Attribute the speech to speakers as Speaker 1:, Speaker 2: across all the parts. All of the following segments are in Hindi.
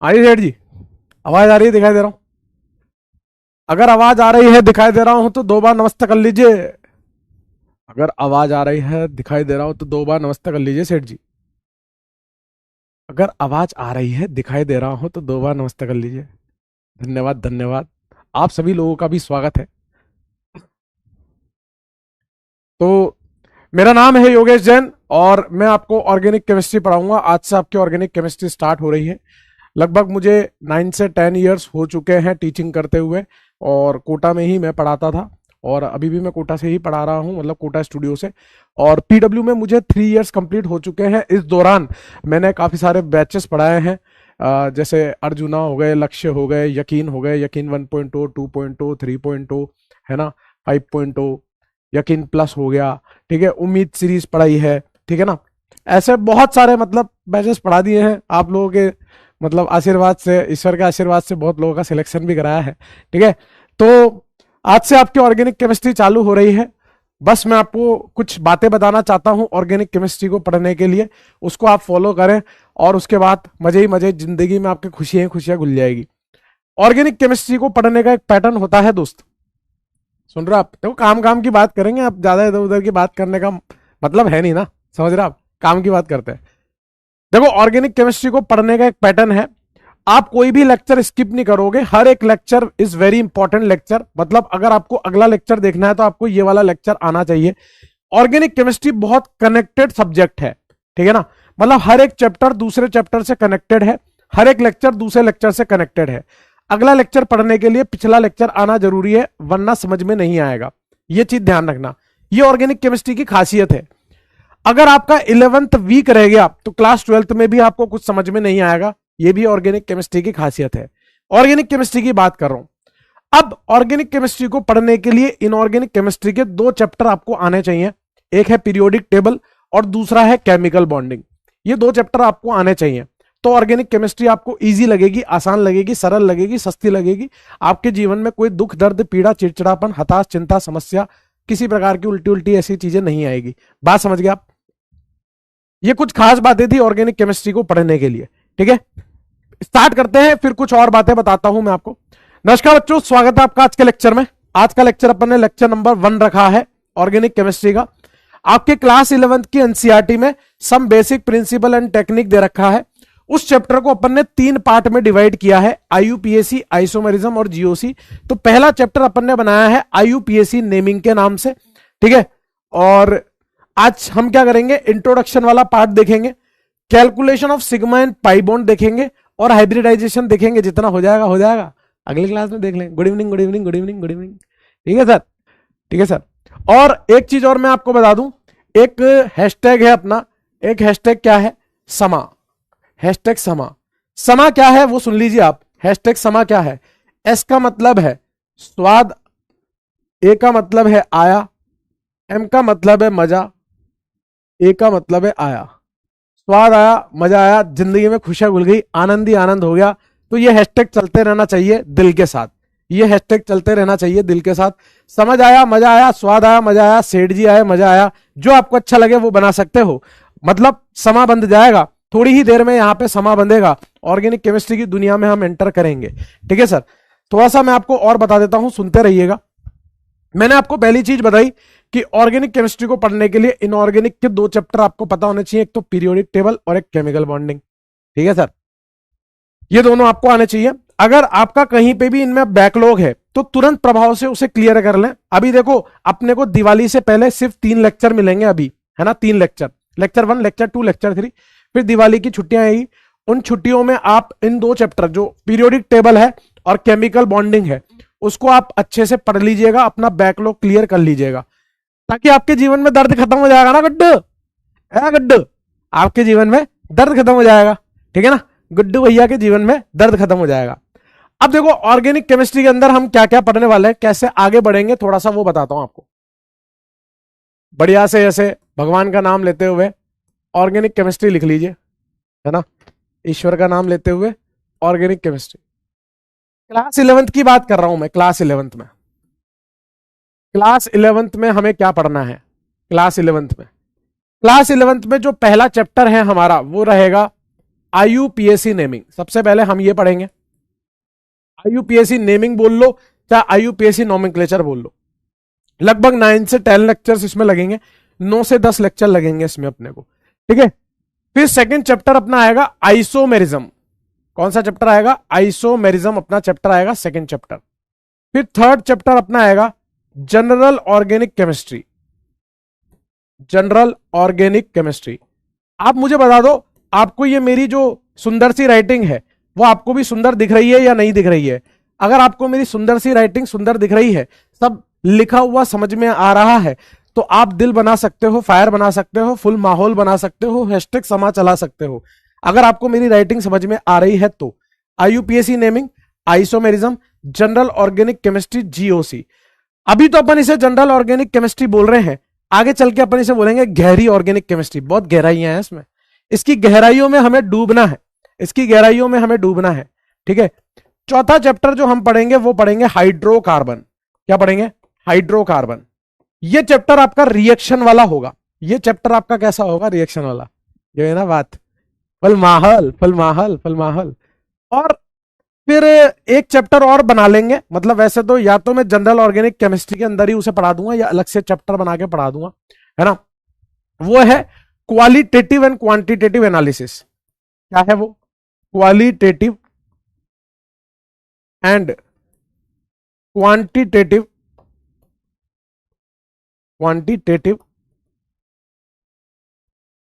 Speaker 1: हाँ जी सेठ जी, आवाज आ रही है, दिखाई दे रहा हूँ। अगर आवाज आ रही है, दिखाई दे रहा हूं तो दो बार नमस्ते कर लीजिए। अगर आवाज आ रही है, दिखाई दे रहा हूं तो दो बार नमस्ते कर लीजिए सेठ जी। अगर आवाज आ रही है, दिखाई दे रहा हूं तो दो बार नमस्ते कर लीजिए। धन्यवाद धन्यवाद। आप सभी लोगों का भी स्वागत है। तो मेरा नाम है योगेश जैन और मैं आपको ऑर्गेनिक केमिस्ट्री पढ़ाऊंगा। आज से आपकी ऑर्गेनिक केमिस्ट्री स्टार्ट हो रही है। लगभग मुझे 9 से 10 ईयर्स हो चुके हैं टीचिंग करते हुए, और कोटा में ही मैं पढ़ाता था और अभी भी मैं कोटा से ही पढ़ा रहा हूँ, मतलब कोटा स्टूडियो से। और पीडब्ल्यू में मुझे 3 ईयर्स कंप्लीट हो चुके हैं। इस दौरान मैंने काफ़ी सारे बैचेस पढ़ाए हैं, जैसे अर्जुना हो गए, लक्ष्य हो गए, यकीन हो गए, यकीन 1.0, 2.0, 3.0, है ना, 5.0, यकीन प्लस हो गया। ठीक है, उम्मीद सीरीज पढ़ाई है। ठीक है ना, ऐसे बहुत सारे मतलब बैचेस पढ़ा दिए हैं आप लोगों के मतलब आशीर्वाद से, ईश्वर के आशीर्वाद से बहुत लोगों का सिलेक्शन भी कराया है। ठीक है, तो आज से आपकी ऑर्गेनिक केमिस्ट्री चालू हो रही है। बस मैं आपको कुछ बातें बताना चाहता हूं ऑर्गेनिक केमिस्ट्री को पढ़ने के लिए, उसको आप फॉलो करें और उसके बाद मजे ही मजे, जिंदगी में आपकी खुशियां ही खुशियां घुल जाएगी। ऑर्गेनिक केमिस्ट्री को पढ़ने का एक पैटर्न होता है दोस्त। सुन रहे हो आप? देखो, काम काम की बात करेंगे, आप ज्यादा इधर उधर की बात करने का मतलब है नहीं ना, समझ रहे हो आप? काम की बात करते हैं। देखो, ऑर्गेनिक केमिस्ट्री को पढ़ने का एक पैटर्न है। आप कोई भी लेक्चर स्किप नहीं करोगे, हर एक lecture is very important lecture. मतलब अगर आपको अगला लेक्चर देखना है तो आपको ये वाला लेक्चर आना चाहिए। ऑर्गेनिक केमिस्ट्री बहुत कनेक्टेड सब्जेक्ट है, ठीक है ना। मतलब हर एक चैप्टर दूसरे चैप्टर से कनेक्टेड है, हर एक लेक्चर दूसरे लेक्चर से कनेक्टेड है। अगला लेक्चर पढ़ने के लिए पिछला लेक्चर आना जरूरी है, वरना समझ में नहीं आएगा। ये चीज ध्यान रखना, ये ऑर्गेनिक केमिस्ट्री की खासियत है। अगर आपका 11th वीक रह गया तो क्लास 12th में भी आपको कुछ समझ में नहीं आएगा। ये भी ऑर्गेनिक केमिस्ट्री की खासियत है। ऑर्गेनिक केमिस्ट्री की बात कर रहा हूं। अब ऑर्गेनिक केमिस्ट्री को पढ़ने के लिए इनऑर्गेनिक केमिस्ट्री के दो चैप्टर आपको आने चाहिए। एक है पीरियोडिक टेबल और दूसरा है केमिकल बॉन्डिंग। ये दो चैप्टर आपको आने चाहिए, तो ऑर्गेनिक केमिस्ट्री आपको इजी लगेगी, आसान लगेगी, सरल लगेगी, सस्ती लगेगी। आपके जीवन में कोई दुख दर्द पीड़ा चिड़चिड़ापन हताश चिंता समस्या किसी प्रकार की उल्टी उल्टी ऐसी चीजें नहीं आएगी। बात समझ गए आप? ये कुछ खास बातें थी ऑर्गेनिक केमिस्ट्री को पढ़ने के लिए। ठीक है, स्टार्ट करते हैं, फिर कुछ और बातें बताता हूं मैं आपको। नमस्कार बच्चों, स्वागत है आपका आज के लेक्चर में। आज का लेक्चर अपन ने लेक्चर नंबर 1 रखा है ऑर्गेनिक केमिस्ट्री का। आपके क्लास 11th की एनसीईआरटी में some basic principle and technique दे रखा है। उस चैप्टर को अपन ने 3 पार्ट में डिवाइड किया है, आईयूपीएसी, आइसोमेरिज्म और जीओसी। तो पहला चैप्टर अपन ने बनाया है आईयूपीएसी नेमिंग के नाम से। ठीक है, और आज हम क्या करेंगे, इंट्रोडक्शन वाला पार्ट देखेंगे, calculation of sigma and pi bond देखेंगे और हाइब्रिडाइजेशन देखेंगे। जितना हो जाएगा हो जाएगा, अगली क्लास में देख लेंगे। Good evening good evening good evening good evening. ठीक है सर, ठीक है सर। और एक चीज और मैं आपको बता दूं, एक हैशटैग है अपना, एक हैशटैग क्या है, समा। हैशटैग समा। समा क्या है वो सुन लीजिए आप। हैशटैग समा क्या है? एस का मतलब है स्वाद, ए का मतलब है आया, एम का मतलब है मजा, ए का मतलब है आया। स्वाद आया, मजा आया, जिंदगी में खुशियां घुल गई, आनंद ही आनंद हो गया। तो ये हैशटैग चलते रहना चाहिए दिल के साथ। ये हैशटैग चलते रहना चाहिए दिल के साथ। समझ आया, मजा आया, स्वाद आया, मजा आया, सेठ जी आया, मजा आया, जो आपको अच्छा लगे वो बना सकते हो। मतलब समा बंध जाएगा, थोड़ी ही देर में यहाँ पे समा बंधेगा। ऑर्गेनिक केमिस्ट्री की दुनिया में हम एंटर करेंगे। ठीक है सर, थोड़ा सा मैं आपको और बता देता हूं, सुनते रहिएगा। मैंने आपको पहली चीज बताई कि ऑर्गेनिक केमिस्ट्री को पढ़ने के लिए इनऑर्गेनिक के 2 चैप्टर आपको पता होने चाहिए, एक तो पीरियोडिक टेबल और एक केमिकल बॉन्डिंग। ठीक है सर, ये दोनों आपको आने चाहिए। अगर आपका कहीं पे भी इनमें बैकलॉग है तो तुरंत प्रभाव से उसे क्लियर कर लें। अभी देखो, अपने को दिवाली से पहले सिर्फ 3 लेक्चर मिलेंगे अभी, है ना, 3 लेक्चर, लेक्चर 1, लेक्चर 2, लेक्चर 3। फिर दिवाली की छुट्टियां आएगी। उन छुट्टियों में आप इन 2 चैप्टर, जो पीरियोडिक टेबल है और केमिकल बॉन्डिंग है, उसको आप अच्छे से पढ़ लीजिएगा, अपना बैकलॉग क्लियर कर लीजिएगा, ताकि आपके जीवन में दर्द खत्म हो जाएगा ना गुड्डू, है गुड्डू, आपके जीवन में दर्द खत्म हो जाएगा। ठीक है ना, गुड्डू भैया के जीवन में दर्द खत्म हो जाएगा। अब देखो, ऑर्गेनिक केमिस्ट्री के अंदर हम क्या क्या पढ़ने वाले हैं, कैसे आगे बढ़ेंगे, थोड़ा सा वो बताता हूं आपको। बढ़िया से ऐसे भगवान का नाम लेते हुए ऑर्गेनिक केमिस्ट्री लिख लीजिए, है ना, ईश्वर का नाम लेते हुए ऑर्गेनिक केमिस्ट्री। क्लास 11th की बात कर रहा हूं मैं। क्लास 11th में, क्लास 11th में हमें क्या पढ़ना है? क्लास 11th में, क्लास 11th में जो पहला चैप्टर है हमारा वो रहेगा आईयूपीएसी नेमिंग, सबसे पहले हम ये पढ़ेंगे। आईयूपीएसी नेमिंग बोल लो चाहे आईयूपीएसी नोमेनक्लेचर बोल लो। लगभग 9 से 10 लेक्चर्स इसमें लगेंगे, 9 से 10 लेक्चर लगेंगे इसमें अपने को, ठीक है। फिर सेकंड चैप्टर अपना आएगा आइसोमेरिज्म। कौन सा चैप्टर आएगा? आइसोमेरिज्म अपना चैप्टर आएगा, सेकंड चैप्टर। फिर थर्ड चैप्टर अपना आएगा general organic chemistry. General organic chemistry. आप मुझे बता दो, आपको ये मेरी जो सुंदर सी राइटिंग है वो आपको भी सुंदर दिख रही है या नहीं दिख रही है? अगर आपको मेरी सुंदर सी राइटिंग सुंदर दिख रही है, सब लिखा हुआ समझ में आ रहा है, तो आप दिल बना सकते हो, फायर बना सकते हो, फुल माहौल बना सकते हो, हैशटैग समा चला सकते हो। अगर आपको मेरी राइटिंग समझ में आ रही है तो IUPAC naming, isomerism, general organic chemistry, GOC. अभी तो अपन इसे जनरल ऑर्गेनिक केमिस्ट्री बोल रहे हैं, आगे चल के अपन इसे बोलेंगे गहरी ऑर्गेनिक केमिस्ट्री। बहुत गहराइयां हैं इसमें, इसकी गहराइयों में हमें डूबना है, इसकी गहराइयों में हमें डूबना है, ठीक है। चौथा चैप्टर जो हम पढ़ेंगे वो पढ़ेंगे हाइड्रोकार्बन। क्या पढ़ेंगे? हाइड्रोकार्बन। ये चैप्टर आपका रिएक्शन वाला होगा। ये चैप्टर आपका कैसा होगा? रिएक्शन वाला। ये है ना बात, फुल माहौल, फुल माहौल, फुल माहौल। और फिर एक चैप्टर और बना लेंगे, मतलब वैसे तो या तो मैं जनरल ऑर्गेनिक केमिस्ट्री के अंदर ही उसे पढ़ा दूंगा या अलग से चैप्टर बना के पढ़ा दूंगा, है ना। वो है क्वालिटेटिव एंड क्वांटिटेटिव एनालिसिस। क्या है वो? Qualitative and quantitative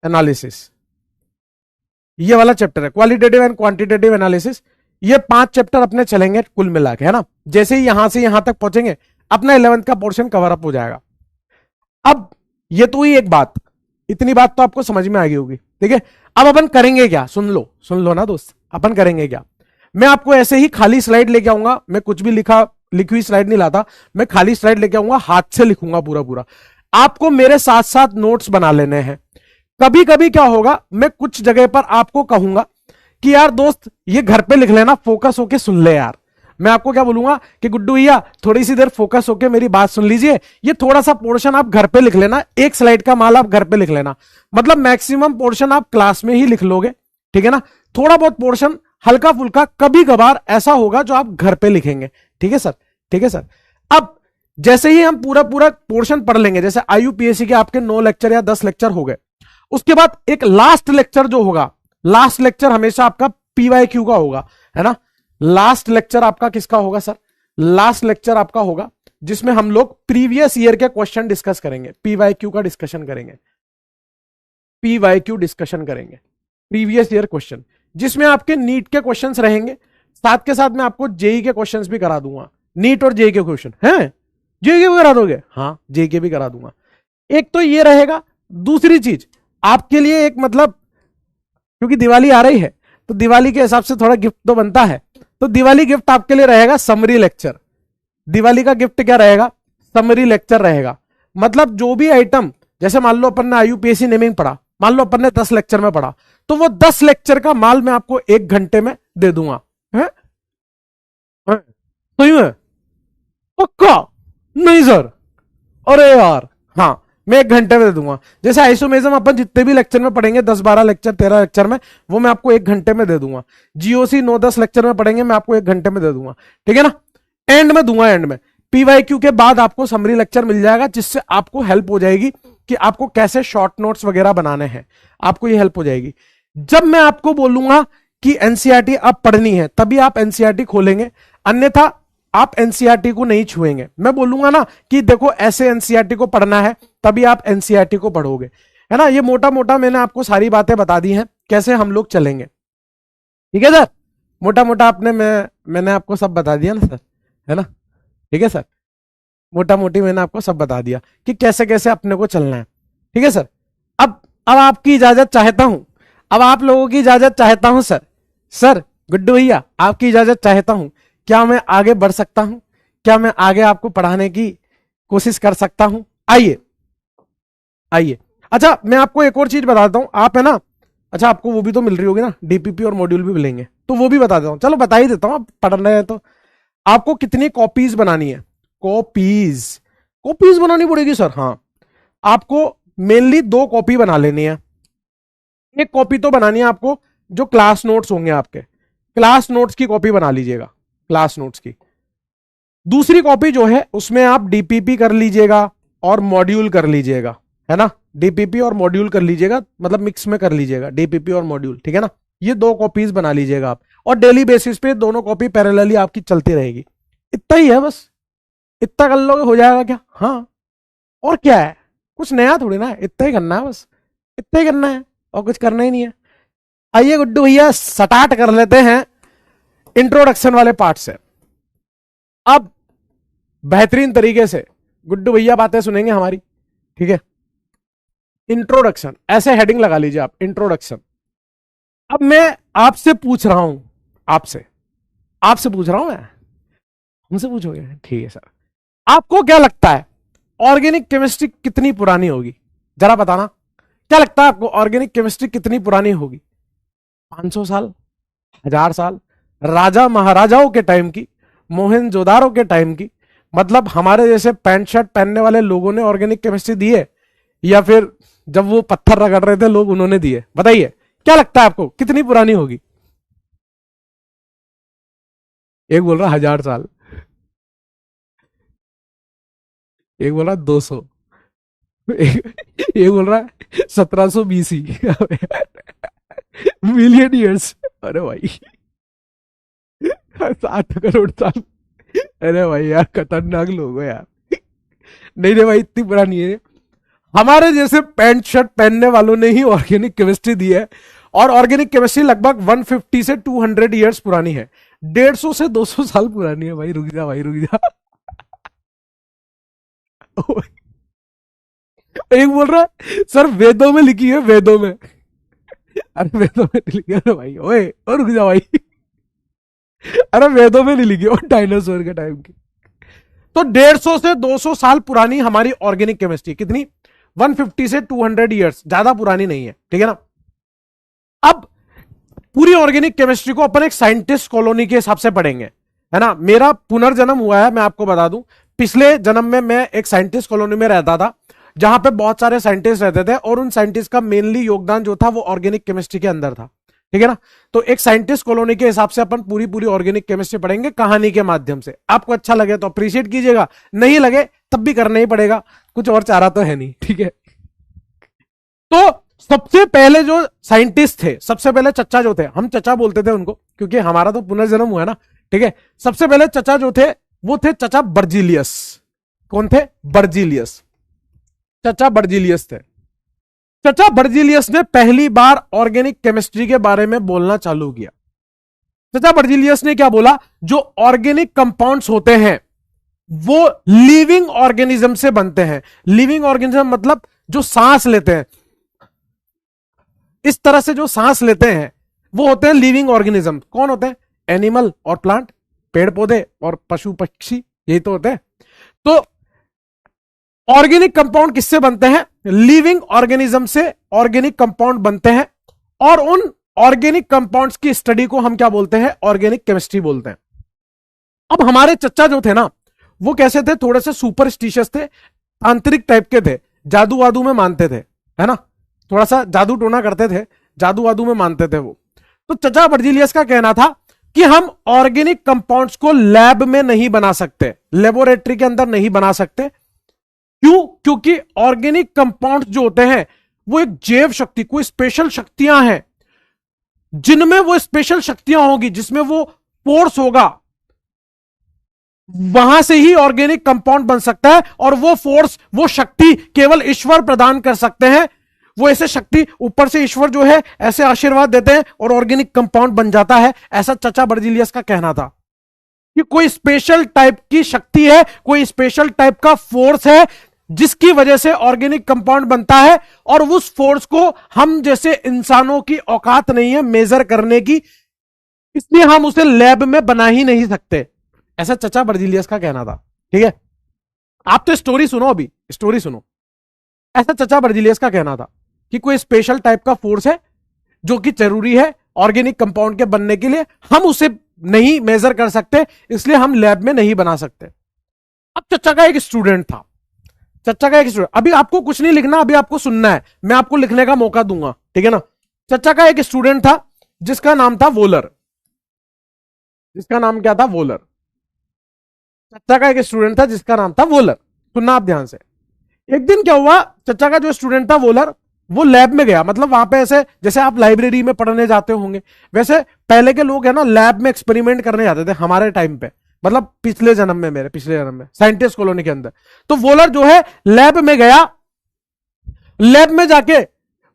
Speaker 1: analysis. ये वाला चैप्टर है क्वालिटेटिव एंड क्वांटिटेटिव एनालिसिस। ये 5 चैप्टर अपने चलेंगे कुल मिला के, है ना। जैसे ही यहां से यहां तक पहुंचेंगे अपना 11th का पोर्शन कवर अप हो जाएगा। अब ये तो ही एक बात, इतनी बात तो आपको समझ में आ गई होगी, ठीक है। अब अपन करेंगे क्या? सुन लो ना दोस्त, अपन करेंगे क्या? मैं आपको ऐसे ही खाली स्लाइड लेके आऊंगा, मैं कुछ भी लिखी हुई स्लाइड नहीं लाता, मैं खाली स्लाइड लेके आऊंगा, हाथ से लिखूंगा पूरा पूरा। आपको मेरे साथ साथ नोट्स बना लेने हैं। कभी कभी क्या होगा, मैं कुछ जगह पर आपको कहूंगा कि यार दोस्त ये घर पे लिख लेना, फोकस होके सुन ले यार। मैं आपको क्या बोलूंगा कि गुड्डू भैया थोड़ी सी देर फोकस होके मेरी बात सुन लीजिए, ये थोड़ा सा पोर्शन आप घर पे लिख लेना, एक स्लाइड का माल आप घर पे लिख लेना। मतलब मैक्सिमम पोर्शन आप क्लास में ही लिख लोगे, ठीक है ना। थोड़ा बहुत पोर्शन हल्का फुल्का कभी कभार ऐसा होगा जो आप घर पे लिखेंगे, ठीक है सर, ठीक है सर। अब जैसे ही हम पूरा पूरा पोर्शन पढ़ लेंगे, जैसे आईयूपीएसी के आपके 9 लेक्चर या 10 लेक्चर हो गए, उसके बाद एक लास्ट लेक्चर जो होगा, लास्ट लेक्चर हमेशा आपका पीवाईक्यू का होगा, है ना। लास्ट लेक्चर आपका किसका होगा सर? लास्ट लेक्चर आपका होगा जिसमें हम लोग प्रीवियस ईयर के क्वेश्चन डिस्कस करेंगे, पीवाईक्यू का डिस्कशन करेंगे, पीवाईक्यू डिस्कशन करेंगे, प्रीवियस ईयर क्वेश्चन, जिसमें आपके नीट के क्वेश्चंस रहेंगे, साथ के साथ मैं आपको जेई के क्वेश्चंस भी करा दूंगा। नीट और जेई के क्वेश्चन हैं, जेई के भी करा दोगे? हाँ, जेई के भी करा दूंगा। एक तो ये रहेगा। दूसरी चीज आपके लिए एक, मतलब क्योंकि दिवाली आ रही है तो दिवाली के हिसाब से थोड़ा गिफ्ट तो बनता है, तो दिवाली गिफ्ट आपके लिए रहेगा समरी लेक्चर। दिवाली का गिफ्ट क्या रहेगा? समरी लेक्चर रहेगा। मतलब जो भी आइटम, जैसे मान लो अपन ने आईयूपीएसी नेमिंग पढ़ा, मान लो अपन ने 10 लेक्चर में पढ़ा, तो वो 10 लेक्चर का माल मैं आपको 1 घंटे में दे दूंगा। है सही में? पक्का? नहीं सर, अरे यार हाँ, मैं 1 घंटे में दे दूंगा। जैसे आइसोमेरिज्म अपन जितने भी लेक्चर में पढ़ेंगे, 10-12 लेक्चर 13 लेक्चर में, वो मैं आपको 1 घंटे में दे दूंगा। जीओसी 9-10 लेक्चर में पढ़ेंगे, मैं आपको 1 घंटे में दे दूंगा, ठीक है ना। एंड में दूंगा, एंड में पीवाईक्यू के बाद आपको समरी लेक्चर मिल जाएगा, जिससे आपको हेल्प हो जाएगी कि आपको कैसे शॉर्ट नोट्स वगैरह बनाने हैं, आपको ये हेल्प हो जाएगी। जब मैं आपको बोलूंगा कि एनसीईआरटी अब पढ़नी है, तभी आप एनसीईआरटी खोलेंगे, अन्यथा आप एनसीईआरटी को नहीं छुएंगे। मैं बोलूंगा ना कि देखो ऐसे एनसीईआरटी को पढ़ना है, तभी आप एनसीईआरटी को पढ़ोगे, है ना। ये मोटा मोटा मैंने आपको सारी बातें बता दी हैं, कैसे हम लोग चलेंगे, ठीक है सर। मोटा मोटा मैंने आपको सब बता दिया ना सर, है ना, ठीक है सर। मोटा मोटी मैंने आपको सब बता दिया कि कैसे कैसे अपने को चलना है, ठीक है सर। अब आपकी इजाजत चाहता हूं, अब आप लोगों की इजाजत चाहता हूं सर गुड्डू भैया आपकी इजाजत चाहता हूं। क्या मैं आगे बढ़ सकता हूं? क्या मैं आगे आपको पढ़ाने की कोशिश कर सकता हूं? आइए आइए। अच्छा, मैं आपको एक और चीज बताता हूं, आप है ना, अच्छा आपको वो भी तो मिल रही होगी ना, डीपीपी और मॉड्यूल भी मिलेंगे, तो वो भी बता देता हूं। चलो बता ही देता हूं, आप पढ़ रहे हैं तो। आपको कितनी कॉपीज बनानी है? कॉपीज बनानी पड़ेगी सर। हाँ, आपको मेनली 2 कॉपी बना लेनी है। एक कॉपी तो बनानी है आपको जो क्लास नोट्स होंगे आपके, क्लास नोट्स की कॉपी बना लीजिएगा, क्लास नोट्स की। दूसरी कॉपी जो है उसमें आप डीपीपी कर लीजिएगा और मॉड्यूल कर लीजिएगा, है ना, डीपीपी और मॉड्यूल कर लीजिएगा, मतलब मिक्स में कर लीजिएगा डीपीपी और मॉड्यूल, ठीक है ना। ये 2 कॉपीज बना लीजिएगा आप, और डेली बेसिस पे दोनों कॉपी पैरेलली आपकी चलती रहेगी। इतना ही है बस, इतना कर लोगे हो जाएगा क्या? हाँ, और क्या है, कुछ नया थोड़ी ना है, इतना ही करना है बस, इतना ही करना है और कुछ करना ही नहीं है। आइए गुड्डू भैया स्टार्ट कर लेते हैं इंट्रोडक्शन वाले पार्ट से। अब बेहतरीन तरीके से गुड्डू भैया बातें सुनेंगे हमारी, ठीक है। इंट्रोडक्शन, ऐसे हेडिंग लगा लीजिए आप, इंट्रोडक्शन। अब मैं आपसे पूछ रहा हूं, आपसे पूछ रहा हूं मैं, हमसे पूछोगे? ठीक है सर। आपको क्या लगता है ऑर्गेनिक केमिस्ट्री कितनी पुरानी होगी? जरा बताना, क्या लगता है आपको ऑर्गेनिक केमिस्ट्री कितनी पुरानी होगी? 500 साल, 1000 साल, राजा महाराजाओं के टाइम की, मोहनजोदारो के टाइम की, मतलब हमारे जैसे पैंट शर्ट पहनने वाले लोगों ने ऑर्गेनिक केमिस्ट्री दी है, या फिर जब वो पत्थर रगड़ रहे थे लोग उन्होंने दी है? बताइए क्या लगता है आपको कितनी पुरानी होगी? एक बोल रहा 1000 साल, एक बोल रहा 200, एक बोल रहा है 1700 BC, मिलियन ईयर्स। अरे भाई 7 करोड़ साल, अरे भाई यार खतरनाक लोग हो यार। नहीं रे भाई इतनी पुरानी है, हमारे जैसे पैंट शर्ट पहनने वालों ने ही ऑर्गेनिक केमिस्ट्री दी है, और ऑर्गेनिक केमिस्ट्री लगभग 150 से 200 ईयर्स पुरानी है, 150 से 200 साल पुरानी है। भाई रुक जा, भाई रुक जा। एक बोल रहा है सर वेदों में लिखी है, वेदों में। अरे वेदों में नहीं लिखी है भाई, ओए और रुक जा भाई। अरे वेदों में नहीं लिखी, और डायनासोर के टाइम की। तो 150 से 200 साल पुरानी हमारी ऑर्गेनिक केमिस्ट्री, कितनी? 150 से 200 ईयर्स, ज्यादा पुरानी नहीं है, ठीक है ना। अब पूरी ऑर्गेनिक केमिस्ट्री को अपन एक साइंटिस्ट कॉलोनी के हिसाब से पढ़ेंगे, है ना। मेरा पुनर्जन्म हुआ है, मैं आपको बता दूं, पिछले जन्म में मैं एक साइंटिस्ट कॉलोनी में रहता था, जहां पे बहुत सारे साइंटिस्ट रहते थे, और उन साइंटिस्ट का मेनली योगदान जो था वो ऑर्गेनिक केमिस्ट्री के अंदर था, ठीक है ना। तो एक साइंटिस्ट कॉलोनी के हिसाब से अपन पूरी पूरी ऑर्गेनिक केमिस्ट्री पढ़ेंगे कहानी के माध्यम से। आपको अच्छा लगे तो अप्रिशिएट कीजिएगा, नहीं लगे तब भी करना ही पड़ेगा, कुछ और चारा तो है नहीं, ठीक है। तो सबसे पहले जो साइंटिस्ट थे, सबसे पहले चचा जो थे, हम चचा बोलते थे उनको क्योंकि हमारा तो पुनर्जन्म हुआ है ना, ठीक है। सबसे पहले चचा जो थे वो थे चचा बर्जीलियस। कौन थे? बर्जीलियस, चचा बर्जीलियस थे। चचा बर्जीलियस ने पहली बार ऑर्गेनिक केमिस्ट्री के बारे में बोलना चालू किया। चचा बर्जीलियस ने क्या बोला? जो ऑर्गेनिक कंपाउंड्स होते हैं वो लिविंग ऑर्गेनिज्म से बनते हैं। लिविंग ऑर्गेनिज्म मतलब जो सांस लेते हैं, इस तरह से जो सांस लेते हैं वो होते हैं लिविंग ऑर्गेनिज्म। कौन होते हैं? एनिमल और प्लांट, पेड़ पौधे और पशु पक्षी, यही तो होते हैं। तो ऑर्गेनिक कंपाउंड किससे बनते हैं? लिविंग ऑर्गेनिज्म से ऑर्गेनिक कंपाउंड बनते हैं, और उन ऑर्गेनिक कंपाउंड्स की स्टडी को हम क्या बोलते हैं? ऑर्गेनिक केमिस्ट्री बोलते हैं। अब हमारे चचा जो थे ना, वो कैसे थे? थोड़े से सुपरस्टिशियस थे, तांत्रिक टाइप के थे, जादू वादू में मानते थे, है ना, थोड़ा सा जादू टोना करते थे, जादू वादू में मानते थे वो। तो चचा बर्जीलियस का कहना था कि हम ऑर्गेनिक कंपाउंड्स को लैब में नहीं बना सकते, लेबोरेटरी के अंदर नहीं बना सकते। क्यों? क्योंकि ऑर्गेनिक कंपाउंड्स जो होते हैं वो एक जैव शक्ति, कोई स्पेशल शक्तियां हैं, जिनमें वो स्पेशल शक्तियां होगी, जिसमें वो फोर्स होगा, वहां से ही ऑर्गेनिक कंपाउंड बन सकता है। और वो फोर्स, वो शक्ति केवल ईश्वर प्रदान कर सकते हैं। वो ऐसे शक्ति ऊपर से ईश्वर जो है ऐसे आशीर्वाद देते हैं और ऑर्गेनिक कंपाउंड बन जाता है। ऐसा चचा बर्जीलियस का कहना था कि कोई स्पेशल टाइप की शक्ति है, कोई स्पेशल टाइप का फोर्स है, जिसकी वजह से ऑर्गेनिक कंपाउंड बनता है, और उस फोर्स को हम जैसे इंसानों की औकात नहीं है मेजर करने की, इसलिए हम उसे लैब में बना ही नहीं सकते। ऐसा चचा बर्जीलियस का कहना था, ठीक है। आप तो स्टोरी सुनो, अभी स्टोरी सुनो। ऐसा चचा बर्जीलियस का कहना था कि कोई स्पेशल टाइप का फोर्स है जो कि जरूरी है ऑर्गेनिक कंपाउंड के बनने के लिए, हम उसे नहीं मेजर कर सकते, इसलिए हम लैब में नहीं बना सकते। अब चचा का एक स्टूडेंट था, चचा का एक स्टूडेंट, अभी आपको कुछ नहीं लिखना, अभी आपको सुनना है, मैं आपको लिखने का मौका दूंगा, ठीक है ना। चचा का एक स्टूडेंट था जिसका नाम था वोलर। जिसका नाम क्या था? वोलर। चचा का एक स्टूडेंट था जिसका नाम था वोलर। सुनना आप ध्यान से। एक दिन क्या हुआ, चचा का जो स्टूडेंट था वोलर, वो लैब में गया। मतलब वहां पे ऐसे जैसे आप लाइब्रेरी में पढ़ने जाते होंगे, वैसे पहले के लोग है ना लैब में एक्सपेरिमेंट करने जाते थे हमारे टाइम पे। मतलब पिछले जन्म में, मेरे पिछले जन्म में साइंटिस्ट कॉलोनी के अंदर। तो वोलर जो है लैब में गया। लैब में जाके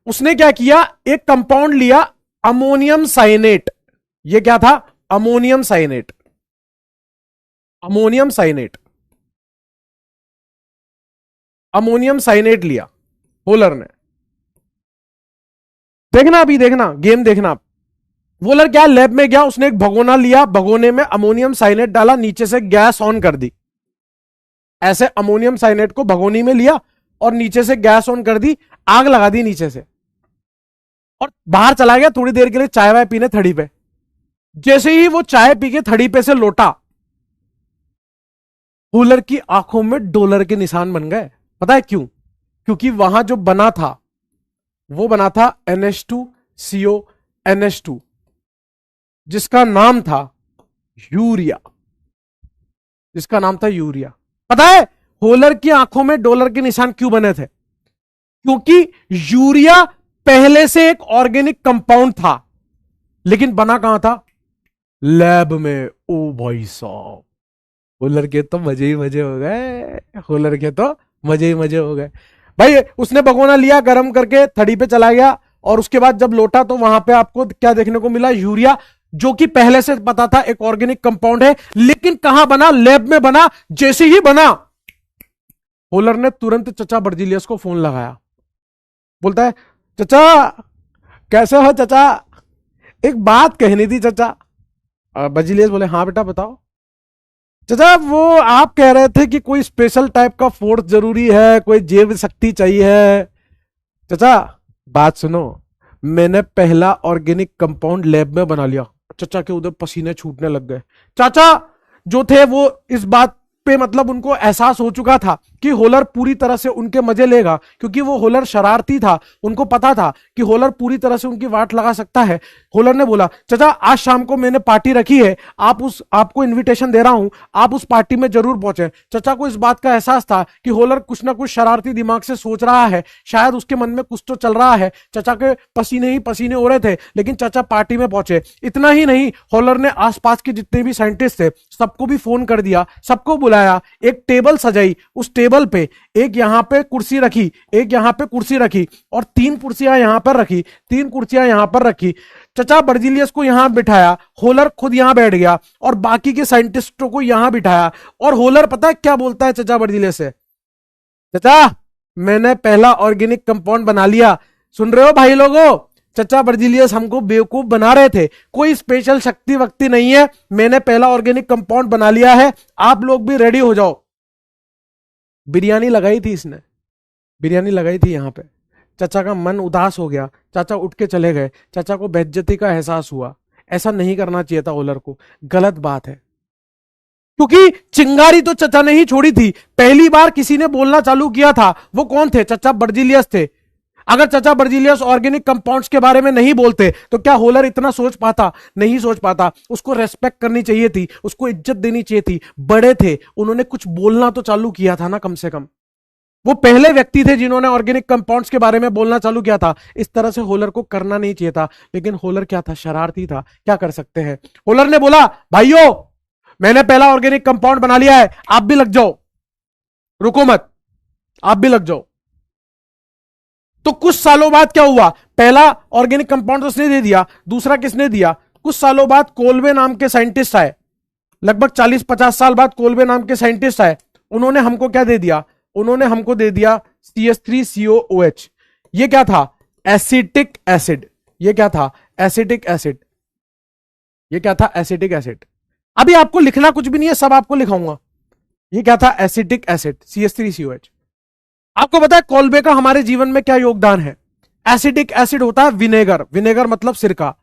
Speaker 1: उसने क्या किया, एक कंपाउंड लिया, अमोनियम साइनेट। ये क्या था? Ammonium cyanate. Ammonium cyanate. Ammonium cyanate लिया वोलर ने। देखना अभी, देखना गेम देखना आप। वोलर क्या, लैब में गया, उसने एक भगोना लिया, भगोने में अमोनियम साइनेट डाला, नीचे से गैस ऑन कर दी। ऐसे अमोनियम साइनेट को भगोनी में लिया और नीचे से गैस ऑन कर दी, आग लगा दी नीचे से, और बाहर चला गया थोड़ी देर के लिए चाय वाय पीने थड़ी पे। जैसे ही वो चाय पी के थड़ी पे से लौटा, वोलर की आंखों में डॉलर के निशान बन गए। पता है क्यों? क्योंकि वहां जो बना था वो बना था NH2CO NH2, जिसका नाम था यूरिया। जिसका नाम था यूरिया। पता है वोलर की आंखों में डॉलर के निशान क्यों बने थे? क्योंकि यूरिया पहले से एक ऑर्गेनिक कंपाउंड था, लेकिन बना कहां था? लैब में। ओ भाई साहब, वोलर के तो मजे ही मजे हो गए। वोलर के तो मजे ही मजे हो गए भाई। उसने भगोना लिया, गर्म करके थड़ी पे चला गया, और उसके बाद जब लौटा तो वहां पे आपको क्या देखने को मिला? यूरिया, जो कि पहले से पता था एक ऑर्गेनिक कंपाउंड है, लेकिन कहां बना? लैब में बना। जैसे ही बना, वोलर ने तुरंत चचा बर्जिलियस को फोन लगाया। बोलता है, चचा कैसे हो चचा, एक बात कहनी थी चचा। बर्जिलियस बोले, हाँ बेटा बताओ। चचा वो आप कह रहे थे कि कोई स्पेशल टाइप का फोर्स जरूरी है, कोई जैव शक्ति चाहिए। चचा बात सुनो, मैंने पहला ऑर्गेनिक कंपाउंड लैब में बना लिया। चचा के उधर पसीने छूटने लग गए। चाचा जो थे वो इस बात पे मतलब उनको एहसास हो चुका था कि होलर पूरी तरह से उनके मजे लेगा, क्योंकि वो होलर शरारती था। उनको पता था कि होलर पूरी तरह से उनकी वाट लगा सकता है। होलर ने बोला, चाचा आज शाम को मैंने पार्टी रखी है, आपको इनविटेशन दे रहा हूं, आप उस पार्टी में जरूर पहुंचे। चाचा को इस बात का एहसास था कि होलर कुछ ना कुछ शरारती दिमाग से सोच रहा है, शायद उसके मन में कुछ तो चल रहा है। चाचा के पसीने ही पसीने हो रहे थे, लेकिन चाचा पार्टी में पहुंचे। इतना ही नहीं, होलर ने आसपास के जितने भी साइंटिस्ट थे सबको भी फोन कर दिया, सबको बुलाया, एक टेबल सजाई। उस टेबल पे एक यहां पे कुर्सी रखी, एक यहां पे कुर्सी रखी, और 3 कुर्सियां यहां पर रखी, 3 कुर्सियां यहां पर रखी। चचा बर्जिलियस को यहां बिठाया, होलर खुद यहां बैठ गया, और बाकी के साइंटिस्टों को यहां बिठाया। और होलर पता है क्या बोलता है चचा बर्जिलियस से? चचा मैंने पहला ऑर्गेनिक कंपाउंड बना लिया। सुन रहे हो भाई लोगों? चचा बर्जिलियस हमको बेवकूफ बना रहे थे, कोई स्पेशल शक्ति वक्ति नहीं है, मैंने पहला ऑर्गेनिक कंपाउंड बना लिया है, आप लोग भी रेडी हो जाओ। बिरयानी लगाई थी इसने, बिरयानी लगाई थी यहां पे। चाचा का मन उदास हो गया, चाचा उठ के चले गए। चाचा को बेइज्जती का एहसास हुआ। ऐसा नहीं करना चाहिए था होलर को, गलत बात है। क्योंकि चिंगारी तो चचा ने ही छोड़ी थी। पहली बार किसी ने बोलना चालू किया था, वो कौन थे? चचा बर्जिलियस थे। अगर चचा बर्जिलियस ऑर्गेनिक कंपाउंड्स के बारे में नहीं बोलते तो क्या होलर इतना सोच पाता? नहीं सोच पाता। उसको रेस्पेक्ट करनी चाहिए थी, उसको इज्जत देनी चाहिए थी। बड़े थे, उन्होंने कुछ बोलना तो चालू किया था ना, कम से कम। वो पहले व्यक्ति थे जिन्होंने ऑर्गेनिक कंपाउंड्स के बारे में बोलना चालू किया था। इस तरह से होलर को करना नहीं चाहिए था, लेकिन होलर क्या था? शरारती था। क्या कर सकते हैं? होलर ने बोला, भाइयों मैंने पहला ऑर्गेनिक कंपाउंड बना लिया है, आप भी लग जाओ, रुको मत, आप भी लग जाओ। तो कुछ सालों बाद क्या हुआ? पहला ऑर्गेनिक कंपाउंड तो उसने दे दिया, दूसरा किसने दिया? कुछ सालों बाद कोल्बे नाम के साइंटिस्ट आए, लगभग 40-50 साल बाद कोल्बे नाम के साइंटिस्ट आए। उन्होंने हमको क्या दे दिया? उन्होंने हमको दे दिया CH3COOH। ये क्या था? Acetic acid. ये क्या था? Acetic acid. ये क्या था? Acetic acid. अभी आपको लिखना कुछ भी नहीं है, सब आपको लिखाऊंगा। ये क्या था? Acetic acid, CH3COH। आपको पता है कोल्बे का हमारे जीवन में क्या योगदान है? एसिटिक एसिड होता है विनेगर, विनेगर मतलब सिरका।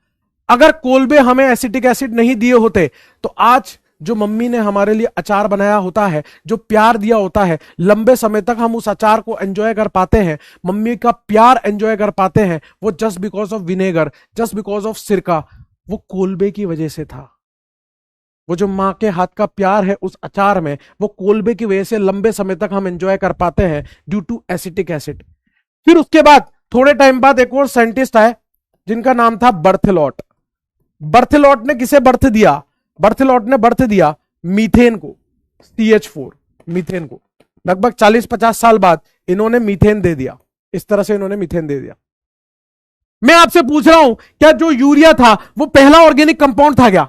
Speaker 1: अगर कोल्बे हमें एसिटिक एसिड नहीं दिए होते तो आज जो मम्मी ने हमारे लिए अचार बनाया होता है, जो प्यार दिया होता है, लंबे समय तक हम उस अचार को एंजॉय कर पाते हैं, मम्मी का प्यार एंजॉय कर पाते हैं, वो just because of vinegar, just because of सिरका, वो कोलबे की वजह से था। वो जो माँ के हाथ का प्यार है उस अचार में, वो कोलबे की वजह से लंबे समय तक हम एंजॉय कर पाते हैं, ड्यू टू एसिटिक एसिड। फिर उसके बाद थोड़े टाइम बाद एक और साइंटिस्ट आए जिनका नाम था बर्थेलॉट। बर्थेलॉट ने किसे बर्थ दिया? बर्थेलॉट ने बर्थ दिया मीथेन को, CH4 मीथेन को। लगभग 40-50 साल बाद इन्होंने मीथेन दे दिया। इस तरह से इन्होंने मीथेन दे दिया। मैं आपसे पूछ रहा हूं, क्या जो यूरिया था वो पहला ऑर्गेनिक कंपाउंड था क्या?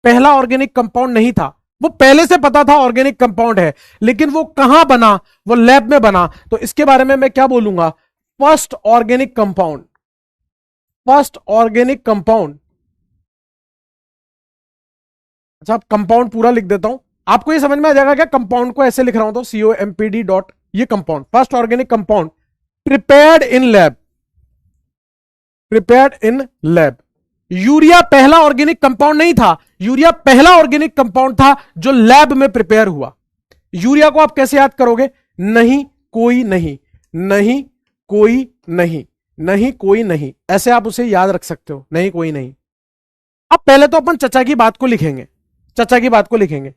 Speaker 1: पहला ऑर्गेनिक कंपाउंड नहीं था। वो पहले से पता था ऑर्गेनिक कंपाउंड है, लेकिन वो कहां बना? वो लैब में बना। तो इसके बारे में मैं क्या बोलूंगा? First organic compound. First organic compound. अच्छा, आप कंपाउंड पूरा लिख देता हूं, आपको ये समझ में आ जाएगा क्या? कंपाउंड को ऐसे लिख रहा हूं तो COMPD डॉट, ये compound, first organic compound prepared in lab. Prepared in lab. Urea पहला ऑर्गेनिक कंपाउंड नहीं था, यूरिया पहला ऑर्गेनिक कंपाउंड था जो लैब में प्रिपेयर हुआ। यूरिया को आप कैसे याद करोगे? नहीं कोई नहीं, नहीं कोई नहीं, नहीं कोई नहीं, ऐसे आप उसे याद रख सकते हो, नहीं कोई नहीं। अब पहले तो अपन चचा की बात को लिखेंगे, चचा की बात को लिखेंगे।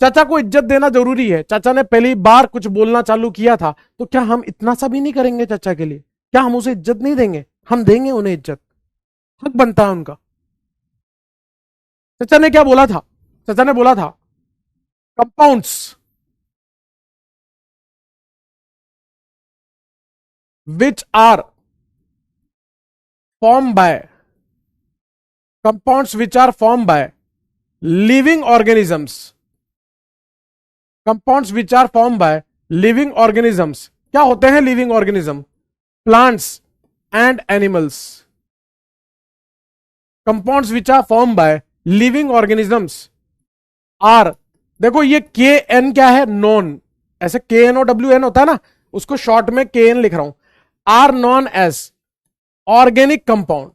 Speaker 1: चाचा को इज्जत देना जरूरी है। चाचा ने पहली बार कुछ बोलना चालू किया था, तो क्या हम इतना सा भी नहीं करेंगे चाचा के लिए? क्या हम उसे इज्जत नहीं देंगे? हम देंगे उन्हें इज्जत, हक बनता है उनका। चाचा ने क्या बोला था? चाचा ने बोला था compounds which are form by, compounds which are form by living organisms, compounds which are form by living organisms. क्या होते हैं living organism? Plants and animals. Compounds which are form by living organisms are, देखो ये KN क्या है? नॉन, ऐसे KNOWN होता है ना, उसको शॉर्ट में KN लिख रहा हूं। Are known as organic compound,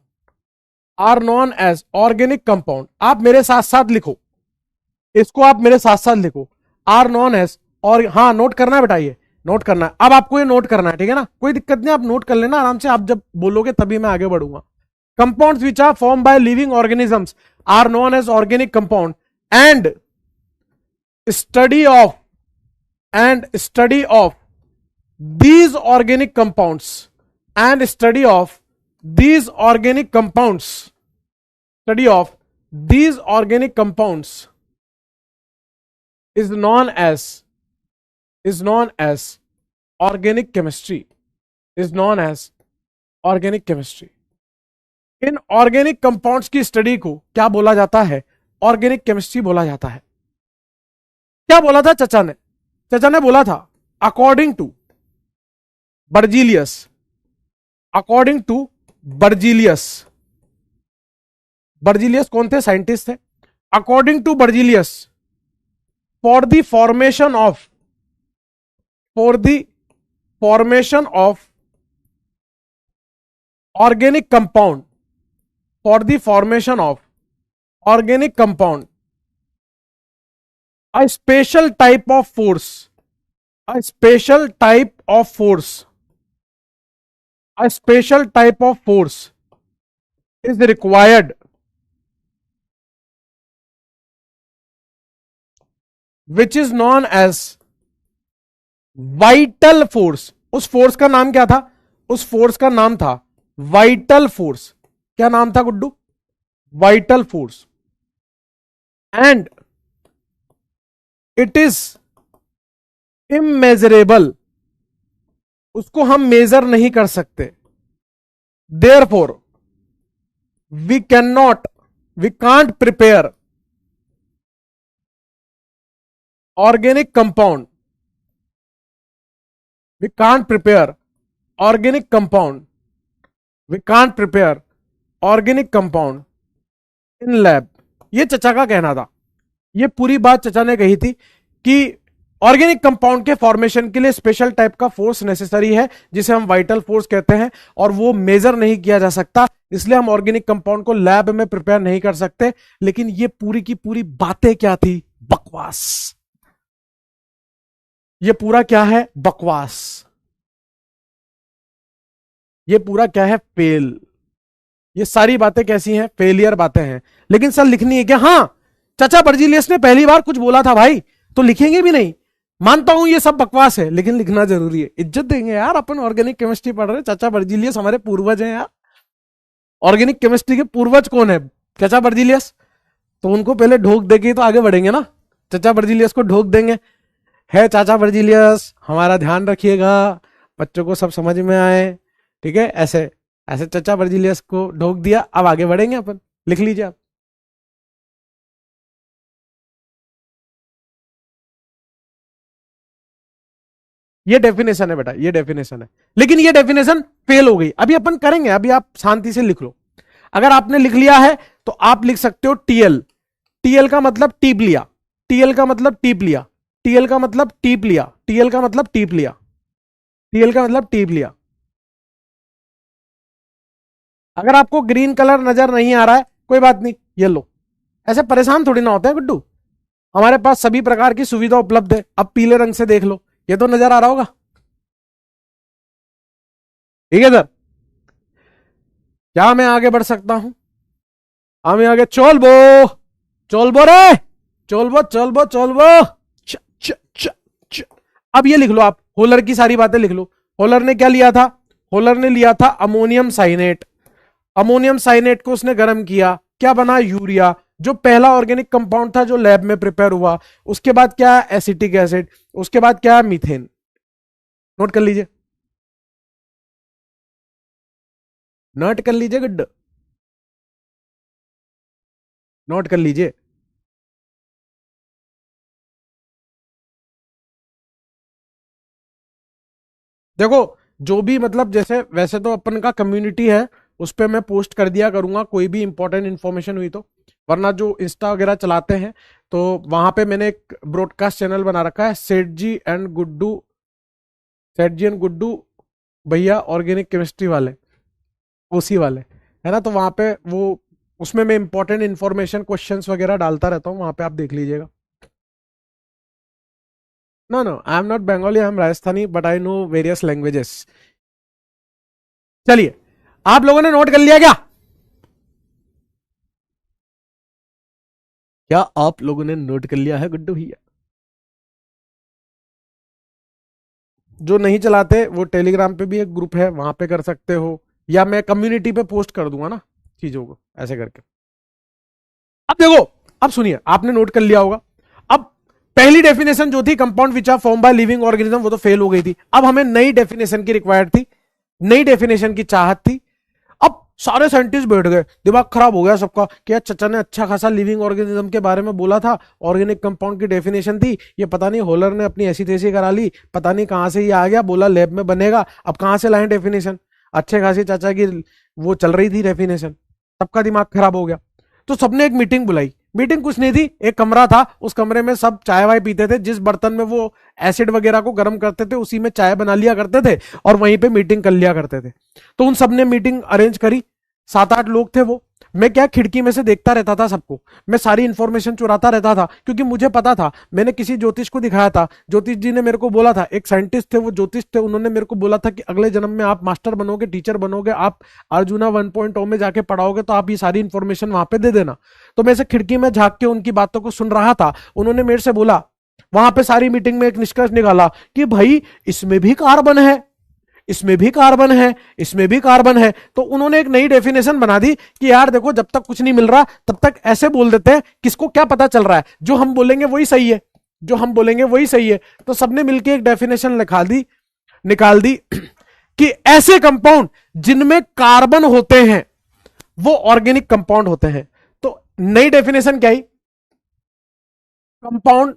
Speaker 1: are known as organic compound. आप मेरे साथ साथ लिखो, इसको आप मेरे साथ साथ लिखो, आर नॉन एज, और हाँ नोट करना है बेटा, ये नोट करना है। अब आपको ये नोट करना है, ठीक है ना? कोई दिक्कत नहीं, आप नोट कर लेना आराम से, आप जब बोलोगे तभी मैं आगे बढ़ूंगा। Compounds which are form by living organisms are known as organic compound, and study of, and study of these organic compounds, and study of these organic compounds, study of these organic compounds is known as, is known as organic chemistry, is known as organic chemistry। In organic compounds की स्टडी को क्या बोला जाता है? ऑर्गेनिक केमिस्ट्री बोला जाता है। क्या बोला था चचा ने? चचा ने बोला था according to Berzelius, according to Berzelius. Berzelius कौन थे? साइंटिस्ट थे। According to Berzelius, for the formation of, for the formation of organic compound, for the formation of organic compound, a special type of force, a special type of force, a special type of force is required which is known as vital force। उस फोर्स का नाम क्या था? उस फोर्स का नाम था वाइटल फोर्स। क्या नाम था Guddu? Vital force. And it is immeasurable, उसको हम मेजर नहीं कर सकते। Therefore we can not, we can't prepare organic compound, we can't prepare organic compound, we can't prepare organic compound in lab. ये चचा का कहना था। ये पूरी बात चचा ने कही थी कि ऑर्गेनिक कंपाउंड के फॉर्मेशन के लिए स्पेशल टाइप का फोर्स नेसेसरी है जिसे हम वाइटल फोर्स कहते हैं, और वो मेजर नहीं किया जा सकता, इसलिए हम ऑर्गेनिक कंपाउंड को लैब में प्रिपेयर नहीं कर सकते। लेकिन ये पूरी की पूरी बातें क्या थी? बकवास। ये पूरा क्या है? बकवास। ये पूरा क्या है? फेल। ये सारी बातें कैसी हैं? फेलियर बातें हैं। लेकिन सर लिखनी है क्या? हाँ, चाचा बर्जीलियस ने पहली बार कुछ बोला था भाई, तो लिखेंगे भी नहीं। मानता हूं ये सब बकवास है, लेकिन लिखना जरूरी है। इज्जत देंगे यार, अपन ऑर्गेनिक केमिस्ट्री पढ़ रहे हैं। चाचा बर्जीलियस हमारे पूर्वज हैं यार। ऑर्गेनिक केमिस्ट्री के पूर्वज कौन है? चाचा बर्जीलियस। तो उनको पहले ढोक देके तो आगे बढ़ेंगे ना। चाचा बर्जीलियस को ढोक देंगे, है चाचा बर्जीलियस हमारा ध्यान रखिएगा, बच्चों को सब समझ में आए, ठीक है। ऐसे ऐसे चाचा बर्जीलियस को ढोक दिया, अब आगे बढ़ेंगे अपन। लिख लीजिए आप। ये डेफिनेशन है बेटा, ये डेफिनेशन है, लेकिन ये डेफिनेशन फेल हो गई। अभी अपन करेंगे, अभी आप शांति से लिख लो। अगर आपने लिख लिया है तो आप लिख सकते हो टीएल। टीएल का मतलब टीप लिया, टीएल का मतलब टीप लिया, टीएल का मतलब टीप लिया, टीएल का मतलब टीप लिया, टीएल का मतलब टीप लिया। अगर आपको ग्रीन कलर नजर नहीं आ रहा है कोई बात नहीं, ये लो। ऐसे परेशान थोड़ी ना होते हैं गुड्डू, हमारे पास सभी प्रकार की सुविधा उपलब्ध है। अब पीले रंग से देख लो, ये तो नजर आ रहा होगा, ठीक है सर। क्या मैं आगे बढ़ सकता हूं? हम आगे चोल बो, चोल बो रे, चोल बो, चोल बो, चोल बो। च, च, च, च। अब ये लिख लो आप, होलर की सारी बातें लिख लो। होलर ने क्या लिया था? होलर ने लिया था अमोनियम साइनेट। अमोनियम साइनेट को उसने गर्म किया, क्या बना? यूरिया, जो पहला ऑर्गेनिक कंपाउंड था जो लैब में प्रिपेयर हुआ। उसके बाद क्या? Acetic acid. उसके बाद क्या? मीथेन। नोट कर लीजिए, नोट कर लीजिए गुड, नोट कर लीजिए। देखो, जो भी मतलब जैसे वैसे तो अपन का कम्युनिटी है, उस पर मैं पोस्ट कर दिया करूंगा कोई भी इंपॉर्टेंट इन्फॉर्मेशन हुई तो। वरना जो इंस्टा वगैरह चलाते हैं तो वहां पे मैंने एक ब्रॉडकास्ट चैनल बना रखा है, सेठ जी एंड गुड्डू, सेठ जी एंड गुड्डू भैया ऑर्गेनिक केमिस्ट्री वाले, ओसी वाले, है ना। तो वहां पे वो, उसमें मैं इंपॉर्टेंट इन्फॉर्मेशन क्वेश्चंस वगैरह डालता रहता हूँ, वहां पे आप देख लीजिएगा। No no, I am not Bengali, I am Rajasthani, but I know various languages. चलिए, आप लोगों ने नोट कर लिया क्या? क्या आप लोगों ने नोट कर लिया है गुड्डू भैया? जो नहीं चलाते वो टेलीग्राम पे भी एक ग्रुप है, वहां पे कर सकते हो, या मैं कम्युनिटी पे पोस्ट कर दूंगा ना चीजों को, ऐसे करके। अब देखो, अब सुनिए, आपने नोट कर लिया होगा। अब पहली डेफिनेशन जो थी, compound which are form by living organism, वो तो फेल हो गई थी। अब हमें नई डेफिनेशन की रिक्वायर्ड थी, नई डेफिनेशन की चाहत थी। अब सारे साइंटिस्ट बैठ गए, दिमाग खराब हो गया सबका कि यार चचा ने अच्छा खासा लिविंग ऑर्गेनिज्म के बारे में बोला था, ऑर्गेनिक कंपाउंड की डेफिनेशन थी, ये पता नहीं होलर ने अपनी ऐसी तैसी करा ली, पता नहीं कहां से ये आ गया, बोला लैब में बनेगा, अब कहां से लाए डेफिनेशन? अच्छे खासी चाचा की वो चल रही थी डेफिनेशन, सबका दिमाग खराब हो गया। तो सबने एक मीटिंग बुलाई। मीटिंग कुछ नहीं थी, एक कमरा था, उस कमरे में सब चाय वाय पीते थे, जिस बर्तन में वो एसिड वगैरह को गर्म करते थे उसी में चाय बना लिया करते थे, और वहीं पे मीटिंग कर लिया करते थे। तो उन सबने मीटिंग अरेंज करी, 7-8 लोग थे वो। मैं क्या, खिड़की में से देखता रहता था सबको, मैं सारी इंफॉर्मेशन चुराता रहता था, क्योंकि मुझे पता था, मैंने किसी ज्योतिष को दिखाया था, ज्योतिष जी ने मेरे को बोला था, एक साइंटिस्ट थे वो ज्योतिष थे, उन्होंने मेरे को बोला था कि अगले जन्म में आप मास्टर बनोगे, टीचर बनोगे, आप अर्जुना 1.0 में जाके पढ़ाओगे, तो आप ये सारी इंफॉर्मेशन वहां पे दे देना। तो मैं से खिड़की में झांक के उनकी बातों को सुन रहा था। उन्होंने मेरे से बोला, वहां पे सारी मीटिंग में एक निष्कर्ष निकाला कि भाई इसमें भी कार्बन है, इसमें भी कार्बन है, इसमें भी कार्बन है। तो उन्होंने एक नई डेफिनेशन बना दी कि यार देखो, जब तक कुछ नहीं मिल रहा तब तक ऐसे बोल देते हैं, किसको क्या पता चल रहा है, जो हम बोलेंगे वही सही है, जो हम बोलेंगे वही सही है। तो सबने मिलकर एक डेफिनेशन निकाल दी कि ऐसे कंपाउंड जिनमें कार्बन होते हैं वो ऑर्गेनिक कंपाउंड होते हैं। तो नई डेफिनेशन क्या है? Compound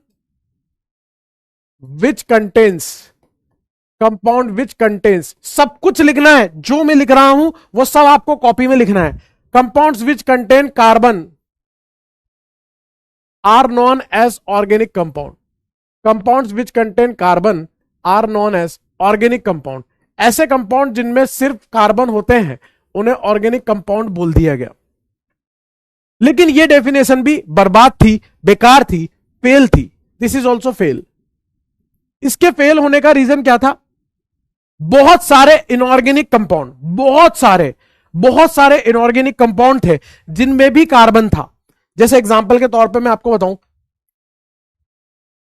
Speaker 1: which contains, compound which contains, सब कुछ लिखना है, जो मैं लिख रहा हूं वो सब आपको कॉपी में लिखना है। Compounds which contain carbon are known as organic compound. Compounds which contain carbon are known as organic compound. ऐसे कंपाउंड जिनमें सिर्फ कार्बन होते हैं उन्हें ऑर्गेनिक कंपाउंड बोल दिया गया। लेकिन यह डेफिनेशन भी बर्बाद थी, बेकार थी, फेल थी। This is also fail. इसके फेल होने का रीजन क्या था? बहुत सारे इनऑर्गेनिक कंपाउंड, बहुत सारे इनऑर्गेनिक कंपाउंड थे जिनमें भी कार्बन था। जैसे एग्जांपल के तौर पे मैं आपको बताऊं,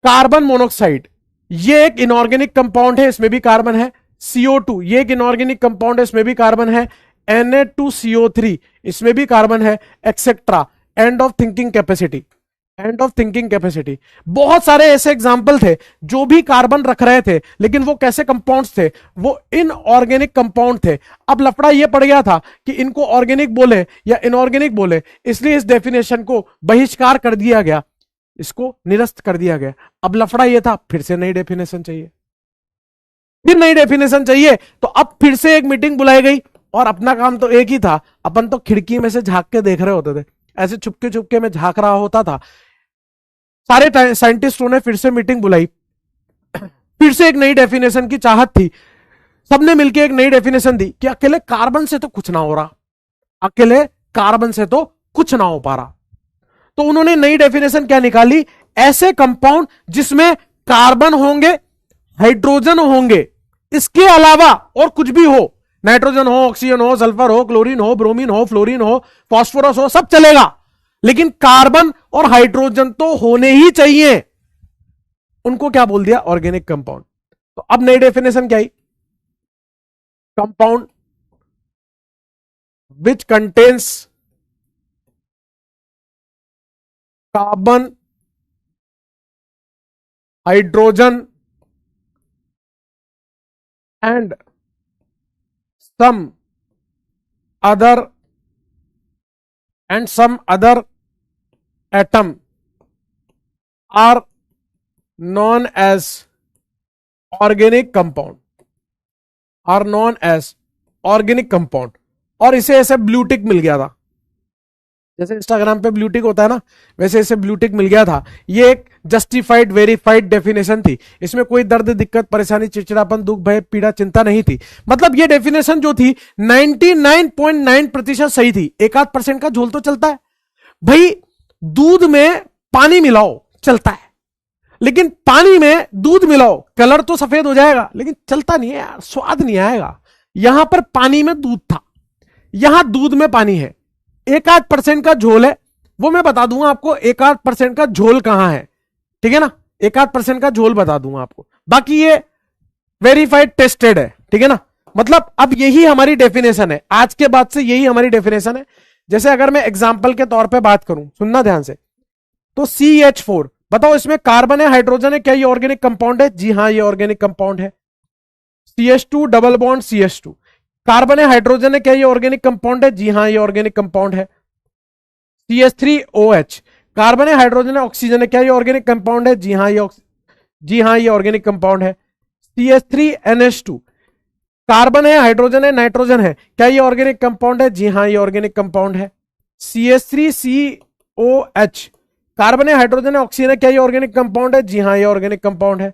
Speaker 1: कार्बन मोनोऑक्साइड ये एक इनऑर्गेनिक कंपाउंड है, इसमें भी कार्बन है। CO2 ये एक इनऑर्गेनिक कंपाउंड है, इसमें भी कार्बन है। Na2CO3 इसमें भी कार्बन है, etcetera. End of thinking capacity. बहुत सारे ऐसे एग्जाम्पल थे जो भी कार्बन रख रहे थे, लेकिन वो कैसे कंपाउंड्स थे? वो इनऑर्गेनिक कंपाउंड थे। अब लफड़ा ये पड़ गया था कि इनको ऑर्गेनिक बोले या इनऑर्गेनिक बोले, इसलिए इस डेफिनेशन को बहिष्कार कर दिया गया, इसको निरस्त कर दिया गया। अब लफड़ा ये था, फिर से नई डेफिनेशन चाहिए, तो अब फिर से एक मीटिंग बुलाई गई और अपना काम तो एक ही था, अपन तो खिड़की में से झांक के देख रहे होते थे, ऐसे चुपके चुपके में झांक रहा होता था। सारे साइंटिस्टों ने फिर से मीटिंग बुलाई, फिर से एक नई डेफिनेशन की चाहत थी। सबने मिलकर एक नई डेफिनेशन दी कि अकेले कार्बन से तो कुछ ना हो रहा, तो उन्होंने नई डेफिनेशन क्या निकाली? ऐसे कंपाउंड जिसमें कार्बन होंगे, हाइड्रोजन होंगे, इसके अलावा और कुछ भी हो, नाइट्रोजन हो, ऑक्सीजन हो, सल्फर हो, क्लोरीन हो, ब्रोमीन हो, फ्लोरीन हो, फास्फोरस हो, सब चलेगा, लेकिन कार्बन और हाइड्रोजन तो होने ही चाहिए। उनको क्या बोल दिया? Organic compound. तो अब नई डेफिनेशन क्या आई? Compound which contains carbon, hydrogen and some other atom are known as organic compound, और इसे ऐसे ब्लू टिक मिल गया था, जैसे इंस्टाग्राम पे ब्लू टिक होता है ना, वैसे इसे ब्लू टिक मिल गया था। ये एक जस्टिफाइड, वेरीफाइड डेफिनेशन थी। इसमें कोई दर्द, दिक्कत, परेशानी, चिड़चिड़ापन, दुख, भय, पीड़ा, चिंता नहीं थी। मतलब ये डेफिनेशन जो थी 99.9% सही थी। 1-8% का झोल तो चलता है भाई। दूध में पानी मिलाओ चलता है, लेकिन पानी में दूध मिलाओ, कलर तो सफेद हो जाएगा, लेकिन चलता नहीं है यार, स्वाद नहीं आएगा। यहां पर पानी में दूध था, यहां दूध में पानी है। 1-8% का झोल है, वो मैं बता दूंगा आपको 1-8% का झोल कहां है, ठीक है ना। 1-8% का झोल बता दूंगा आपको, बाकी ये वेरीफाइड, टेस्टेड है, ठीक है ना। मतलब अब यही हमारी डेफिनेशन है, आज के बाद से यही हमारी डेफिनेशन है। जैसे अगर मैं एग्जांपल के तौर पे बात करूं, सुनना ध्यान से, तो CH4 बताओ, इसमें कार्बन है, हाइड्रोजन है, क्या ये ऑर्गेनिक कंपाउंड है? जी हां, ये ऑर्गेनिक कंपाउंड है। CH2 double bond CH2, carbon है, हाइड्रोजन है, क्या ये ऑर्गेनिक कंपाउंड है? जी हां, ये ऑर्गेनिक कंपाउंड है। CH3OH, कार्बन है, हाइड्रोजन है, ऑक्सीजन है, क्या ये ऑर्गेनिक कंपाउंड है? जी हां, ये ऑर्गेनिक कंपाउंड है। CH3NH2, कार्बन है, हाइड्रोजन है, नाइट्रोजन है, क्या ये ऑर्गेनिक कंपाउंड है? जी हां, ये ऑर्गेनिक कंपाउंड है। CH3COH, कार्बन है, हाइड्रोजन है, ऑक्सीजन है, क्या ये ऑर्गेनिक कंपाउंड है? जी हां, ये ऑर्गेनिक कंपाउंड है।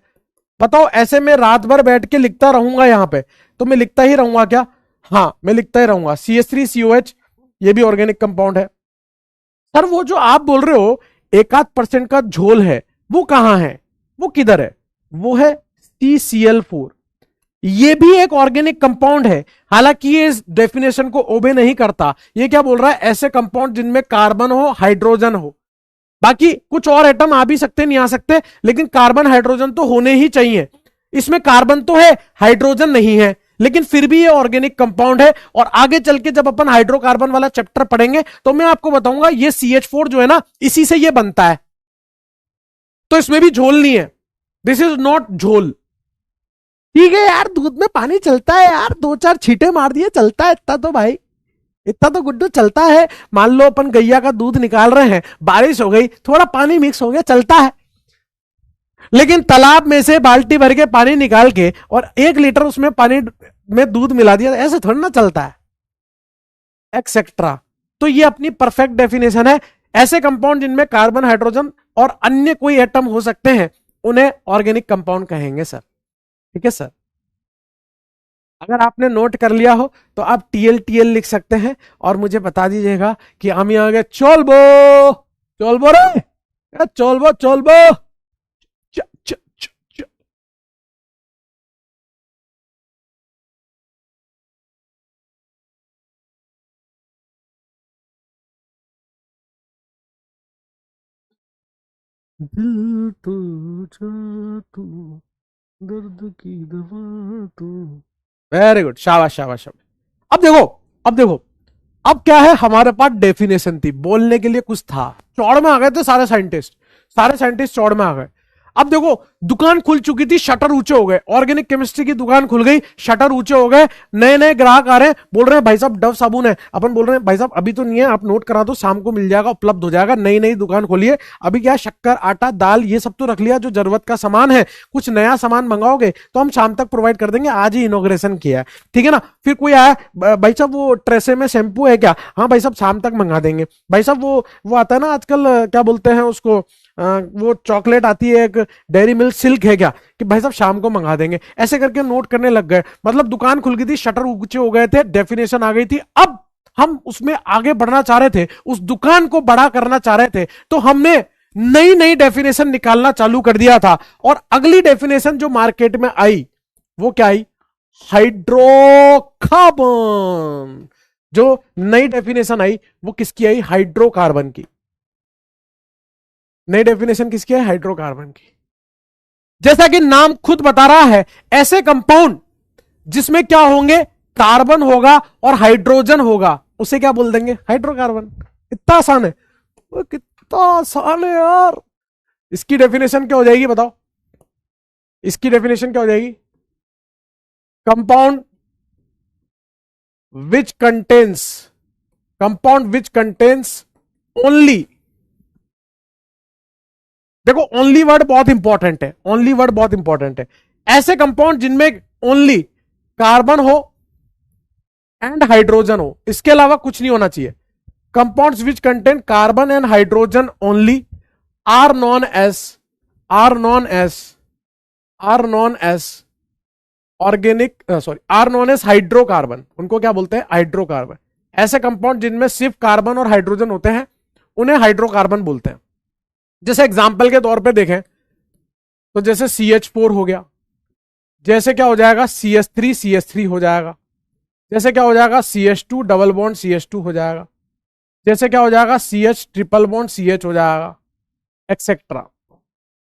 Speaker 1: बताओ, ऐसे में रात भर बैठ के लिखता रहूंगा यहां पे, तो मैं लिखता ही रहूंगा क्या? हाँ, मैं लिखता ही रहूंगा। CH3COH ये भी ऑर्गेनिक कंपाउंड है। सर वो जो आप बोल रहे हो 1-8% का झोल है, वो कहां है, वो किधर है? वो है CCl4, ये भी एक ऑर्गेनिक कंपाउंड है। हालांकि ये इस डेफिनेशन को ओबे नहीं करता। ये क्या बोल रहा है? ऐसे कंपाउंड जिनमें कार्बन हो, हाइड्रोजन हो, बाकी कुछ और एटम आ भी सकते, नहीं आ सकते, लेकिन कार्बन, हाइड्रोजन तो होने ही चाहिए। इसमें कार्बन तो है, हाइड्रोजन नहीं है, लेकिन फिर भी ये ऑर्गेनिक कंपाउंड है। और आगे चल के जब अपन हाइड्रोकार्बन वाला चैप्टर पढ़ेंगे तो मैं आपको बताऊंगा ये CH4 जो है ना, इसी से ये बनता है, तो इसमें भी झोल नहीं है। दिस इज नॉट झोल। ठीक है यार, दूध में पानी चलता है यार, 2-4 छींटे मार दिए चलता है, इतना तो भाई, इतना तो गुड्डू चलता है। मान लो अपन गैया का दूध निकाल रहे हैं, बारिश हो गई, थोड़ा पानी मिक्स हो गया, चलता है। लेकिन तालाब में से बाल्टी भर के पानी निकाल के और 1 लीटर उसमें पानी में दूध मिला दिया, ऐसे थोड़ा ना चलता है, एक्सेट्रा। तो ये अपनी परफेक्ट डेफिनेशन है। ऐसे कंपाउंड जिनमें कार्बन, हाइड्रोजन और अन्य कोई एटम हो सकते हैं, उन्हें ऑर्गेनिक कंपाउंड कहेंगे सर। ठीक है सर, अगर आपने नोट कर लिया हो तो आप टीएल टीएल लिख सकते हैं और मुझे बता दीजिएगा कि हम यहाँ गए चोलबो, चोलबो रे, चोलबो चोलबो। च, च, च, च। दिल तो जा तू, दर्द की दवा तू। वेरी गुड, शाबाश शाबाश शाबाश। अब देखो, अब देखो, अब क्या है, हमारे पास डेफिनेशन थी, बोलने के लिए कुछ था, चौड़ में आ गए थे सारे साइंटिस्ट, सारे साइंटिस्ट चौड़ में आ गए। अब देखो, दुकान खुल चुकी थी, शटर ऊंचे हो गए, ऑर्गेनिक केमिस्ट्री की दुकान खुल गई, शटर ऊंचे हो गए, नए नए ग्राहक आ रहे हैं, बोल रहे हैं भाई साहब डव साबुन है, अपन बोल रहे हैं भाई साहब अभी तो नहीं है, आप नोट करा दो, शाम को मिल जाएगा, उपलब्ध हो जाएगा, नई नई दुकान खोलिए। अभी क्या, शक्कर आटा दाल ये सब तो रख लिया, जो जरूरत का सामान है, कुछ नया सामान मंगाओगे तो हम शाम तक प्रोवाइड कर देंगे, आज ही इनोग्रेशन किया है, ठीक है ना। फिर कोई आया, भाई साहब वो ट्रेसे में शैंपू है क्या, हाँ भाई साहब शाम तक मंगा देंगे। भाई साहब वो आता है ना आजकल, क्या बोलते हैं उसको, वो चॉकलेट आती है एक, डेयरी मिल्क सिल्क है क्या, कि भाई साहब शाम को मंगा देंगे। ऐसे करके नोट करने लग गए, मतलब दुकान खुल गई थी, शटर ऊंचे हो गए थे, डेफिनेशन आ गई थी। अब हम उसमें आगे बढ़ना चाह रहे थे, उस दुकान को बड़ा करना चाह रहे थे, तो हमने नई नई डेफिनेशन निकालना चालू कर दिया था। और अगली डेफिनेशन जो मार्केट में आई वो क्या आई, हाइड्रोकार्बन। जो नई डेफिनेशन आई वो किसकी आई, हाइड्रोकार्बन की। नई डेफिनेशन किसकी है, हाइड्रोकार्बन की। जैसा कि नाम खुद बता रहा है, ऐसे कंपाउंड जिसमें क्या होंगे, कार्बन होगा और हाइड्रोजन होगा, उसे क्या बोल देंगे, हाइड्रोकार्बन। इतना आसान है, कितना आसान है यार। इसकी डेफिनेशन क्या हो जाएगी बताओ, इसकी डेफिनेशन क्या हो जाएगी, compound which contains, compound which contains only, देखो ओनली वर्ड बहुत इंपॉर्टेंट है, ओनली वर्ड बहुत इंपॉर्टेंट है। ऐसे कंपाउंड जिनमें ओनली कार्बन हो एंड हाइड्रोजन हो, इसके अलावा कुछ नहीं होना चाहिए। Compounds which contain carbon and hydrogen only are known as, are known as, are known as organic, sorry are known as hydrocarbon, उनको क्या बोलते हैं, हाइड्रोकार्बन। ऐसे कंपाउंड जिनमें सिर्फ कार्बन और हाइड्रोजन होते हैं उन्हें हाइड्रोकार्बन बोलते हैं। जैसे एग्जाम्पल के तौर पे देखें तो जैसे CH4 हो गया, जैसे क्या हो जाएगा CH3 हो जाएगा, जैसे क्या हो जाएगा CH2 डबल बॉन्ड CH2 हो जाएगा, जैसे क्या हो जाएगा CH ट्रिपल बॉन्ड CH हो जाएगा, एक्सेट्रा।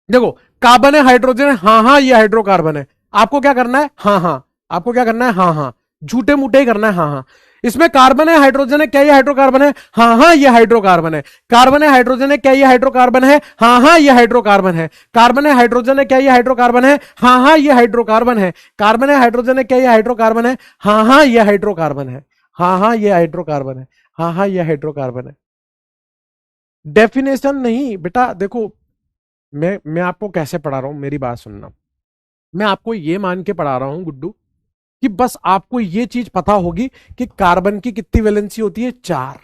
Speaker 1: देखो कार्बन है हाइड्रोजन है, हाँ हाँ ये हाइड्रोकार्बन है, आपको क्या करना है, हाँ हाँ, आपको क्या करना है, हाँ हाँ, झूठे मूठे ही करना है, हाँ हाँ। इसमें कार्बन है हाइड्रोजन है, क्या ये हाइड्रोकार्बन है, हाँ हाँ ये हाइड्रोकार्बन है। कार्बन है हाइड्रोजन है, क्या ये हाइड्रोकार्बन है, हाँ हाँ ये हाइड्रोकार्बन है। कार्बन है हाइड्रोजन है, क्या ये हाइड्रोकार्बन है, हाँ हाँ ये हाइड्रोकार्बन है। कार्बन है हाइड्रोजन है, क्या ये हाइड्रोकार्बन है, हाँ हाँ ये हाइड्रोकार्बन है, हाँ हाँ ये हाइड्रोकार्बन है, हाँ हाँ ये हाइड्रोकार्बन है। डेफिनेशन नहीं बेटा, देखो मैं आपको कैसे पढ़ा रहा हूं, मेरी बात सुनना। मैं आपको ये मान के पढ़ा रहा हूं गुड्डू कि बस आपको ये चीज पता होगी कि कार्बन की कितनी वैलेंसी होती है, 4।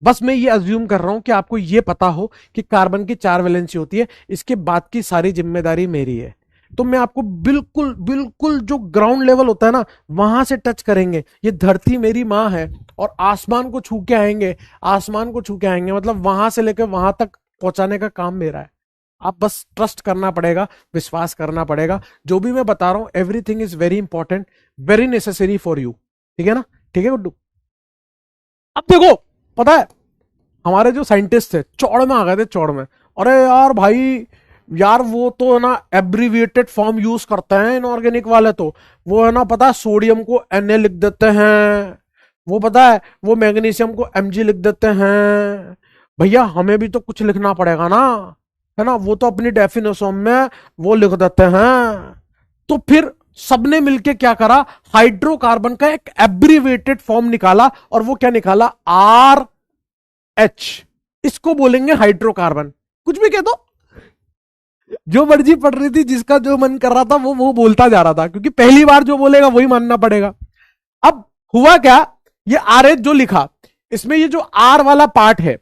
Speaker 1: बस मैं ये अज्यूम कर रहा हूं कि आपको ये पता हो कि कार्बन की 4 वैलेंसी होती है, इसके बाद की सारी जिम्मेदारी मेरी है। तो मैं आपको बिल्कुल बिल्कुल जो ग्राउंड लेवल होता है ना, वहां से टच करेंगे। ये धरती मेरी माँ है और आसमान को छू के आएंगे, आसमान को छू के आएंगे, मतलब वहां से लेकर वहां तक पहुंचाने का काम मेरा है। आप बस ट्रस्ट करना पड़ेगा, विश्वास करना पड़ेगा। जो भी मैं बता रहा हूं everything is very important, very necessary for you, ठीक है ना, ठीक है गुड्डू। अब देखो, पता है हमारे जो साइंटिस्ट थे चौड़ में आ गए थे, चौड़ में, अरे यार भाई यार वो तो है ना एब्रीविएटेड फॉर्म यूज करते हैं इनऑर्गेनिक वाले, तो वो है ना पता है सोडियम को Na लिख देते हैं, वो पता है वो मैग्नीशियम को Mg लिख देते हैं। भैया हमें भी तो कुछ लिखना पड़ेगा ना, है ना, वो तो अपनी डेफिनेशन में वो लिख देते हैं। तो फिर सबने मिलके क्या करा, हाइड्रोकार्बन का एक एब्रीवेटेड फॉर्म निकाला, और वो क्या निकाला, RH। इसको बोलेंगे हाइड्रोकार्बन। कुछ भी कह दो, जो मर्जी पढ़ रही थी, जिसका जो मन कर रहा था वो बोलता जा रहा था, क्योंकि पहली बार जो बोलेगा वही मानना पड़ेगा। अब हुआ क्या, ये RH जो लिखा, इसमें ये जो R वाला पार्ट है,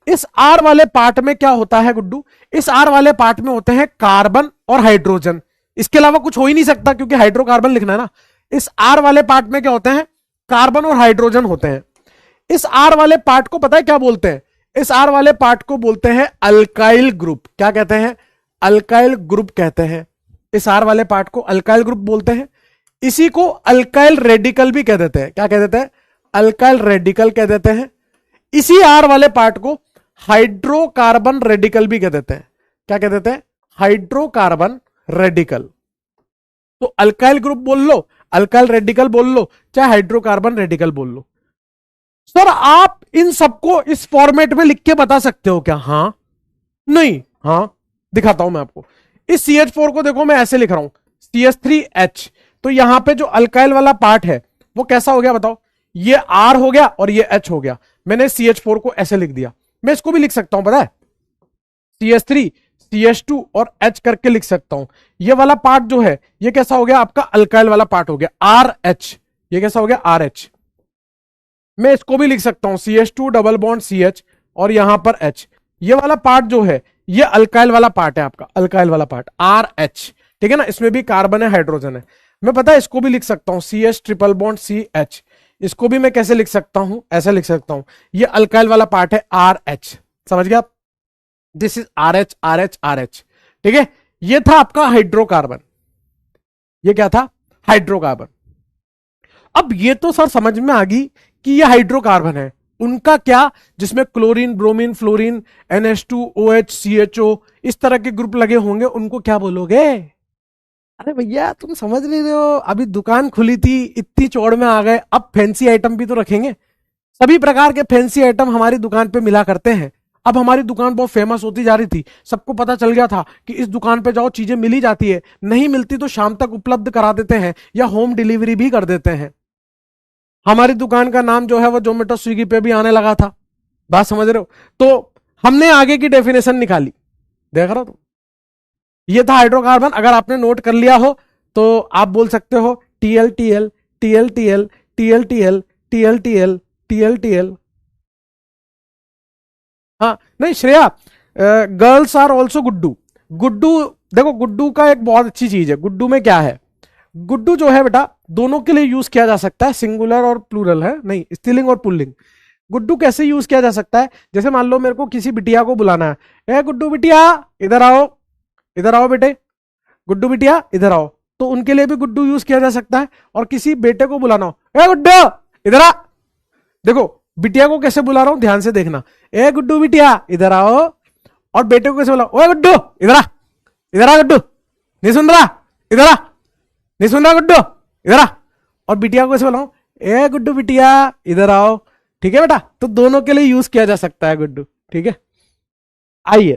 Speaker 1: इस आर वाले पार्ट में क्या होता है गुड्डू? इस आर वाले पार्ट में होते हैं कार्बन और हाइड्रोजन, इसके अलावा कुछ हो ही नहीं सकता क्योंकि हाइड्रोकार्बन लिखना है ना। इस आर वाले पार्ट में क्या होते हैं? कार्बन और हाइड्रोजन होते हैं। इस आर वाले पार्ट को पता है क्या बोलते हैं? इस आर वाले पार्ट को बोलते हैं अल्काइल ग्रुप। क्या कहते हैं? अल्काइल ग्रुप कहते हैं। इस आर वाले पार्ट को अल्काइल ग्रुप बोलते हैं। इसी को अल्काइल रेडिकल भी कह देते हैं। क्या कह देते हैं? अल्काइल रेडिकल कह देते हैं। इसी आर वाले पार्ट को हाइड्रोकार्बन रेडिकल भी कह देते हैं। क्या कह देते हैं? Hydrocarbon radical. तो अल्काइल ग्रुप बोल लो, अल्काइल रेडिकल बोल लो, चाहे हाइड्रोकार्बन रेडिकल बोल लो। सर आप इन सबको इस फॉर्मेट में लिख के बता सकते हो क्या? हां, नहीं, हां, दिखाता हूं मैं आपको। इस CH4 को देखो मैं ऐसे लिख रहा हूं, CH3H। तो यहां पे जो अल्काइल वाला पार्ट है वो कैसा हो गया बताओ? ये R हो गया और ये H हो गया। मैंने CH4 को ऐसे लिख दिया। मैं इसको भी लिख सकता हूं, पता है, CH3 CH2 और H करके लिख सकता हूं। ये वाला पार्ट जो है ये कैसा हो गया? आपका अल्काइल वाला पार्ट हो गया, RH। ये कैसा हो गया? RH। मैं इसको भी लिख सकता हूं, CH2 डबल बॉन्ड CH और यहां पर H। ये वाला पार्ट जो है ये अल्काइल वाला पार्ट है आपका, अल्काइल वाला पार्ट RH। ठीक है ना, इसमें भी कार्बन है, हाइड्रोजन है। मैं पता है इसको भी लिख सकता हूं, CH ट्रिपल बॉन्ड CH। इसको भी मैं कैसे लिख सकता हूं? ऐसे लिख सकता हूं। ये अल्काइल वाला पार्ट है RH। समझ गया आप? This is RH RH RH। ठीक है, ये था आपका हाइड्रोकार्बन। ये क्या था? हाइड्रोकार्बन। अब ये तो सर समझ में आ गई कि ये हाइड्रोकार्बन है। उनका क्या, जिसमें chlorine, bromine, fluorine, NH2OH, CHO इस तरह के ग्रुप लगे होंगे, उनको क्या बोलोगे? अरे भैया तुम समझ नहीं रहे हो, अभी दुकान खुली थी, इतनी चौड़ में आ गए, अब फैंसी आइटम भी तो रखेंगे। सभी प्रकार के फैंसी आइटम हमारी दुकान पे मिला करते हैं। अब हमारी दुकान बहुत फेमस होती जा रही थी, सबको पता चल गया था कि इस दुकान पे जाओ चीजें मिली जाती है, नहीं मिलती तो शाम तक उपलब्ध करा देते हैं या होम डिलीवरी भी कर देते हैं। हमारी दुकान का नाम जो है वो जोमेटो स्विगी पे भी आने लगा था। बात समझ रहे हो? तो हमने आगे की डेफिनेशन निकाली, देख रहा हो तुम? ये था हाइड्रोकार्बन। अगर आपने नोट कर लिया हो तो आप बोल सकते हो TLTL TLTL TLTL TLTL TLTL। हाँ, नहीं Shreya, girls are also Guddu. Guddu, देखो गुड्डू का एक बहुत अच्छी चीज है। गुड्डू में क्या है? गुड्डू जो है बेटा दोनों के लिए यूज किया जा सकता है, सिंगुलर और प्लूरल है, नहीं स्त्रीलिंग और पुल्लिंग। गुड्डू कैसे यूज किया जा सकता है? जैसे मान लो मेरे को किसी बिटिया को बुलाना है, ए गुड्डू बिटिया इधर आओ, इधर आओ बेटे, गुड्डू बिटिया इधर आओ, तो उनके लिए भी गुड्डू यूज किया जा सकता है। और किसी बेटे को बुलाना हो, ए गुड्डू इधर आ, देखो बिटिया को कैसे बुला रहा हूं, ध्यान से देखना, ए गुड्डू बिटिया इधर आओ। और बेटे को कैसे बुला, ओए गुड्डू इधर आ, इधर आ गुड्डू, नहीं सुन रहा, इधर आ, नहीं सुन रहा गुड्डू इधर आ। और बिटिया को कैसे बुलाऊं, ए गुड्डू बिटिया इधर आओ। ठीक है बेटा, तो दोनों के लिए यूज किया जा सकता है गुड्डू। ठीक है, आइए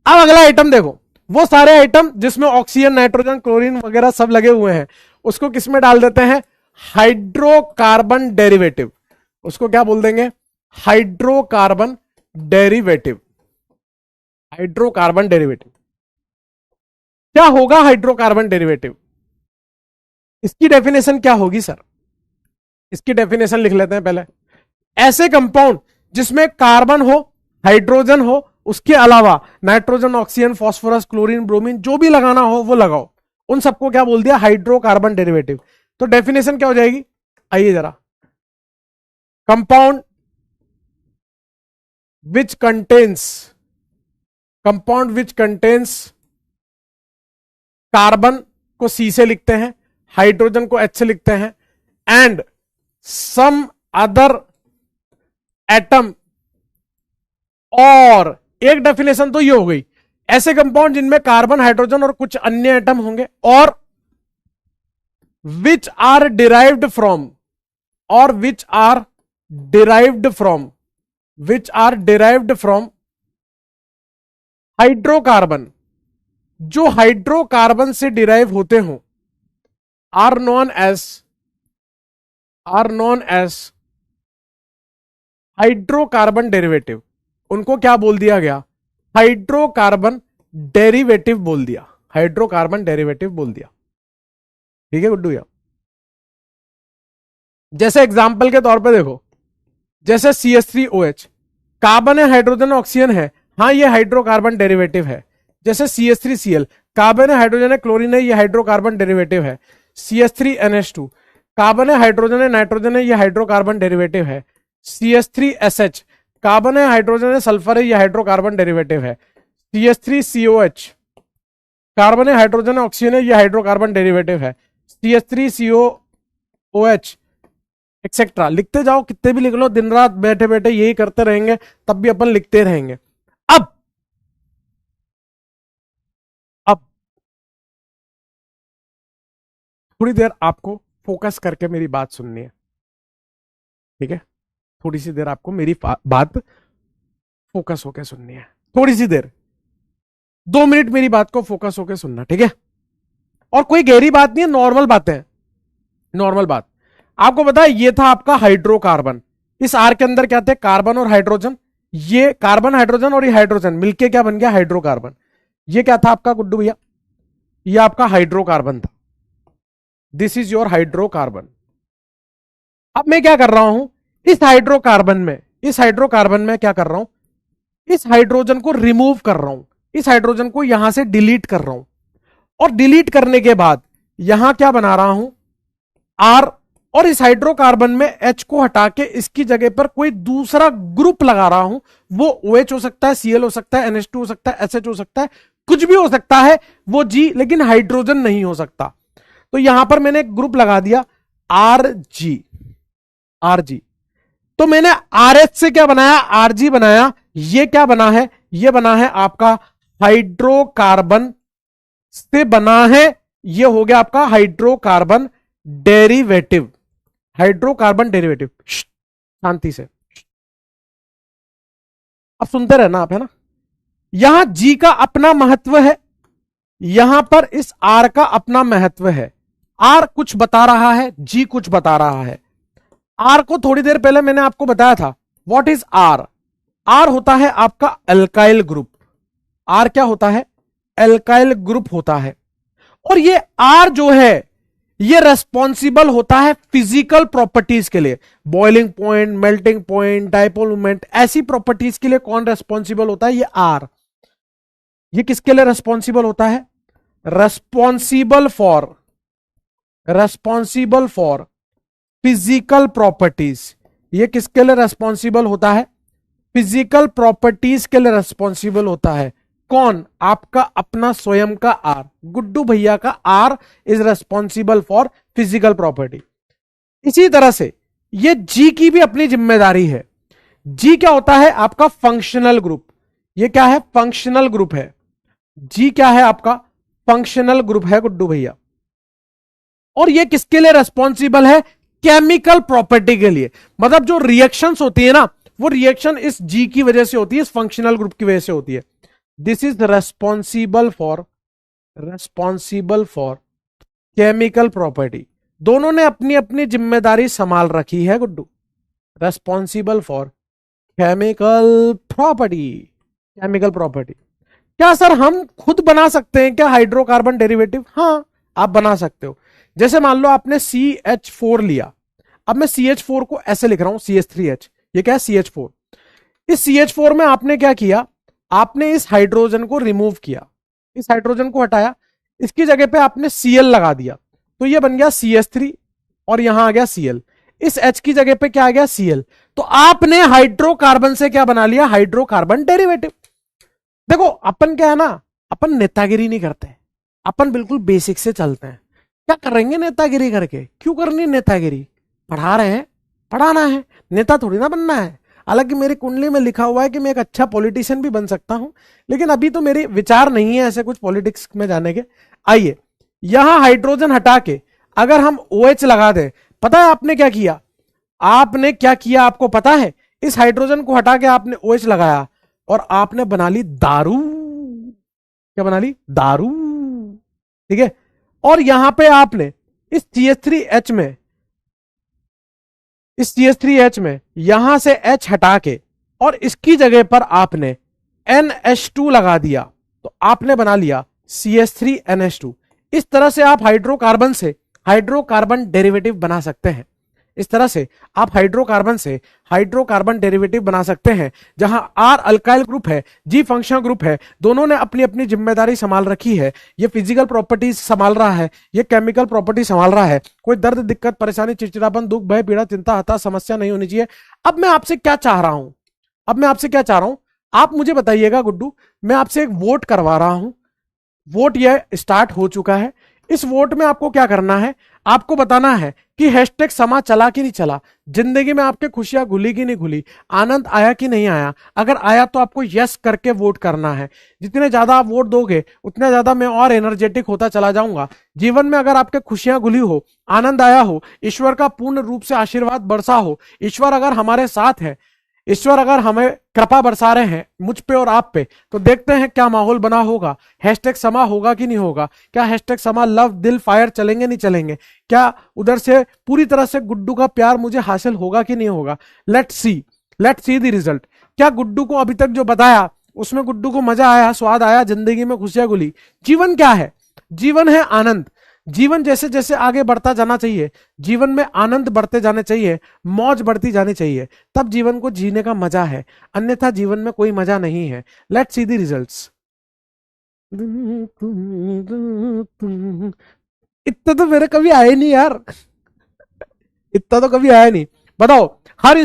Speaker 1: अब अगला आइटम देखो। वो सारे आइटम जिसमें ऑक्सीजन, नाइट्रोजन, क्लोरीन वगैरह सब लगे हुए हैं, उसको किस में डाल देते हैं? Hydrocarbon derivative. उसको क्या बोल देंगे? Hydrocarbon derivative. हाइड्रोकार्बन डेरिवेटिव क्या होगा? हाइड्रोकार्बन डेरिवेटिव, इसकी डेफिनेशन क्या होगी सर? इसकी डेफिनेशन लिख लेते हैं पहले। ऐसे कंपाउंड जिसमें कार्बन हो, हाइड्रोजन हो, उसके अलावा nitrogen, oxygen, phosphorus, chlorine, bromine जो भी लगाना हो वो लगाओ, उन सबको क्या बोल दिया? Hydrocarbon derivative. तो डेफिनेशन क्या हो जाएगी? आइए जरा, compound which contains, compound which contains carbon को C से लिखते हैं, हाइड्रोजन को H से लिखते हैं, एंड सम अदर एटम। और एक डेफिनेशन तो ये हो गई, ऐसे कंपाउंड जिनमें कार्बन, हाइड्रोजन और कुछ अन्य एटम होंगे, और विच आर डिराइव्ड फ्रॉम, और which are derived from, which are derived from hydrocarbon, जो हाइड्रोकार्बन से डिराइव होते हो, are known as hydrocarbon derivative. उनको क्या बोल दिया गया? हाइड्रोकार्बन डेरिवेटिव बोल दिया, हाइड्रोकार्बन डेरिवेटिव बोल दिया। ठीक है गुड्डू या? जैसे एग्जांपल के तौर पे देखो, जैसे CH3OH, कार्बन है, हाइड्रोजन ऑक्सीजन है, हाँ ये हाइड्रोकार्बन डेरिवेटिव है। जैसे CH3Cl, कार्बन है, हाइड्रोजन है, क्लोरीन है, ये हाइड्रोकार्बन डेरिवेटिव है। CH3NH2, कार्बन है, हाइड्रोजन है, नाइट्रोजन है, ये हाइड्रोकार्बन डेरिवेटिव है। CH3SH, कार्बन है, हाइड्रोजन है, सल्फर है, ये हाइड्रोकार्बन डेरिवेटिव है। CH3COH, कार्बन है, हाइड्रोजन है, ऑक्सीजन है, ये हाइड्रोकार्बन डेरिवेटिव है। CH3COOH एक्सेट्रा, लिखते जाओ, कितने भी लिख लो, दिन रात बैठे बैठे यही करते रहेंगे तब भी अपन लिखते रहेंगे। अब थोड़ी देर आपको फोकस करके मेरी बात सुननी है, ठीक है? थोड़ी सी देर आपको मेरी बात फोकस होकर सुननी है, थोड़ी सी देर, 2 मिनट मेरी बात को फोकस होकर सुनना, ठीक है? और कोई गहरी बात नहीं है, नॉर्मल बातें हैं, नॉर्मल बात। आपको पता है ये था आपका हाइड्रोकार्बन, इस आर के अंदर क्या थे? कार्बन और हाइड्रोजन। ये कार्बन हाइड्रोजन और ये हाइड्रोजन मिलके क्या बन गया? हाइड्रोकार्बन। ये क्या था आपका गुड्डू भैया? ये आपका हाइड्रोकार्बन था। This is your hydrocarbon. अब मैं क्या कर रहा हूं, इस हाइड्रोकार्बन में क्या कर रहा हूं? इस हाइड्रोजन को रिमूव कर रहा हूं, इस हाइड्रोजन को यहां से डिलीट कर रहा हूं, और डिलीट करने के बाद यहां क्या बना रहा हूं? आर, और इस हाइड्रोकार्बन में H को हटा के इसकी जगह पर कोई दूसरा ग्रुप लगा रहा हूं। वो OH हो सकता है, Cl हो सकता है, NH2 हो सकता है, SH हो सकता है, कुछ भी हो सकता है वो G, लेकिन हाइड्रोजन नहीं हो सकता। तो यहां पर मैंने एक ग्रुप लगा दिया RG। तो मैंने RH से क्या बनाया? RG बनाया। ये क्या बना है? ये बना है आपका हाइड्रोकार्बन से बना है, ये हो गया आपका हाइड्रोकार्बन डेरिवेटिव। Hydrocarbon derivative. शांति से अब सुनते रहना आप, है ना? यहां G का अपना महत्व है, यहां पर इस R का अपना महत्व है। R कुछ बता रहा है, G कुछ बता रहा है। R को थोड़ी देर पहले मैंने आपको बताया था। What is R? R होता है आपका अल्काइल ग्रुप। R क्या होता है? अल्काइल ग्रुप होता है। और ये R जो है ये रेस्पॉन्सिबल होता है फिजिकल प्रॉपर्टीज के लिए, boiling point, melting point, dipole moment, ऐसी प्रॉपर्टीज के लिए कौन रेस्पॉन्सिबल होता है? ये R। ये किसके लिए रेस्पॉन्सिबल होता है? Responsible for physical properties. ये किसके लिए रेस्पॉन्सिबल होता है? फिजिकल प्रॉपर्टीज के लिए रेस्पॉन्सिबल होता है। कौन? आपका अपना स्वयं का आर, गुड्डू भैया का R is responsible for physical property. इसी तरह से ये जी की भी अपनी जिम्मेदारी है। जी क्या होता है? आपका फंक्शनल ग्रुप। ये क्या है? फंक्शनल ग्रुप है। जी क्या है? आपका फंक्शनल ग्रुप है गुड्डू भैया। और ये किसके लिए रेस्पॉन्सिबल है? केमिकल प्रॉपर्टी के लिए। मतलब जो रिएक्शंस होती है ना, वो रिएक्शन इस जी की वजह से होती है, इस फंक्शनल ग्रुप की वजह से होती है। This is responsible for chemical property. दोनों ने अपनी अपनी जिम्मेदारी संभाल रखी है Guddu. Responsible for chemical property. क्या सर हम खुद बना सकते हैं क्या हाइड्रोकार्बन डेरिवेटिव? हाँ, आप बना सकते हो। जैसे मान लो आपने CH4 लिया। अब मैं CH4 को ऐसे लिख रहा हूं, CH3H। ये क्या है? CH4। इस CH4 में आपने क्या किया? आपने इस हाइड्रोजन को रिमूव किया, इस हाइड्रोजन को हटाया, इसकी जगह पे आपने Cl लगा दिया, तो ये बन गया CH3 और यहां आ गया Cl। इस H की जगह पे क्या आ गया? Cl। तो आपने हाइड्रोकार्बन से क्या बना लिया? Hydrocarbon derivative. देखो अपन क्या है ना, अपन नेतागिरी नहीं करते, अपन बिल्कुल बेसिक से चलते हैं। क्या करेंगे नेतागिरी करके? क्यों करनी नेतागिरी? पढ़ा रहे हैं, पढ़ाना है, नेता थोड़ी ना बनना है। हालांकि मेरी कुंडली में लिखा हुआ है कि मैं एक अच्छा पॉलिटिशियन भी बन सकता हूं, लेकिन अभी तो मेरे विचार नहीं है ऐसे कुछ पॉलिटिक्स में जाने के। आइए, यहां हाइड्रोजन हटा के अगर हम OH लगा दें, पता है आपने क्या किया? आपने क्या किया आपको पता है? इस हाइड्रोजन को हटा के आपने OH लगाया और आपने बना ली दारू। क्या बना ली? दारू। ठीक है। और यहां पे आपने इस CH3H में यहां से H हटा के और इसकी जगह पर आपने NH2 लगा दिया, तो आपने बना लिया CH3NH2। इस तरह से आप हाइड्रोकार्बन से हाइड्रोकार्बन डेरिवेटिव बना सकते हैं। इस तरह से आप हाइड्रोकार्बन से हाइड्रोकार्बन डेरिवेटिव बना सकते हैं, जहां R अल्काइल ग्रुप है, G फंक्शनल ग्रुप है, दोनों ने अपनी अपनी जिम्मेदारी संभाल रखी है। ये फिजिकल प्रॉपर्टीज संभाल रहा है, ये केमिकल प्रॉपर्टी संभाल रहा है। कोई दर्द, दिक्कत, परेशानी, चिड़चिड़ापन, दुख, भय, पीड़ा, चिंता, हताश, समस्या नहीं होनी चाहिए। अब मैं आपसे क्या चाह रहा हूं, आप मुझे बताइएगा गुड्डू, मैं आपसे एक वोट करवा रहा हूं। वोट यह स्टार्ट हो चुका है। इस वोट में आपको क्या करना है, आपको बताना है कि हैशटैग समा चला कि नहीं चला, जिंदगी में आपके खुशियां घुली कि नहीं घुली, आनंद आया कि नहीं आया। अगर आया तो आपको यस करके वोट करना है। जितने ज्यादा आप वोट दोगे उतने ज्यादा मैं और एनर्जेटिक होता चला जाऊंगा। जीवन में अगर आपके खुशियां घुली हो, आनंद आया हो, ईश्वर का पूर्ण रूप से आशीर्वाद बरसा हो, ईश्वर अगर हमारे साथ है, ईश्वर अगर हमें कृपा बरसा रहे हैं मुझ पे और आप पे, तो देखते हैं क्या माहौल बना होगा। हैशटैग समा होगा कि नहीं होगा, क्या हैशटैग समा लव दिल फायर चलेंगे नहीं चलेंगे, क्या उधर से पूरी तरह से गुड्डू का प्यार मुझे हासिल होगा कि नहीं होगा। Let's see the result. क्या गुड्डू को अभी तक जो बताया उसमें गुड्डू को मजा आया, स्वाद आया, जिंदगी में खुशियां घुली। जीवन क्या है, जीवन है आनंद। जीवन जैसे जैसे आगे बढ़ता जाना चाहिए, जीवन में आनंद बढ़ते जाने चाहिए, मौज बढ़ती जानी चाहिए, तब जीवन को जीने का मजा है, अन्यथा जीवन में कोई मजा नहीं है। Let's see the results. इतना तो मेरे कभी आए नहीं यार, इतना तो कभी आया नहीं। बताओ, हर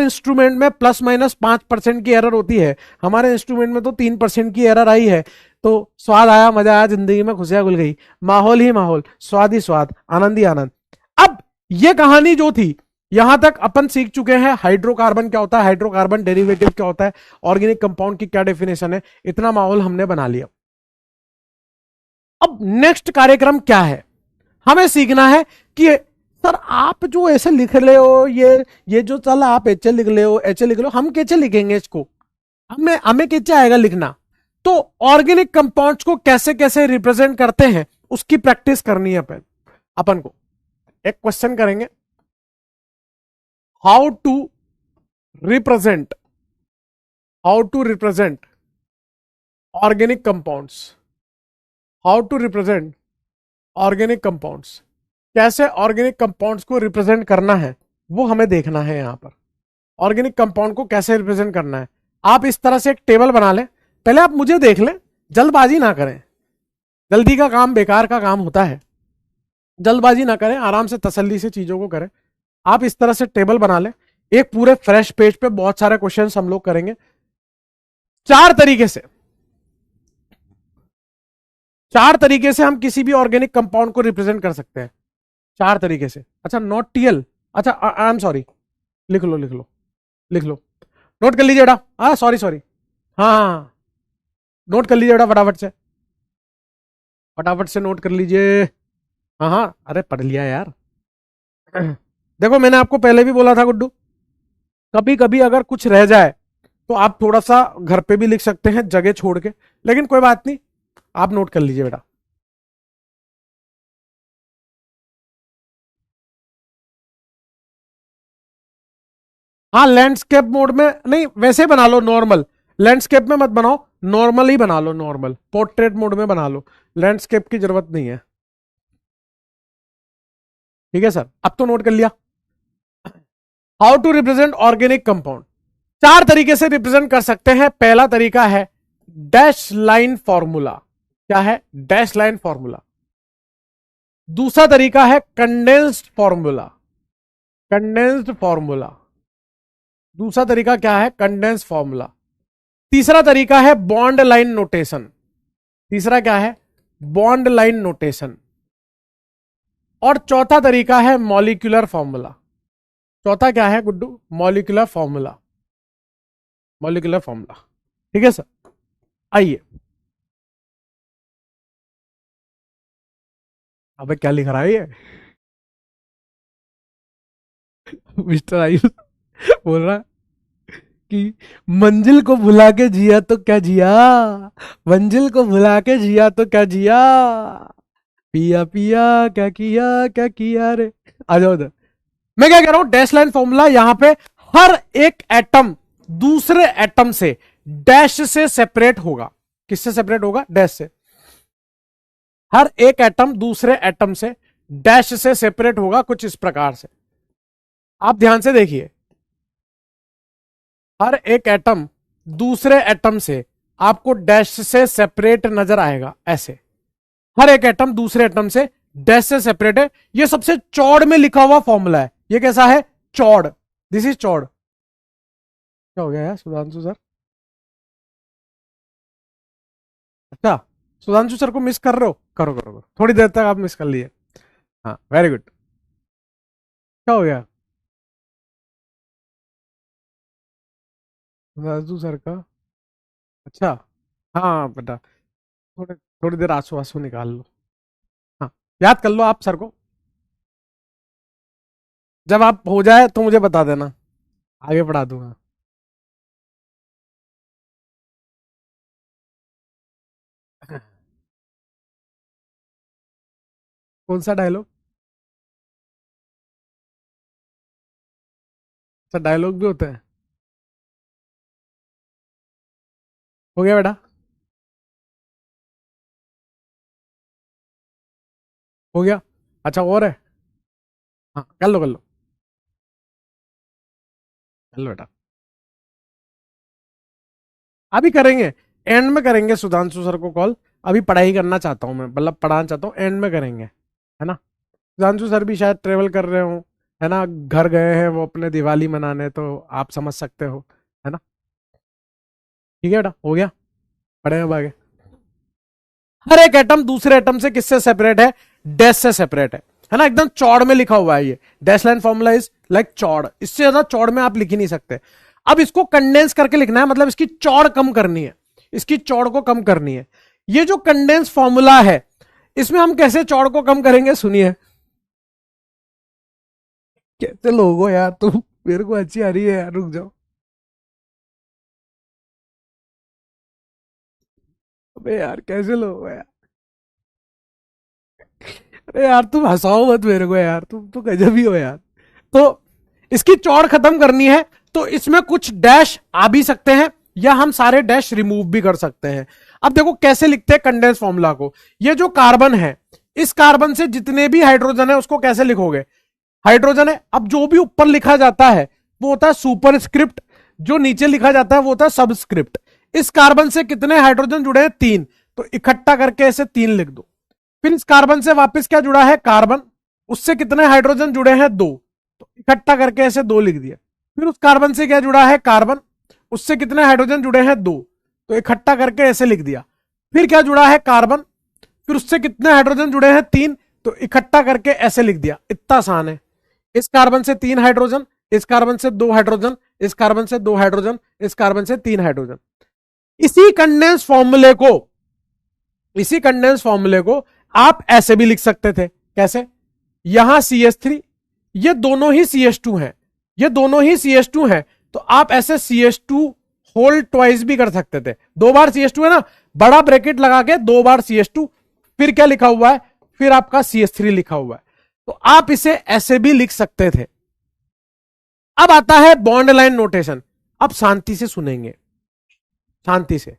Speaker 1: इंस्ट्रूमेंट में प्लस माइनस 5% की एरर होती है, हमारे इंस्ट्रूमेंट में तो 3% की एरर आई है। तो स्वाद आया, मजा आया, जिंदगी में खुशियां घुल गई, माहौल ही माहौल, स्वाद ही स्वाद, आनंद ही आनंद। अब ये कहानी जो थी, यहां तक अपन सीख चुके हैं हाइड्रोकार्बन क्या होता है, हाइड्रोकार्बन डेरिवेटिव क्या होता है, ऑर्गेनिक कंपाउंड की क्या डेफिनेशन है। इतना माहौल हमने बना लिया। अब नेक्स्ट कार्यक्रम क्या है, हमें सीखना है कि सर आप जो ऐसे लिख रहे हो, ये जो चल आप एच लिख ले हो, एच लिख लो, हम कैसे लिखेंगे इसको, हमें कैसे आएगा लिखना। तो ऑर्गेनिक कंपाउंड्स को कैसे कैसे रिप्रेजेंट करते हैं उसकी प्रैक्टिस करनी है अपन को। एक क्वेश्चन करेंगे, how to represent organic compounds, how to represent organic compounds. कैसे ऑर्गेनिक कंपाउंड्स को रिप्रेजेंट करना है वो हमें देखना है। यहां पर ऑर्गेनिक कंपाउंड को कैसे रिप्रेजेंट करना है, आप इस तरह से एक टेबल बना लें। पहले आप मुझे देख लें, जल्दबाजी ना करें, जल्दी का काम बेकार का काम होता है। जल्दबाजी ना करें, आराम से तसल्ली से चीजों को करें। आप इस तरह से टेबल बना लें, एक पूरे फ्रेश पेज पे बहुत सारे क्वेश्चंस हम लोग करेंगे। चार तरीके से हम किसी भी ऑर्गेनिक कंपाउंड को रिप्रेजेंट कर सकते हैं, 4 तरीके से। अच्छा नॉट टीएल, अच्छा आई एम सॉरी, लिख लो नोट कर लीजिए बेटा। सॉरी हाँ, नोट कर लीजिए बेटा, फटाफट से नोट कर लीजिए। हाँ, अरे पढ़ लिया यार। देखो मैंने आपको पहले भी बोला था गुड्डू, कभी कभी अगर कुछ रह जाए तो आप थोड़ा सा घर पे भी लिख सकते हैं जगह छोड़ के, लेकिन कोई बात नहीं, आप नोट कर लीजिए बेटा। हाँ, लैंडस्केप मोड में नहीं, वैसे बना लो नॉर्मल, लैंडस्केप में मत बनाओ, नॉर्मल ही बना लो, नॉर्मल पोर्ट्रेट मोड में बना लो, लैंडस्केप की जरूरत नहीं है। ठीक है सर, अब तो नोट कर लिया। How to represent organic compound, 4 तरीके से रिप्रेजेंट कर सकते हैं। पहला तरीका है डैश लाइन फॉर्मूला। क्या है? Dash line formula. दूसरा तरीका है कंडेंस्ड फॉर्मूला, दूसरा तरीका क्या है? Condense formula. तीसरा तरीका है बॉन्ड लाइन नोटेशन, तीसरा क्या है? Bond line notation. और चौथा तरीका है मॉलिक्यूलर फॉर्मूला। चौथा क्या है गुड्डू? मॉलिक्यूलर फॉर्मूला, ठीक है सर। आइए, अबे क्या लिख रहा है ये? मिस्टर आयुष बोल रहा कि मंजिल को भुला के जिया तो क्या जिया, मंजिल को भुला के जिया तो क्या जिया, पिया पिया क्या किया रे। आ जाओ उधर। मैं क्या कह रहा हूं, डैश लाइन फॉर्मूला, यहां पे हर एक एटम दूसरे एटम से डैश से सेपरेट होगा। किससे सेपरेट होगा? डैश से। हर एक एटम दूसरे एटम से डैश से सेपरेट होगा, कुछ इस प्रकार से। आप ध्यान से देखिए, हर एक एटम दूसरे एटम से आपको डैश से सेपरेट नजर आएगा, ऐसे हर एक एटम दूसरे एटम से डैश से सेपरेट है। ये सबसे चौड़ में लिखा हुआ फॉर्मूला है। ये कैसा है? चौड़। दिस इज चौड़। क्या हो गया यार सुधांशु सर? अच्छा, सुधांशु सर को मिस कर रहे हो? करो करो करो, थोड़ी देर तक आप मिस कर लिए। हाँ, वेरी गुड। क्या हो गया सुधांशु सर का? अच्छा, हाँ बेटा, थोड़ी थोड़ी देर आंसू आंसू निकाल लो। हाँ, याद कर लो आप सर को। जब आप हो जाए तो मुझे बता देना, आगे पढ़ा दूंगा। कौन सा डायलॉग? अच्छा, डायलॉग भी होते हैं। हो गया बेटा? हो गया? अच्छा, और है? हाँ, कर लो कर लो कर लो बेटा। अभी करेंगे, एंड में करेंगे सुधांशु सर को कॉल। अभी पढ़ाई करना चाहता हूँ मैं, मतलब पढ़ाना चाहता हूँ, एंड में करेंगे, है ना? सुधांशु सर भी शायद ट्रेवल कर रहे हो, है ना, घर गए हैं वो अपने दिवाली मनाने, तो आप समझ सकते हो, है ना? ठीक है बेटा, हो गया? पढ़े अब आगे। हर एक एटम दूसरे एटम से किससे सेपरेट है? डैश से सेपरेट है ना? एकदम चौड़ में लिखा हुआ है ये। Dash line formula is like चौड़। इससे ज्यादा चौड़ में आप लिख ही नहीं सकते। अब इसको कंडेंस करके लिखना है, मतलब इसकी चौड़ कम करनी है, इसकी चौड़ को कम करनी है। ये जो कंडेंस फॉर्मूला है, इसमें हम कैसे चौड़ को कम करेंगे, सुनिए। कैसे लोग हो यार तुम, मेरे को अच्छी आ रही है यार, रुक जाओ। अबे यार कैसे लोग हो यार? अरे यार तुम हंसाओ मत मेरे को यार, तुम तो गजब ही हो यार। तो इसकी चौड़ खत्म करनी है, तो इसमें कुछ डैश आ भी सकते हैं, या हम सारे डैश रिमूव भी कर सकते हैं। अब देखो कैसे लिखते हैं कंडेंस फॉर्मूला को। ये जो कार्बन है, इस कार्बन से जितने भी हाइड्रोजन है उसको कैसे लिखोगे? हाइड्रोजन है, अब जो भी ऊपर लिखा जाता है वो होता है सुपर स्क्रिप्ट, जो नीचे लिखा जाता है वो होता है सबस्क्रिप्ट। इस कार्बन से कितने हाइड्रोजन जुड़े हैं? 3, तो इकट्ठा करके ऐसे 3 लिख दो। फिर इस कार्बन से वापस क्या जुड़ा है? कार्बन, उससे कितने हाइड्रोजन जुड़े हैं? 2, तो इकट्ठा करके ऐसे 2 लिख दिया। फिर उस कार्बन से क्या जुड़ा है? कार्बन, उससे कितने हाइड्रोजन जुड़े हैं? 2, तो इकट्ठा करके ऐसे लिख दिया। फिर क्या जुड़ा है? कार्बन, फिर उससे कितने हाइड्रोजन जुड़े हैं? 3, तो इकट्ठा करके ऐसे लिख दिया। इतना आसान है। इस कार्बन से 3 हाइड्रोजन, इस कार्बन से 2 हाइड्रोजन, इस कार्बन से 2 हाइड्रोजन, इस कार्बन से 3 हाइड्रोजन। इसी कंडेंस फॉर्मूले को, इसी कंडेंस फॉर्मूले को आप ऐसे भी लिख सकते थे। कैसे? यहां CH3, ये दोनों ही CH2 हैं, ये दोनों ही CH2 हैं, तो आप ऐसे CH2 होल ट्वाइस भी कर सकते थे। 2 बार CH2 है ना, बड़ा ब्रैकेट लगा के 2 बार CH2, फिर क्या लिखा हुआ है? फिर आपका CH3 लिखा हुआ है, तो आप इसे ऐसे भी लिख सकते थे। अब आता है बॉन्ड लाइन नोटेशन। अब शांति से सुनेंगे, शांति से।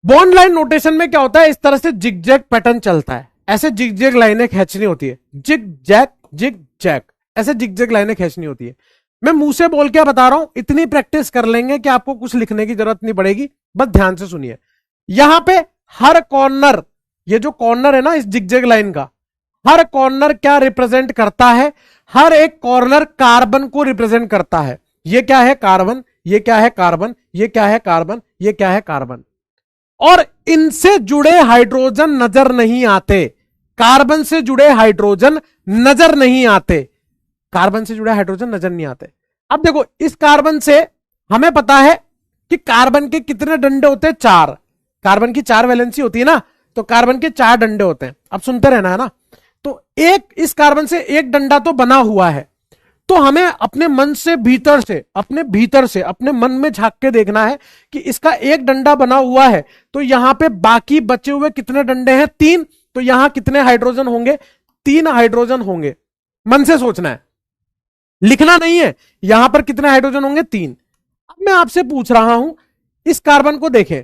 Speaker 1: बॉन्ड लाइन नोटेशन में क्या होता है? इस तरह से जिग जैग पैटर्न चलता है, ऐसे जिग जैग लाइनें खींचनी होती है, जिग जैग, ऐसे जिग जैग लाइनें खींचनी होती है। मैं मुंह से बोल के बता रहा हूं, इतनी प्रैक्टिस कर लेंगे कि आपको कुछ लिखने की जरूरत नहीं पड़ेगी। बस ध्यान से सुनिए। यहां पे हर कॉर्नर, ये जो कॉर्नर है ना इस जिग जैग लाइन का, हर कॉर्नर क्या रिप्रेजेंट करता है? हर एक कॉर्नर कार्बन को रिप्रेजेंट करता है। ये क्या है? कार्बन, ये क्या है? कार्बन, ये क्या है? कार्बन, ये क्या है? कार्बन। और इनसे जुड़े हाइड्रोजन नजर नहीं आते, कार्बन से जुड़े हाइड्रोजन नजर नहीं आते, कार्बन से जुड़े हाइड्रोजन नजर नहीं आते। अब देखो, इस कार्बन से हमें पता है कि कार्बन के कितने डंडे होते हैं? 4। कार्बन की 4 वैलेंसी होती है ना, तो कार्बन के 4 डंडे होते हैं। अब सुनते रहना, है ना? तो एक इस कार्बन से एक डंडा तो बना हुआ है, तो हमें अपने मन से भीतर से, अपने भीतर से, अपने मन में झांक के देखना है कि इसका एक डंडा बना हुआ है, तो यहां पे बाकी बचे हुए कितने डंडे हैं? 3, तो यहां कितने हाइड्रोजन होंगे? 3 हाइड्रोजन होंगे। मन से सोचना है, लिखना नहीं है। यहां पर कितने हाइड्रोजन होंगे? 3। अब मैं आपसे पूछ रहा हूं, इस कार्बन को देखें,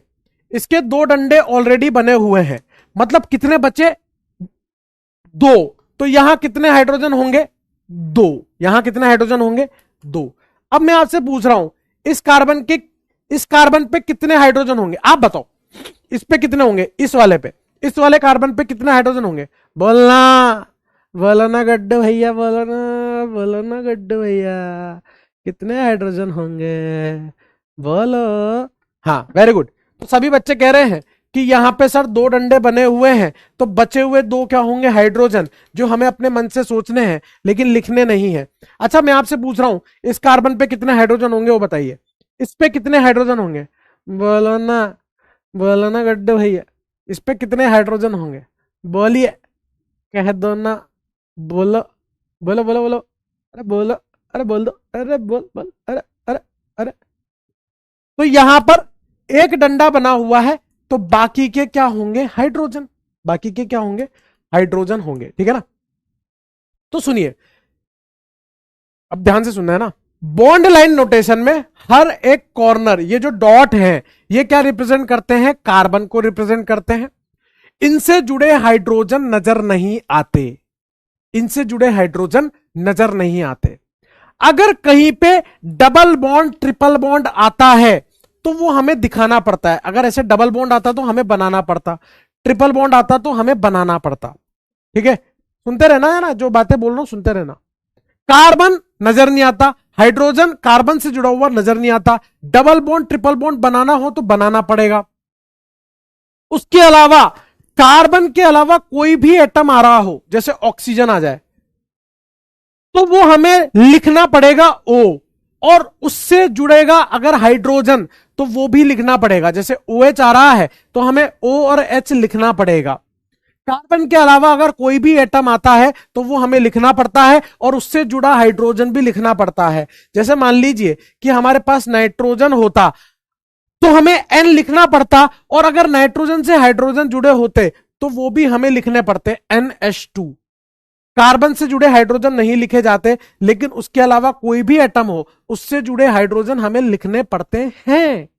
Speaker 1: इसके 2 डंडे ऑलरेडी बने हुए हैं, मतलब कितने बचे? 2, तो यहां कितने हाइड्रोजन होंगे? दो। यहां कितने हाइड्रोजन होंगे? दो। अब मैं आपसे पूछ रहा हूं इस कार्बन पे कितने हाइड्रोजन होंगे? आप बताओ इस पे कितने होंगे? इस वाले कार्बन पे कितने हाइड्रोजन होंगे? बोलना, बोलो ना गड्ढे भैया, बोलो ना गड्ढे भैया, कितने हाइड्रोजन होंगे? बोलो। हाँ, वेरी गुड। तो सभी बच्चे कह रहे हैं कि यहां पे सर दो डंडे बने हुए हैं, तो बचे हुए दो क्या होंगे? हाइड्रोजन, जो हमें अपने मन से सोचने हैं लेकिन लिखने नहीं है। अच्छा, मैं आपसे पूछ रहा हूं इस कार्बन पे कितने हाइड्रोजन होंगे वो बताइए। इस पे कितने हाइड्रोजन होंगे? बोलो ना, बोलो ना गड्ढे भैया, इस पे कितने हाइड्रोजन होंगे? बोलिए, कह दो ना। बोलो, बोलो बोलो बोलो, अरे बोलो, अरे बोल दो, अरे बोल बोल, अरे अरे अरे। तो यहां पर एक डंडा बना हुआ है, तो बाकी के क्या होंगे? हाइड्रोजन। बाकी के क्या होंगे? हाइड्रोजन होंगे, ठीक है ना? तो सुनिए, अब ध्यान से सुनना है ना। बॉन्ड लाइन नोटेशन में हर एक कॉर्नर, ये जो डॉट है, ये क्या रिप्रेजेंट करते हैं? कार्बन को रिप्रेजेंट करते हैं। इनसे जुड़े हाइड्रोजन नजर नहीं आते, इनसे जुड़े हाइड्रोजन नजर नहीं आते। अगर कहीं पे डबल बॉन्ड, ट्रिपल बॉन्ड आता है तो वो हमें दिखाना पड़ता है। अगर ऐसे डबल बॉन्ड आता तो हमें बनाना पड़ता, ट्रिपल बॉन्ड आता तो हमें बनाना पड़ता। ठीक है, सुनते रहना है ना, जो बातें बोल रहा हूं सुनते रहना। कार्बन नजर नहीं आता, हाइड्रोजन कार्बन से जुड़ा हुआ नजर नहीं आता। डबल बॉन्ड, ट्रिपल बॉन्ड बनाना हो तो बनाना पड़ेगा। उसके अलावा कार्बन के अलावा कोई भी एटम आ रहा हो, जैसे ऑक्सीजन आ जाए, तो वो हमें लिखना पड़ेगा O। और उससे जुड़ेगा अगर हाइड्रोजन, तो वो भी लिखना पड़ेगा। जैसे OH आ रहा है तो हमें O और H लिखना पड़ेगा। कार्बन के अलावा अगर कोई भी एटम आता है तो वो हमें लिखना पड़ता है, और उससे जुड़ा हाइड्रोजन भी लिखना पड़ता है। जैसे मान लीजिए कि हमारे पास नाइट्रोजन होता तो हमें N लिखना पड़ता, और अगर नाइट्रोजन से हाइड्रोजन जुड़े होते तो वो भी हमें लिखने पड़ते, NH2। कार्बन से जुड़े हाइड्रोजन नहीं लिखे जाते, लेकिन उसके अलावा कोई भी एटम हो उससे जुड़े हाइड्रोजन हमें लिखने पड़ते हैं।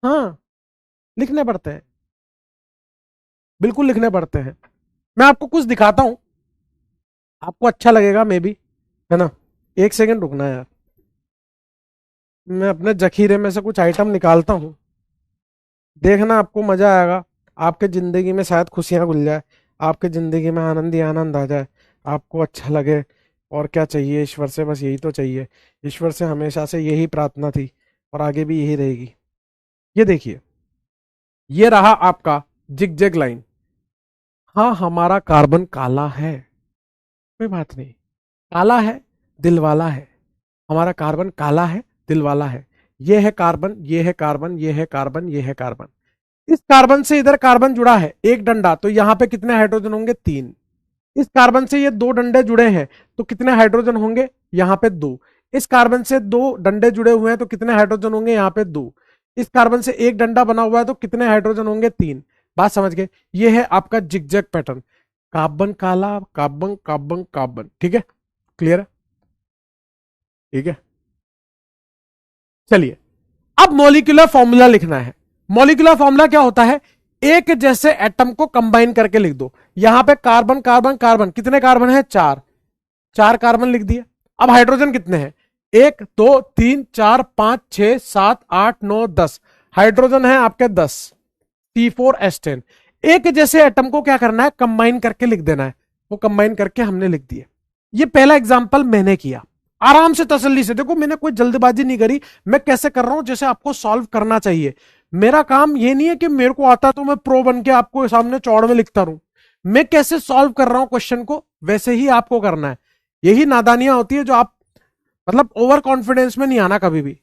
Speaker 1: हाँ, लिखने पड़ते हैं, बिल्कुल लिखने पड़ते हैं। मैं आपको कुछ दिखाता हूं, आपको अच्छा लगेगा मे बी, है ना? एक सेकंड रुकना यार, मैं अपने जखीरे में से कुछ आइटम निकालता हूं, देखना आपको मजा आएगा। आपके जिंदगी में शायद खुशियां घुल जाए, आपके जिंदगी में आनंद ही आनंद आ जाए, आपको अच्छा लगे। और क्या चाहिए ईश्वर से? बस यही तो चाहिए। ईश्वर से हमेशा से यही प्रार्थना थी और आगे भी यही रहेगी। ये देखिए, ये रहा आपका जिग जैग लाइन। हाँ, हमारा कार्बन काला है, कोई बात नहीं, काला है, दिल वाला है। हमारा कार्बन काला है, दिल वाला है। ये है कार्बन, ये है कार्बन, ये है कार्बन, ये है कार्बन। इस कार्बन से इधर कार्बन जुड़ा है, एक डंडा, तो यहां पे कितने हाइड्रोजन होंगे? 3। इस कार्बन से ये दो डंडे जुड़े हैं तो कितने हाइड्रोजन होंगे? यहां पे 2। इस कार्बन से दो डंडे जुड़े हुए हैं तो कितने हाइड्रोजन होंगे? यहां पे 2। इस कार्बन से एक डंडा बना हुआ है तो कितने हाइड्रोजन होंगे? 3। बात समझ गए? ये है आपका जिगजैग पैटर्न, कार्बन काला, कार्बन कार्बन कार्बन। ठीक है, क्लियर है? ठीक है, चलिए अब मॉलिक्यूलर फॉर्मूला लिखना है। मॉलिक्यूलर फॉर्मूला क्या होता है? एक जैसे एटम को कंबाइन करके लिख दो। यहां पे कार्बन कार्बन कार्बन, कितने कार्बन है? 4। 4 कार्बन लिख दिए। अब हाइड्रोजन कितने हैं? 1 2 3 4 5 6 7 8 9 10 हाइड्रोजन है आपके 10, C4H10। एक जैसे एटम को क्या करना है? कंबाइन करके लिख देना है। वो कंबाइन करके हमने लिख दिए। ये पहला एग्जाम्पल मैंने किया, आराम से तसल्ली से। देखो, मैंने कोई जल्दबाजी नहीं करी, मैं कैसे कर रहा हूं जैसे आपको सॉल्व करना चाहिए। मेरा काम ये नहीं है कि मेरे को आता तो मैं प्रो बन के आपको सामने चौड़ में लिखता रहूं। मैं कैसे सॉल्व कर रहा हूं क्वेश्चन को, वैसे ही आपको करना है। यही नादानियां होती है जो आप, मतलब ओवर कॉन्फिडेंस में नहीं आना कभी भी।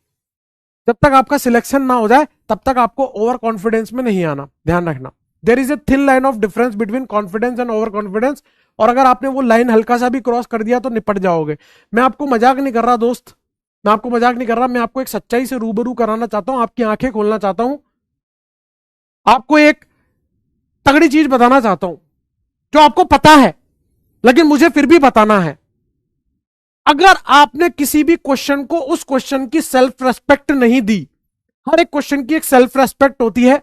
Speaker 1: जब तक आपका सिलेक्शन ना हो जाए तब तक आपको ओवर कॉन्फिडेंस में नहीं आना, ध्यान रखना। There is a thin line of difference between confidence and over confidence, और अगर आपने वो लाइन हल्का सा भी क्रॉस कर दिया तो निपट जाओगे। मैं आपको मजाक नहीं कर रहा दोस्त, मैं आपको मजाक नहीं कर रहा, मैं आपको एक सच्चाई से रूबरू कराना चाहता हूं, आपकी आंखें खोलना चाहता हूं, आपको एक तगड़ी चीज बताना चाहता हूं जो आपको पता है लेकिन मुझे फिर भी बताना है। अगर आपने किसी भी क्वेश्चन को, उस क्वेश्चन की सेल्फ रेस्पेक्ट नहीं दी, हर एक क्वेश्चन की एक सेल्फ रेस्पेक्ट होती है,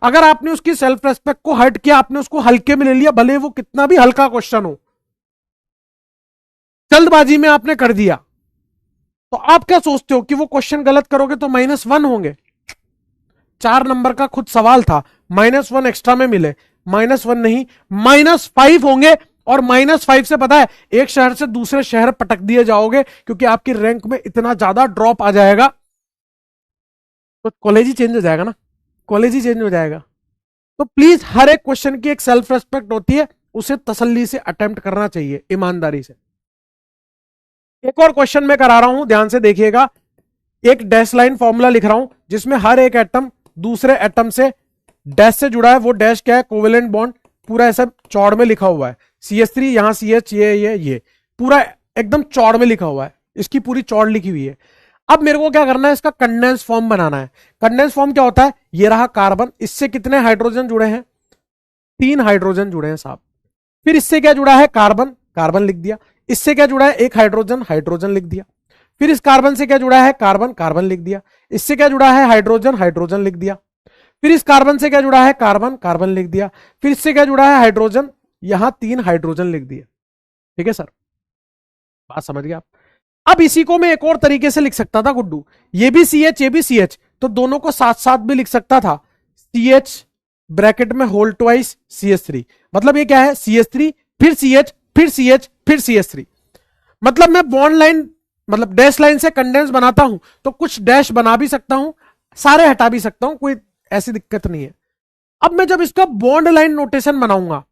Speaker 1: अगर आपने उसकी सेल्फ रेस्पेक्ट को हर्ट किया, आपने उसको हल्के में ले लिया, भले वो कितना भी हल्का क्वेश्चन हो, जल्दबाजी में आपने कर दिया, तो आप क्या सोचते हो कि वो क्वेश्चन गलत करोगे तो -1 होंगे? 4 नंबर का खुद सवाल था, -1 एक्स्ट्रा में मिले, -1 नहीं -5 होंगे। और -5 से पता है एक शहर से दूसरे शहर पटक दिए जाओगे, क्योंकि आपकी रैंक में इतना ज्यादा ड्रॉप आ जाएगा, तो कॉलेज ही चेंज हो जाएगा ना, कॉलेज ही चेंज हो जाएगा। तो प्लीज हर एक क्वेश्चन की एक सेल्फ रेस्पेक्ट होती है, उसे तसल्ली से अटेम्प्ट करना चाहिए, ईमानदारी से। एक और क्वेश्चन मैं करा रहा हूं, ध्यान से देखिएगा। एक डैश लाइन फॉर्मूला लिख रहा हूं जिसमें हर एक एटम दूसरे एटम से डैश से जुड़ा है। वो डैश क्या है? Covalent bond. पूरा ऐसा चौड़ में लिखा हुआ है, CH3 यहां CH, ये पूरा एकदम चौड़ में लिखा हुआ है, इसकी पूरी चौड़ लिखी हुई है। अब मेरे को क्या करना है? इसका कंडेंस फॉर्म बनाना है। कंडेंस फॉर्म क्या होता है? ये रहा कार्बन, इससे कितने हाइड्रोजन जुड़े हैं? 3 हाइड्रोजन जुड़े हैं साहब। फिर इससे क्या जुड़ा है? कार्बन, कार्बन लिख दिया। इससे क्या जुड़ा है? एक हाइड्रोजन, हाइड्रोजन लिख दिया। फिर इस कार्बन से क्या जुड़ा है? कार्बन, कार्बन लिख दिया। इससे क्या जुड़ा है? हाइड्रोजन, हाइड्रोजन लिख दिया। फिर इस कार्बन से क्या जुड़ा है? कार्बन, कार्बन लिख दिया। फिर इससे क्या जुड़ा है? हाइड्रोजन, यहां 3 हाइड्रोजन लिख दिया। ठीक है सर, बात समझ गया आप? अब इसी को मैं एक और तरीके से लिख सकता था गुड्डू, ये भी CH ये भी CH, तो दोनों को साथ साथ भी लिख सकता था। CH ब्रैकेट में होल ट्वाइस CH3, मतलब ये क्या है? CH3 फिर CH फिर CH फिर CH3। मतलब मैं बॉन्ड लाइन, मतलब डैश लाइन से कंडेंस बनाता हूं तो कुछ डैश बना भी सकता हूं, सारे हटा भी सकता हूं, कोई ऐसी दिक्कत नहीं है। अब मैं जब इसका बॉन्ड लाइन नोटेशन बनाऊंगा,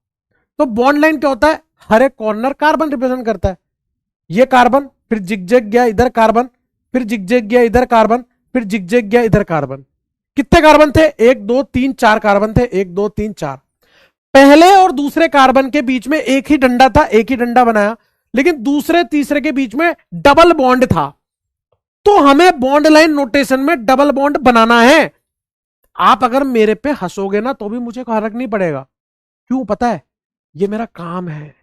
Speaker 1: तो बॉन्ड लाइन क्या होता है? हर एक कॉर्नर कार्बन रिप्रेजेंट करता है। ये कार्बन, फिर जिगजैग गया इधर कार्बन, फिर जिगजैग गया इधर कार्बन, फिर जिगजैग गया इधर कार्बन। कितने कार्बन थे? 1 2 3 4 कार्बन थे, 1 2 3 4। पहले और दूसरे कार्बन के बीच में एक ही डंडा था, एक ही डंडा बनाया, लेकिन दूसरे तीसरे के बीच में डबल बॉन्ड था। तो हमें बॉन्ड लाइन नोटेशन में डबल बॉन्ड बनाना है। आप अगर मेरे पे हंसोगे ना तो भी मुझे फर्क नहीं पड़ेगा, क्यों पता है? ये मेरा काम है,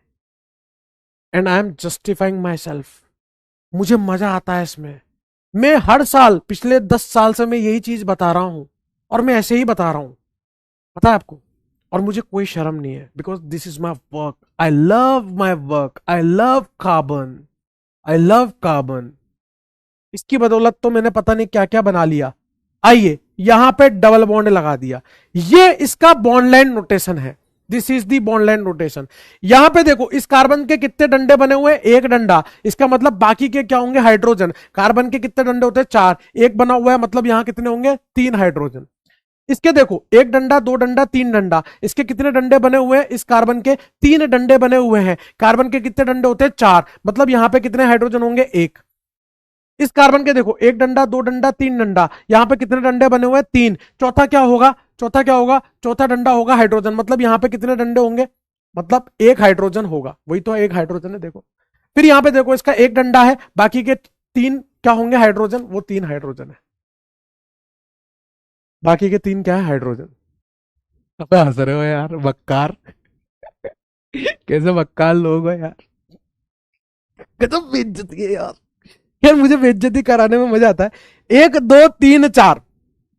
Speaker 1: and I am justifying my self. मुझे मजा आता है इसमें। मैं हर साल पिछले 10 साल से मैं यही चीज बता रहा हूं, और मैं ऐसे ही बता रहा हूं, पता है आपको? और मुझे कोई शर्म नहीं है, because this is my work. I love my work, I love carbon, I love carbon. इसकी बदौलत तो मैंने पता नहीं क्या क्या बना लिया। आइए, यहां पे डबल बॉन्ड लगा दिया, ये इसका बॉन्ड लाइन नोटेशन है। This is the bond line notation. यहां पे देखो, इस कार्बन के कितने डंडे बने हुए? एक डंडा, इसका मतलब बाकी के क्या होंगे? हाइड्रोजन। कार्बन के कितने डंडे होते हैं? 4, एक बना हुआ है, मतलब यहां कितने होंगे? 3 हाइड्रोजन। इसके देखो, एक डंडा, दो डंडा, 3 डंडा, इसके कितने डंडे बने हुए हैं? इस कार्बन के 3 डंडे बने हुए हैं। कार्बन के कितने डंडे होते हैं? 4, मतलब यहां पे कितने हाइड्रोजन होंगे? 1। इस कार्बन के देखो, एक डंडा, दो डंडा, 3 डंडा, यहां पे कितने डंडे बने हुए हैं? 3। चौथा क्या होगा? चौथा क्या होगा? चौथा डंडा होगा हाइड्रोजन, मतलब यहां पे कितने डंडे होंगे? मतलब 1 हाइड्रोजन होगा, वही तो 1 हाइड्रोजन है देखो। फिर यहां पे देखो, इसका 1 डंडा है, बाकी के 3 क्या होंगे? हाइड्रोजन, वो 3 हाइड्रोजन है, बाकी के 3 क्या है? हाइड्रोजन। अब हंस रहे हो यार, बक्कार। कैसे बक्कार लोग हो यार, गजब बेइज्जती है यार। यार मुझे बेइज्जती कराने में मजा आता है। 1 2 3 4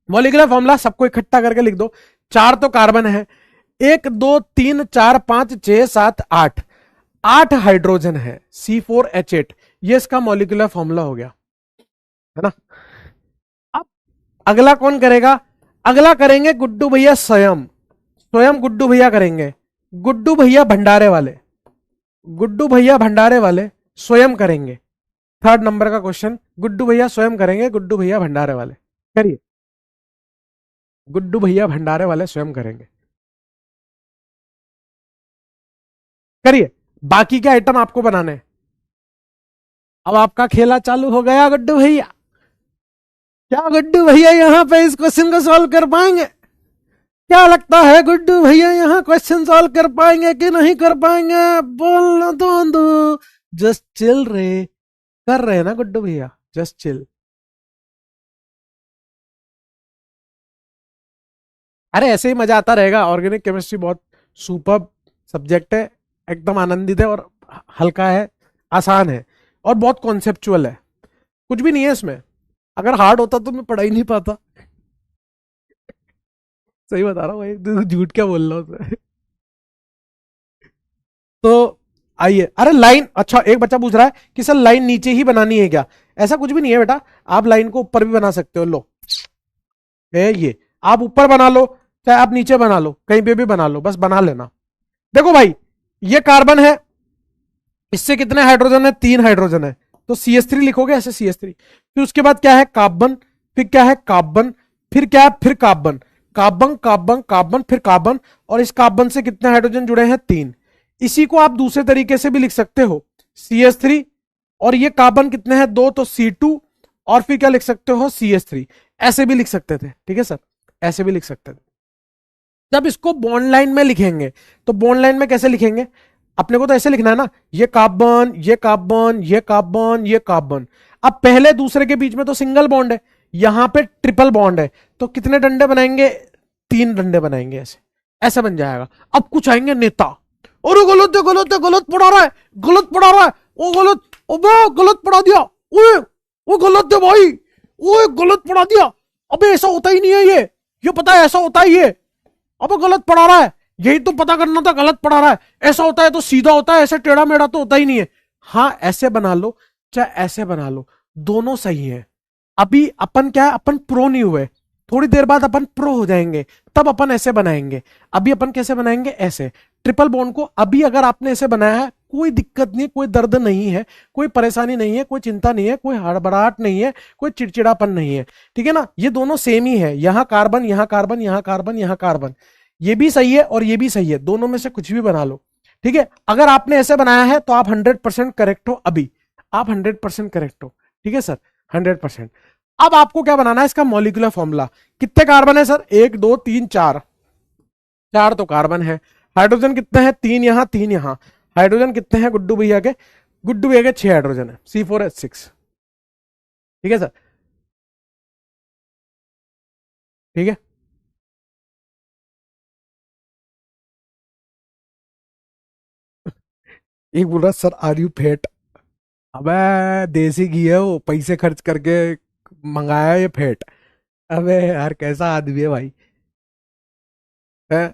Speaker 1: मॉलिक्यूलर फॉर्मूला सबको इकट्ठा करके लिख दो। 4 तो कार्बन है, 1 2 3 4 5 6 7 8, 8 हाइड्रोजन है, C4H8। ये इसका मॉलिक्यूलर फॉर्मूला हो गया, है ना? अब अगला कौन करेगा? अगला करेंगे गुड्डू भैया स्वयं। स्वयं गुड्डू भैया करेंगे, गुड्डू भैया भंडारे वाले, गुड्डू भैया भंडारे वाले स्वयं करेंगे। 3rd नंबर का क्वेश्चन गुड्डू भैया स्वयं करेंगे, गुड्डू भैया भंडारे वाले। करिए, गुड्डू भैया भंडारे वाले स्वयं करेंगे, करिए। बाकी के आइटम आपको बनाने हैं। अब आपका खेला चालू हो गया गुड्डू भैया। क्या गुड्डू भैया यहाँ पे इस क्वेश्चन को सॉल्व कर पाएंगे? क्या लगता है गुड्डू भैया यहाँ क्वेश्चन सॉल्व कर पाएंगे कि नहीं कर पाएंगे? बोलना तो जस्ट चिल रे, कर रहे हैं ना गुड्डू भैया, जस्ट चिल। अरे ऐसे ही मजा आता रहेगा। ऑर्गेनिक केमिस्ट्री बहुत सुपर सब्जेक्ट है, एकदम आनंदित है, और हल्का है, आसान है, और बहुत कॉन्सेप्चुअल है। कुछ भी नहीं है इसमें। अगर हार्ड होता तो मैं पढ़ा ही नहीं पाता। सही बता रहा हूँ भाई, तू झूठ क्या बोल रहा हूँ? तो आइए, अरे लाइन, अच्छा एक बच्चा पूछ रहा है कि सर लाइन नीचे ही बनानी है क्या? ऐसा कुछ भी नहीं है बेटा, आप लाइन को ऊपर भी बना सकते हो। लो ये आप ऊपर बना लो, चाहे आप नीचे बना लो, कहीं पे भी बना लो, बस बना लेना। देखो भाई, ये कार्बन है, इससे कितने हाइड्रोजन है? 3 हाइड्रोजन है, तो CH3 लिखोगे ऐसे, CH3। फिर उसके बाद क्या है? कार्बन, फिर क्या है? कार्बन, फिर क्या है? फिर कार्बन, कार्बन कार्बन कार्बन, फिर कार्बन, और इस कार्बन से कितने हाइड्रोजन जुड़े हैं? 3। इसी को आप दूसरे तरीके से भी लिख सकते हो, CH3, और ये कार्बन कितने हैं? 2, तो C2, और फिर क्या लिख सकते हो? CH3। ऐसे भी लिख सकते थे, ठीक है सर, ऐसे भी लिख सकते थे। जब इसको बॉन्ड लाइन में लिखेंगे, तो बॉन्ड लाइन में कैसे लिखेंगे? अपने को तो ऐसे लिखना है ना, ये कार्बन, ये कार्बन, ये कार्बन, ये कार्बन। अब पहले दूसरे के बीच में तो सिंगल बॉन्ड है, यहां पे ट्रिपल बॉन्ड है, तो कितने डंडे बनाएंगे? 3 डंडे बनाएंगे, ऐसे ऐसे बन जाएगा। अब कुछ आएंगे नेता, और गलत है, गलत है, गलत पढ़ा रहा है, गलत पढ़ा रहा है, वो गलत, अबे गलत पढ़ा दिया, ओए वो गलत है भाई, ओए गलत पढ़ा दिया, अबे ऐसा होता ही नहीं है, ये पता है ऐसा होता है, ये अब गलत पढ़ा रहा है, यही तो पता करना था, गलत पढ़ा रहा है। ऐसा होता है तो सीधा होता है, ऐसे टेढ़ा मेढ़ा तो होता ही नहीं है। हाँ, ऐसे बना लो चाहे ऐसे बना लो, दोनों सही है। अभी अपन क्या है, अपन प्रो नहीं हुए, थोड़ी देर बाद अपन प्रो हो जाएंगे, तब अपन ऐसे बनाएंगे। अभी अपन कैसे बनाएंगे? ऐसे। ट्रिपल बॉन्ड को अभी अगर आपने ऐसे बनाया है, कोई दिक्कत नहीं, कोई दर्द नहीं है, कोई परेशानी नहीं है, कोई चिंता नहीं है, कोई हड़बड़ाहट नहीं है, कोई चिड़चिड़ापन नहीं है, ठीक है ना? ये दोनों सेम ही है, यहां कार्बन, यहां कार्बन, यहां कार्बन, यहां कार्बन, ये भी सही है और ये भी सही है, दोनों में से कुछ भी बना लो, ठीक है। अगर आपने ऐसे बनाया है तो आप 100% करेक्ट हो, अभी आप 100% करेक्ट हो, ठीक है सर, 100%। अब आपको क्या बनाना है? इसका मॉलिक्यूलर फॉर्मूला। कितने कार्बन है सर? 1 2 3 4, 4 तो कार्बन है। हाइड्रोजन कितने हैं? 3 यहां, 3 यहां। हाइड्रोजन कितने हैं गुड्डू भैया के? गुड्डू भैया के 6 हाइड्रोजन है, C4H6, ठीक है सर, ठीक है। एक बोल रहा सर आर यू फेट, अबे देसी घी है वो, पैसे खर्च करके मंगाया ये फेट। अबे यार कैसा आदमी है भाई, है?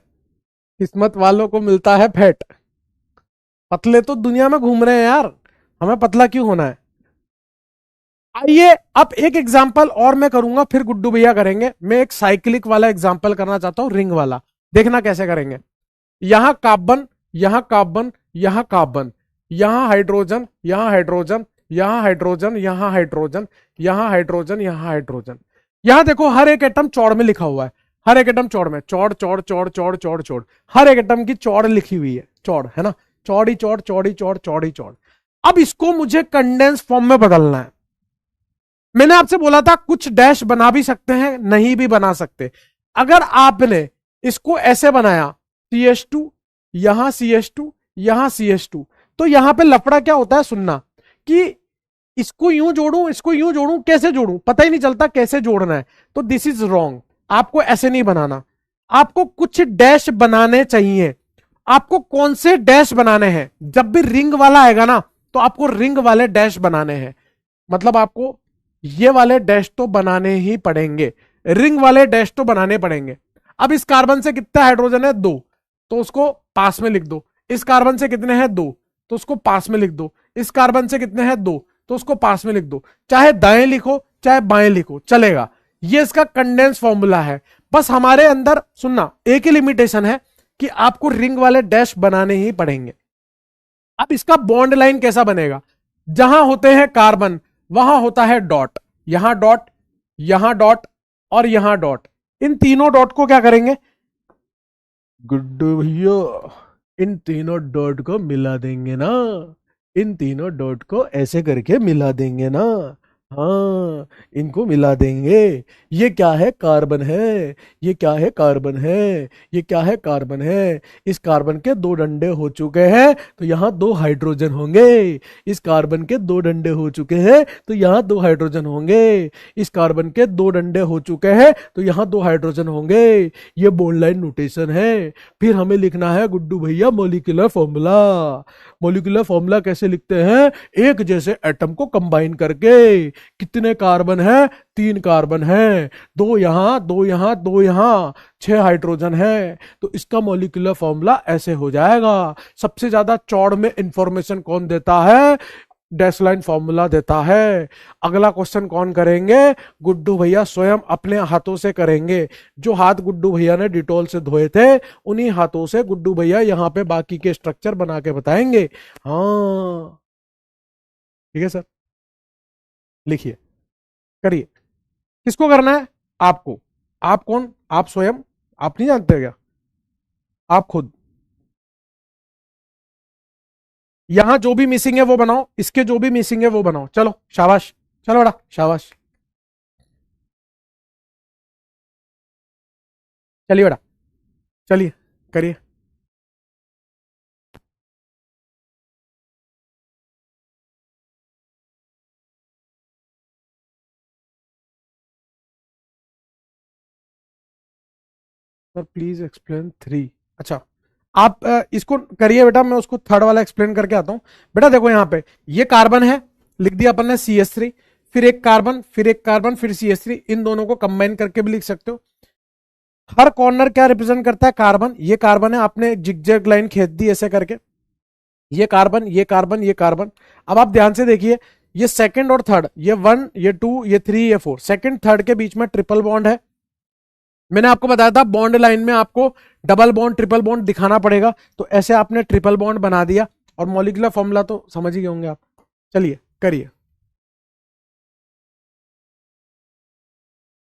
Speaker 1: किस्मत वालों को मिलता है फेट, पतले तो दुनिया में घूम रहे हैं यार, हमें पतला क्यों होना है? आइए अब एक एग्जांपल और मैं करूंगा, फिर गुड्डू भैया करेंगे। मैं एक साइक्लिक वाला एग्जांपल करना चाहता हूं, रिंग वाला, देखना कैसे करेंगे। यहां कार्बन, यहां कार्बन, यहां कार्बन, यहां हाइड्रोजन, यहां हाइड्रोजन, यहां हाइड्रोजन, यहां हाइड्रोजन, यहां हाइड्रोजन, यहां हाइड्रोजन। यहां देखो हर एक एटम चौड़ में लिखा हुआ है, हर एक एटम चौड़ में, चौड़ चौड़ चौड़ चौड़ चौड़ चौड़, हर एक एटम की चौड़ लिखी हुई है, चौड़ है ना, चौड़ी चौड़, चौड़ी चौड़, चौड़ी चौड़। अब इसको मुझे कंडेंस फॉर्म में बदलना है। मैंने आपसे बोला था कुछ डैश बना भी सकते हैं, नहीं भी बना सकते। अगर आपने इसको ऐसे बनाया, CH2, यहां CH2, यहां CH2, तो यहां पे लफड़ा क्या होता है सुनना, कि इसको यूं जोड़ूं, इसको यूं जोड़ूं, कैसे जोड़ूं पता ही नहीं चलता कैसे जोड़ना है। तो दिस इज रॉन्ग, आपको ऐसे नहीं बनाना, आपको कुछ डैश बनाने चाहिए। आपको कौन से डैश बनाने हैं? जब भी रिंग वाला आएगा ना, तो आपको रिंग वाले डैश बनाने हैं, मतलब आपको ये वाले डैश तो बनाने ही पड़ेंगे, रिंग वाले डैश तो बनाने पड़ेंगे। अब इस कार्बन से कितना हाइड्रोजन है? 2, तो उसको पास में लिख दो। इस कार्बन से कितने हैं? 2, तो उसको पास में लिख दो। इस कार्बन से कितने हैं? 2, तो उसको पास में लिख दो। चाहे दाएं लिखो चाहे बाएं लिखो चलेगा, ये इसका कंडेंस फॉर्मूला है। बस हमारे अंदर सुनना एक ही लिमिटेशन है कि आपको रिंग वाले डैश बनाने ही पड़ेंगे। अब इसका बॉन्ड लाइन कैसा बनेगा? जहां होते हैं कार्बन वहां होता है डॉट, यहां डॉट, यहां डॉट और यहां डॉट। इन तीनों डॉट को क्या करेंगे गुड्डू भैया? इन तीनों डॉट को मिला देंगे ना, इन तीनों डॉट को ऐसे करके मिला देंगे ना, हाँ इनको मिला देंगे। ये क्या है? कार्बन है, ये क्या है? कार्बन है, ये क्या है? कार्बन है। इस कार्बन के 2 डंडे हो चुके हैं तो यहाँ 2 हाइड्रोजन होंगे। इस कार्बन के 2 डंडे हो चुके हैं तो यहाँ 2 हाइड्रोजन होंगे। इस कार्बन के 2 डंडे हो चुके हैं तो यहाँ 2 हाइड्रोजन होंगे। ये बॉन्ड लाइन नोटेशन है। फिर हमें लिखना है गुड्डू भैया मॉलिक्यूलर फॉर्मूला। मॉलिक्यूलर फॉर्मूला कैसे लिखते हैं? एक जैसे एटम को कंबाइन करके, कितने कार्बन है? 3 कार्बन है, 2 यहां, 2 यहां, 2 यहां, 6 हाइड्रोजन है। तो इसका मॉलिक्यूलर फॉर्मूला ऐसे हो जाएगा। सबसे ज्यादा चौड़ में इंफॉर्मेशन कौन देता है? डैश लाइन फॉर्मूला देता है। अगला क्वेश्चन कौन करेंगे? गुड्डू भैया स्वयं अपने हाथों से करेंगे। जो हाथ गुड्डू भैया ने डिटॉल से धोए थे, उन्हीं हाथों से गुड्डू भैया यहां पे बाकी के स्ट्रक्चर बना के बताएंगे। हाँ ठीक है सर, लिखिए, करिए। किसको करना है? आपको। आप कौन? आप स्वयं। आप नहीं जानते क्या? आप खुद। यहां जो भी मिसिंग है वो बनाओ, इसके जो भी मिसिंग है वो बनाओ। चलो शाबाश, चलो बड़ा शाबाश। चलिए बेटा, चलिए करिए। Sir please explain 3। अच्छा, आप इसको करिए बेटा, मैं उसको थर्ड वाला एक्सप्लेन करके आता हूं। बेटा देखो यहां पे ये कार्बन है, लिख दिया अपन ने CH3, फिर एक कार्बन, फिर एक कार्बन, फिर CH3। इन दोनों को कंबाइन करके भी लिख सकते हो। हर कॉर्नर क्या रिप्रेजेंट करता है? कार्बन। ये कार्बन है, आपने जिगजैग लाइन खींच दी ऐसे करके। ये कार्बन, ये कार्बन, ये कार्बन। अब आप ध्यान से देखिए, ये सेकंड और थर्ड, ये 1, ये 2, ये 3, ये 4, सेकंड थर्ड के बीच में ट्रिपल बॉन्ड है। मैंने आपको बताया था बॉन्ड लाइन में आपको डबल बॉन्ड, ट्रिपल बॉन्ड दिखाना पड़ेगा। तो ऐसे आपने ट्रिपल बॉन्ड बना दिया, और मॉलिक्यूलर फॉर्मूला तो समझ ही गए होंगे आप। चलिए करिए।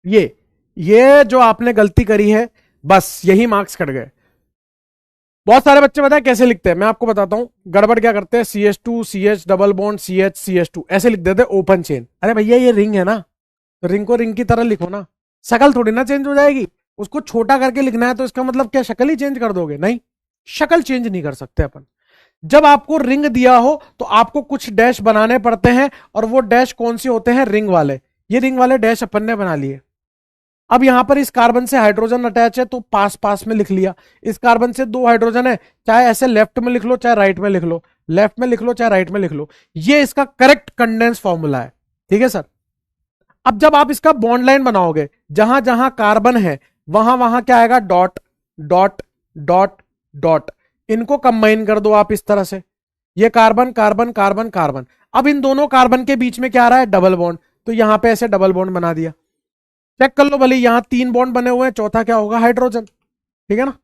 Speaker 1: ये जो आपने गलती करी है, बस यही मार्क्स कट गए। बहुत सारे बच्चे बताए कैसे लिखते हैं, मैं आपको बताता हूं। गड़बड़ क्या करते हैं? CH2 CH double bond CH CH2 ऐसे लिख देते ओपन चेन। अरे भैया ये रिंग है ना, तो रिंग को रिंग की तरह लिखो ना। शक्ल थोड़ी ना चेंज हो जाएगी। उसको छोटा करके लिखना है तो इसका मतलब क्या शक्ल ही चेंज कर दोगे? नहीं, शक्ल चेंज नहीं कर सकते अपन। जब आपको रिंग दिया हो तो आपको कुछ डैश बनाने पड़ते हैं, और वो डैश कौन से होते हैं? रिंग वाले। ये रिंग वाले डैश अपन ने बना लिए। अब यहां पर इस कार्बन से हाइड्रोजन अटैच है तो पास पास में लिख लिया। इस कार्बन से 2 हाइड्रोजन है, चाहे ऐसे लेफ्ट में लिख लो चाहे राइट में लिख लो, लेफ्ट में लिख लो चाहे राइट में लिख लो। ये इसका करेक्ट कंडेंस फॉर्मूला है। ठीक है सर। अब जब आप इसका बॉन्ड लाइन बनाओगे, जहां जहां कार्बन है वहां वहां क्या आएगा? Dot dot dot dot. इनको कंबाइन कर दो आप इस तरह से। ये कार्बन कार्बन कार्बन कार्बन। अब इन दोनों कार्बन के बीच में क्या आ रहा है? Double bond. तो यहां पे ऐसे डबल बॉन्ड बना दिया। चेक कर लो भले, यहां 3 बॉन्ड बने हुए हैं, चौथा क्या होगा? हाइड्रोजन। ठीक है ना।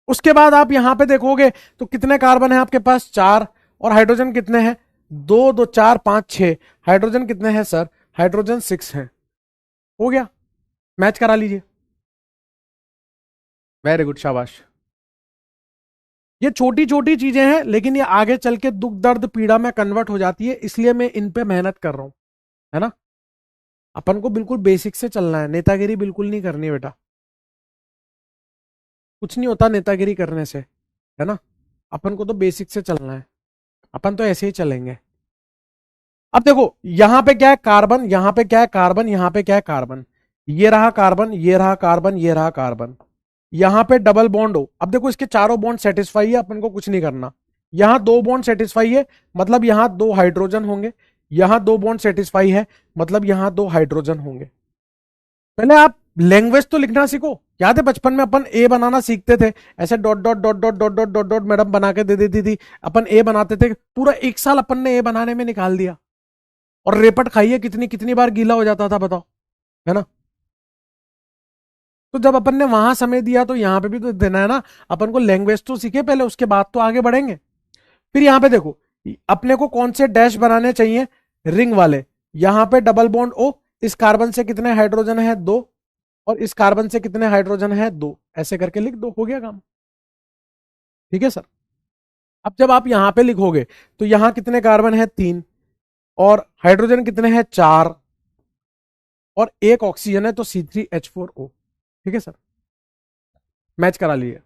Speaker 1: उसके बाद आप यहां पे देखोगे तो कितने कार्बन है आपके पास? 4। और हाइड्रोजन कितने हैं? 2 2 4 5 6। हाइड्रोजन कितने हैं सर? हाइड्रोजन 6 है। हो गया, मैच करा लीजिए। वेरी गुड, शाबाश। ये छोटी छोटी चीजें हैं, लेकिन ये आगे चल के दुख दर्द पीड़ा में कन्वर्ट हो जाती है, इसलिए मैं इन पे मेहनत कर रहा हूं, है ना। अपन को बिल्कुल बेसिक से चलना है, नेतागिरी बिल्कुल नहीं करनी बेटा। कुछ नहीं होता नेतागिरी करने से, है ना। अपन को तो बेसिक से चलना है, अपन तो ऐसे ही चलेंगे। अब देखो यहां पे क्या है? कार्बन। यहां पे क्या है? कार्बन। यहां पे क्या है? कार्बन। ये रहा कार्बन, ये रहा कार्बन, ये रहा कार्बन। यहां पे डबल बॉन्ड हो। अब देखो इसके चारों बॉन्ड सेटिस्फाई है, अपन को कुछ नहीं करना। यहां 2 बॉन्ड सेटिस्फाई है, मतलब यहां 2 हाइड्रोजन होंगे। यहां 2 बॉन्ड सेटिस्फाई है, मतलब यहां 2 हाइड्रोजन होंगे। पहले आप लैंग्वेज तो लिखना सीखो। याद है बचपन में अपन ए बनाना सीखते थे, ऐसे dot dot dot dot dot dot dot dot madam बना के दे देती थी, अपन ए बनाते थे। पूरा 1 साल अपन ने ए बनाने में निकाल दिया। और रेपट खाइए कितनी कितनी बार गीला हो जाता था, बताओ, है ना। तो जब अपन ने वहां समय दिया तो यहां पे भी तो देना है ना। अपन को लैंग्वेज तो सीखे पहले, उसके बाद तो आगे बढ़ेंगे। फिर यहां पे देखो अपने को कौन से डैश बनाने चाहिए? रिंग वाले। यहां पे डबल बॉन्ड ओ। इस कार्बन से कितने हाइड्रोजन है? 2। और इस कार्बन से कितने हाइड्रोजन है? 2। ऐसे करके लिख दो, हो गया काम। ठीक है सर। अब जब आप यहां पे लिखोगे तो यहां कितने कार्बन है? 3। और हाइड्रोजन कितने हैं? 4। और एक ऑक्सीजन है तो C3H4O। ठीक है सर, मैच करा लिए।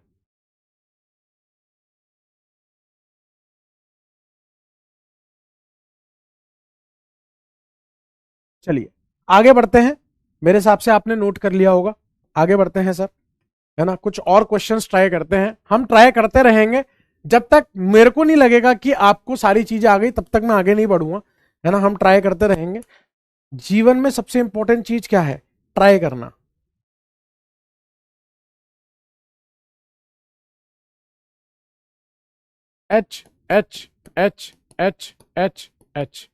Speaker 1: चलिए आगे बढ़ते हैं। मेरे हिसाब से आपने नोट कर लिया होगा। आगे बढ़ते हैं सर, है ना। कुछ और क्वेश्चंस ट्राई करते हैं, हम ट्राई करते रहेंगे। जब तक मेरे को नहीं लगेगा कि आपको सारी चीजें आ गई, तब तक मैं आगे नहीं बढ़ूंगा। है ना, हम ट्राई करते रहेंगे। जीवन में सबसे इंपॉर्टेंट चीज क्या है? ट्राई करना। H H H H H H.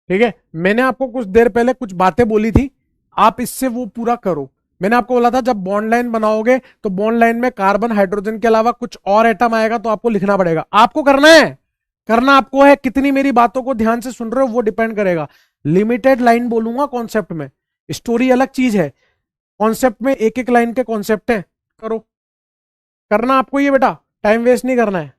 Speaker 1: ठीक है, मैंने आपको कुछ देर पहले कुछ बातें बोली थी, आप इससे वो पूरा करो। मैंने आपको बोला था जब बॉन्ड लाइन बनाओगे तो बॉन्ड लाइन में कार्बन हाइड्रोजन के अलावा कुछ और एटम आएगा तो आपको लिखना पड़ेगा। आपको करना है, करना आपको है। कितनी मेरी बातों को ध्यान से सुन रहे हो वो डिपेंड करेगा। लिमिटेड लाइन बोलूंगा कॉन्सेप्ट में, स्टोरी अलग चीज है, कॉन्सेप्ट में एक एक लाइन के कॉन्सेप्ट है। करो, करना आपको ये बेटा, टाइम वेस्ट नहीं करना है।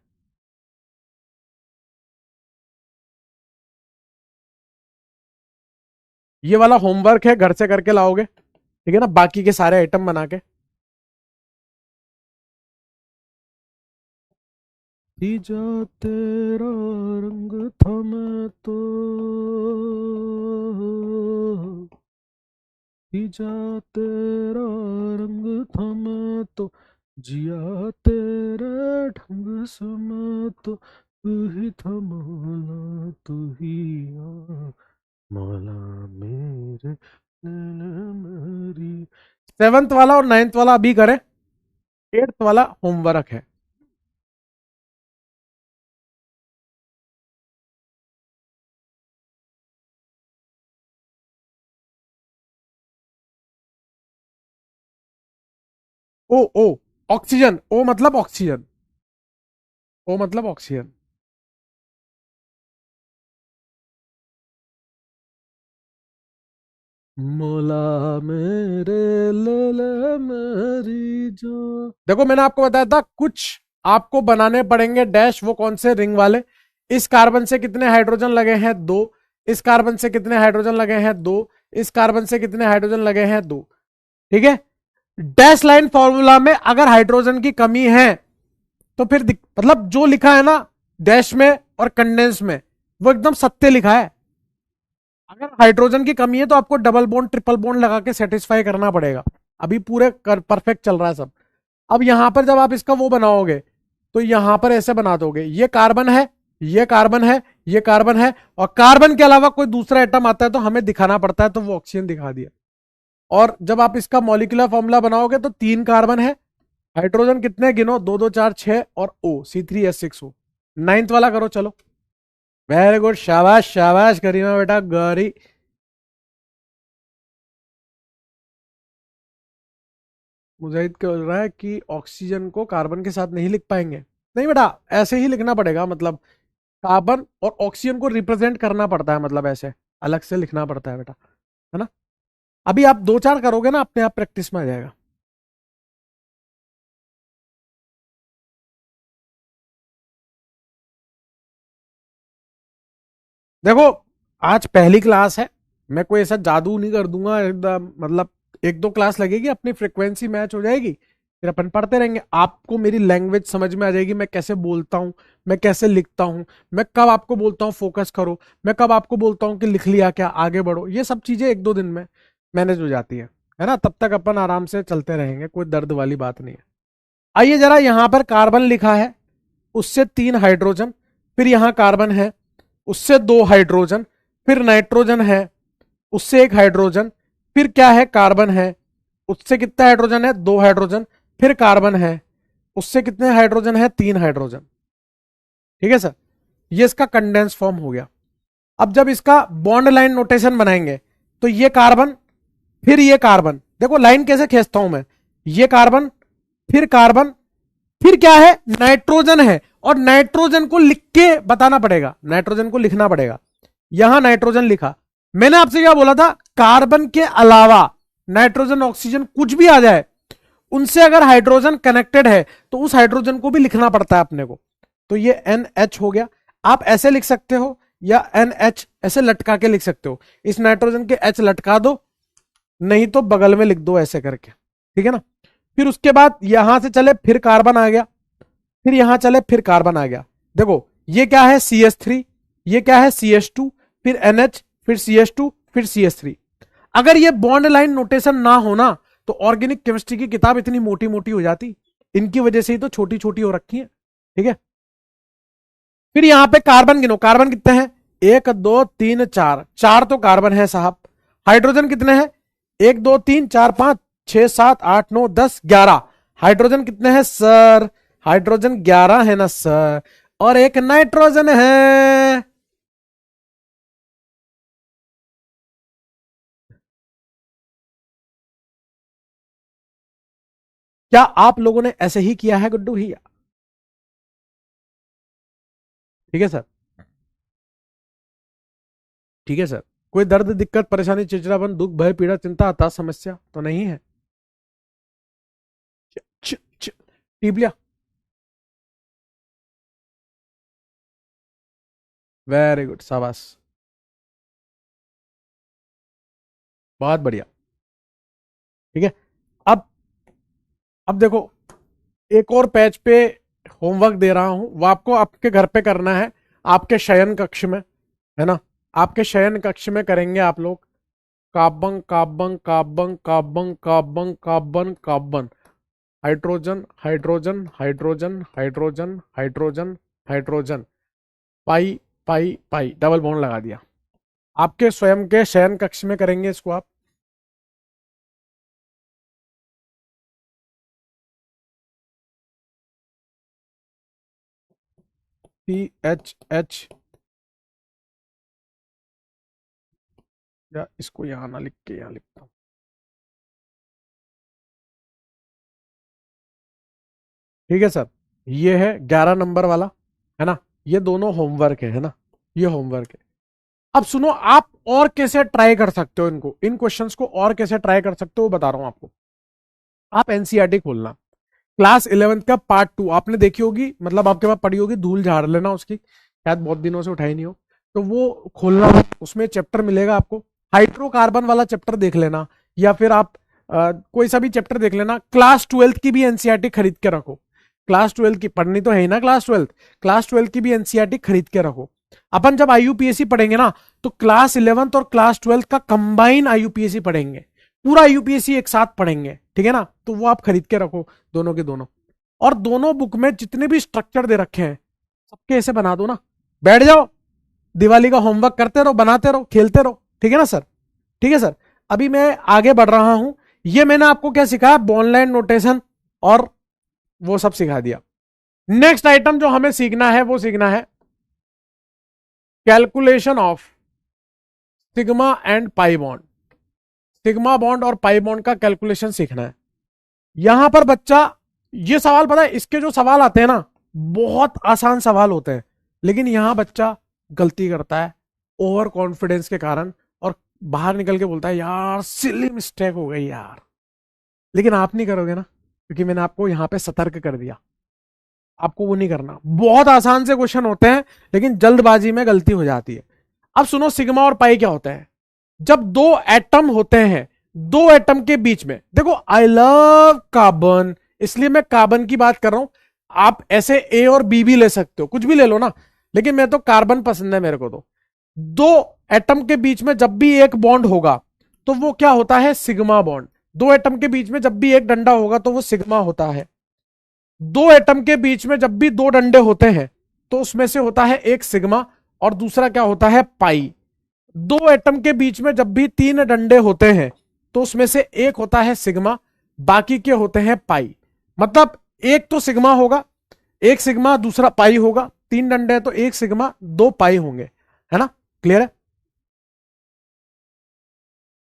Speaker 1: ये वाला होमवर्क है, घर से करके लाओगे, ठीक है ना, बाकी के सारे आइटम बना के। जा तेरा रंग था मैं तो, जा तेरा रंग था मैं तो, जिया तेरे ढंग से मैं तो, तू ही था मौला तू ही आ, मौला मेरे नैना मेरी। सेवंथ वाला और नाइन्थ वाला अभी करें, एट्थ वाला होमवर्क है। ओ ओ, ऑक्सीजन, ओ मतलब ऑक्सीजन, ओ मतलब ऑक्सीजन। मौला मेरे ले ले मेरी जो, देखो मैंने आपको बताया था कुछ आपको बनाने पड़ेंगे डैश, वो कौन से? रिंग वाले। इस कार्बन से कितने हाइड्रोजन लगे हैं? 2। इस कार्बन से कितने हाइड्रोजन लगे हैं? 2। इस कार्बन से कितने हाइड्रोजन लगे हैं? 2। ठीक है, डैश लाइन फॉर्मूला में अगर हाइड्रोजन की कमी है तो फिर मतलब जो लिखा है ना डैश में और कंडेंस में, वो एकदम सत्य लिखा है। अगर हाइड्रोजन की कमी है तो आपको डबल बॉन्ड ट्रिपल बॉन्ड लगा के सेटिस्फाई करना पड़ेगा। अभी पूरे परफेक्ट चल रहा है सब। अब यहां पर जब आप इसका वो बनाओगे तो यहां पर ऐसे बना दोगे, ये कार्बन है, ये कार्बन है, ये कार्बन है, और कार्बन के अलावा कोई दूसरा एटम आता है तो हमें दिखाना पड़ता है, तो वो ऑक्सीजन दिखा दिया। और जब आप इसका मॉलिक्यूलर फॉर्मूला बनाओगे तो 3 कार्बन है, हाइड्रोजन कितने गिनो? 2 2 4 6, और O C3H6O। नाइन्थ वाला करो चलो। वेरी गुड, शाबाश शाबाश करीमा बेटा, गौरी। मुजाहिद कह रहा है कि ऑक्सीजन को कार्बन के साथ नहीं लिख पाएंगे। नहीं बेटा, ऐसे ही लिखना पड़ेगा, मतलब कार्बन और ऑक्सीजन को रिप्रेजेंट करना पड़ता है, मतलब ऐसे अलग से लिखना पड़ता है बेटा, है ना। अभी आप 2 4 करोगे ना, अपने आप प्रैक्टिस में आ जाएगा। देखो, आज पहली क्लास है, मैं कोई ऐसा जादू नहीं कर दूंगा एकदम, मतलब 1 2 क्लास लगेगी, अपनी फ्रिक्वेंसी मैच हो जाएगी, फिर अपन पढ़ते रहेंगे। आपको मेरी लैंग्वेज समझ में आ जाएगी, मैं कैसे बोलता हूँ, मैं कैसे लिखता हूँ, मैं कब आपको बोलता हूँ फोकस करो, मैं कब आपको बोलता हूँ कि लिख लिया क्या, आगे बढ़ो। ये सब चीजें 1 2 दिन में मैनेज हो जाती है ना। तब तक अपन आराम से चलते रहेंगे, कोई दर्द वाली बात नहीं है। आइए जरा, यहां पर कार्बन लिखा है, उससे 3 हाइड्रोजन, फिर यहां कार्बन है, उससे 2 हाइड्रोजन, फिर नाइट्रोजन है, उससे 1 हाइड्रोजन, फिर क्या है? कार्बन है, उससे कितना हाइड्रोजन है? 2 हाइड्रोजन, फिर कार्बन है, उससे कितने हाइड्रोजन है? 3 हाइड्रोजन। ठीक है सर, ये इसका कंडेंस फॉर्म हो गया। अब जब इसका बॉन्ड लाइन नोटेशन बनाएंगे तो ये कार्बन, फिर ये कार्बन, देखो लाइन कैसे खींचता हूं मैं, ये कार्बन, फिर कार्बन, फिर क्या है? नाइट्रोजन है, और नाइट्रोजन को लिख के बताना पड़ेगा, नाइट्रोजन को लिखना पड़ेगा। यहां नाइट्रोजन लिखा। मैंने आपसे क्या बोला था? कार्बन के अलावा नाइट्रोजन ऑक्सीजन कुछ भी आ जाए, उनसे अगर हाइड्रोजन कनेक्टेड है तो उस हाइड्रोजन को भी लिखना पड़ता है अपने को। तो ये NH हो गया। आप ऐसे लिख सकते हो, या NH ऐसे लटका के लिख सकते हो, इस नाइट्रोजन के H लटका दो, नहीं तो बगल में लिख दो ऐसे करके, ठीक है ना। फिर उसके बाद यहां से चले, फिर कार्बन आ गया, फिर यहां चले, फिर कार्बन आ गया। देखो ये क्या है? CH3, ये क्या है? CH2, फिर NH, फिर CH2, फिर CH3। अगर ये बॉन्ड लाइन नोटेशन ना होना तो ऑर्गेनिक केमिस्ट्री की किताब इतनी मोटी मोटी हो जाती, इनकी वजह से ही तो छोटी छोटी हो रखी है, ठीक है। फिर यहां पे कार्बन गिनो, कार्बन कितने हैं? एक दो तीन चार, चार तो कार्बन है साहब। हाइड्रोजन कितने हैं? एक दो तीन चार पांच छह सात आठ नौ 10 11। हाइड्रोजन कितने हैं सर? हाइड्रोजन 11 है ना सर। और एक नाइट्रोजन है। क्या आप लोगों ने ऐसे ही किया है गुड्डू भैया? ठीक है सर। ठीक है सर। कोई दर्द, दिक्कत, परेशानी, चिड़चिड़ापन, दुख, भय, पीड़ा, चिंता, हताश, समस्या तो नहीं है? च, च, टिबलिया। वेरी गुड, शाबाश। बहुत बढ़िया। ठीक है। अब अब देखो, एक और पेज पे होमवर्क दे रहा हूं, वो आपको आपके घर पे करना है, आपके शयन कक्ष में, है ना? आपके शयन कक्ष में करेंगे आप लोग। Carbon carbon carbon carbon carbon carbon carbon, hydrogen hydrogen hydrogen hydrogen hydrogen hydrogen, pi pi pi, double bond लगा दिया। आपके स्वयं के शयन कक्ष में करेंगे इसको आप। CHH, या इसको यहां ना लिख के यहां लिखता हूं। ठीक है सर। ये है 11 नंबर वाला, है ना? ये दोनों होमवर्क है ना? ये होमवर्क है। अब सुनो, आप और कैसे ट्राई कर सकते हो इनको, इन क्वेश्चंस को और कैसे ट्राई कर सकते हो बता रहा हूं आपको। आप एनसीईआरटी खोलना, क्लास 11th का पार्ट 2 आपने देखी होगी, मतलब आपके पास पड़ी होगी, धूल झाड़ लेना उसकी, शायद बहुत दिनों से उठाई नहीं हो, तो वो खोलना, उसमें चैप्टर मिलेगा आपको। हाइड्रोकार्बन वाला चैप्टर देख लेना, या फिर आप कोई सा भी चैप्टर देख लेना। क्लास 12th की भी एनसीईआरटी खरीद के रखो। क्लास 12 की पढ़नी तो है ही ना, क्लास 12 की भी एनसीईआरटी खरीद के रखो। अपन जब आईयूपीएससी पढ़ेंगे ना, तो क्लास 11th और क्लास 12 का कंबाइन आईयूपीएससी पढ़ेंगे, पूरा यूपीएससी एक साथ पढ़ेंगे, ठीक है ना? तो वो आप खरीद के रखो, दोनों के दोनों। और दोनों बुक में जितने भी स्ट्रक्चर दे रखे हैं, सबके ऐसे बना दो ना। बैठ जाओ, दिवाली का होमवर्क करते रहो, बनाते रहो, खेलते रहो। ठीक है ना सर? ठीक है सर। अभी मैं आगे बढ़ रहा हूं। ये मैंने आपको क्या सिखाया? बॉन्डलाइन नोटेशन और वो सब सिखा दिया। नेक्स्ट आइटम जो हमें सीखना है, वो सीखना है calculation of sigma and pi bond. Sigma bond और पाई बॉन्ड का कैलकुलेशन सीखना है। यहां पर बच्चा, ये सवाल पता है, इसके जो सवाल आते हैं ना, बहुत आसान सवाल होते हैं, लेकिन यहां बच्चा गलती करता है ओवर कॉन्फिडेंस के कारण, और बाहर निकल के बोलता है यार सिली मिस्टेक हो गई यार। लेकिन आप नहीं करोगे ना, क्योंकि मैंने आपको यहां पे सतर्क कर दिया। आपको वो नहीं करना। बहुत आसान से क्वेश्चन होते हैं, लेकिन जल्दबाजी में गलती हो जाती है। अब सुनो, सिग्मा और पाई क्या होता है? जब दो एटम होते हैं, दो एटम के बीच में, देखो आई लव कार्बन, इसलिए मैं कार्बन की बात कर रहा हूं। आप ऐसे ए और बी भी ले सकते हो, कुछ भी ले लो ना, लेकिन मैं तो कार्बन पसंद है मेरे को। तो दो एटम के बीच में जब भी एक बॉन्ड होगा, तो वो क्या होता है? Sigma bond. दो एटम के बीच में जब भी एक डंडा होगा, तो वो सिग्मा होता है। दो एटम के बीच में जब भी दो डंडे होते हैं, तो उसमें से होता है एक सिग्मा, और दूसरा क्या होता है? पाई। दो एटम के बीच में जब भी तीन डंडे होते हैं, तो उसमें से एक होता है सिग्मा, बाकी के होते हैं पाई। मतलब एक तो सिग्मा होगा, एक सिग्मा, दूसरा पाई होगा। तीन डंडे हैं तो एक सिग्मा दो पाई होंगे, है ना? क्लियर है?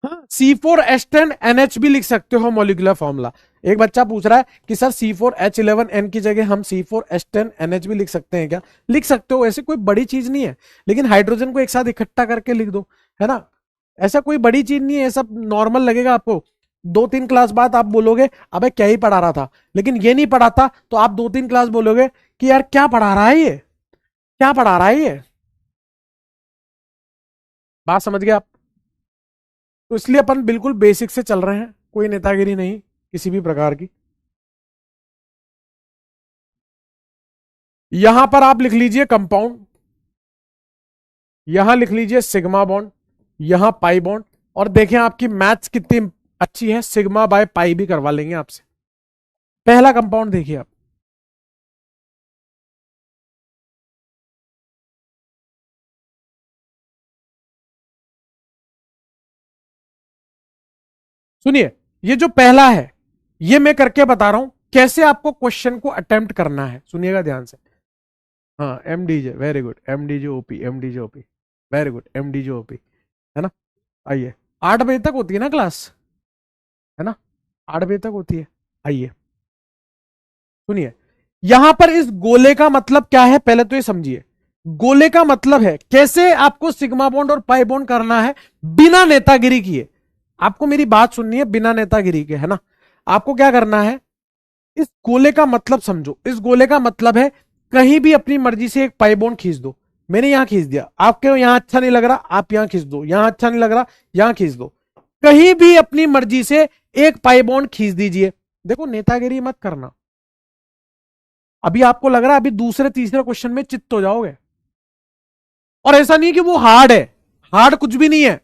Speaker 1: हाँ, C4H10NH भी लिख सकते हो मॉलिक्यूलर फॉर्मूला। एक बच्चा पूछ रहा है कि सर C4H11N की जगह हम C4H10NH भी लिख सकते हैं क्या? लिख सकते हो, ऐसे कोई बड़ी चीज नहीं है। लेकिन हाइड्रोजन को एक साथ इकट्ठा करके लिख दो, है ना? ऐसा कोई बड़ी चीज नहीं है, सब नॉर्मल लगेगा आपको। दो तीन क्लास बाद आप बोलोगे अबे क्या ही पढ़ा रहा था, लेकिन ये नहीं पढ़ाता तो आप दो तीन क्लास बोलोगे कि यार क्या पढ़ा रहा है ये, क्या पढ़ा रहा है ये। बात समझ गए आप? तो इसलिए अपन बिल्कुल बेसिक से चल रहे हैं, कोई नेतागिरी नहीं किसी भी प्रकार की। यहां पर आप लिख लीजिए कंपाउंड, यहां लिख लीजिए सिग्मा बॉन्ड, यहां पाई बॉन्ड। और देखें आपकी मैथ्स कितनी अच्छी है, सिग्मा बाय पाई भी करवा लेंगे आपसे। पहला कंपाउंड देखिए आप, सुनिए, ये जो पहला है ये मैं करके बता रहा हूं कैसे आपको क्वेश्चन को अटेम्प्ट करना है, सुनिएगा ध्यान से। हाँ, MDJ, very good, MDJ OP, MDJ OP, very good, MDJ OP, है ना। आइए, 8 बजे तक होती है ना क्लास, है ना, 8 बजे तक होती है। आइए सुनिए, यहां पर इस गोले का मतलब क्या है पहले तो ये समझिए। गोले का मतलब है कैसे आपको सिग्मा बॉन्ड और पाई बॉन्ड करना है बिना नेतागिरी किए। आपको मेरी बात सुननी है, बिना नेतागिरी के, है ना। आपको क्या करना है, इस गोले का मतलब समझो। इस गोले का मतलब है कहीं भी अपनी मर्जी से एक पाई बॉन्ड खींच दो। मैंने यहां खींच दिया, आपके यहां अच्छा नहीं लग रहा, आप यहां खींच दो, यहां अच्छा नहीं लग रहा, यहां खींच दो। कहीं भी अपनी मर्जी से एक पाई बॉन्ड खींच दीजिए। देखो, नेतागिरी मत करना। अभी आपको लग रहा है अभी दूसरे तीसरे क्वेश्चन में चित्त हो जाओगे, और ऐसा नहीं कि वो हार्ड है, हार्ड कुछ भी नहीं है।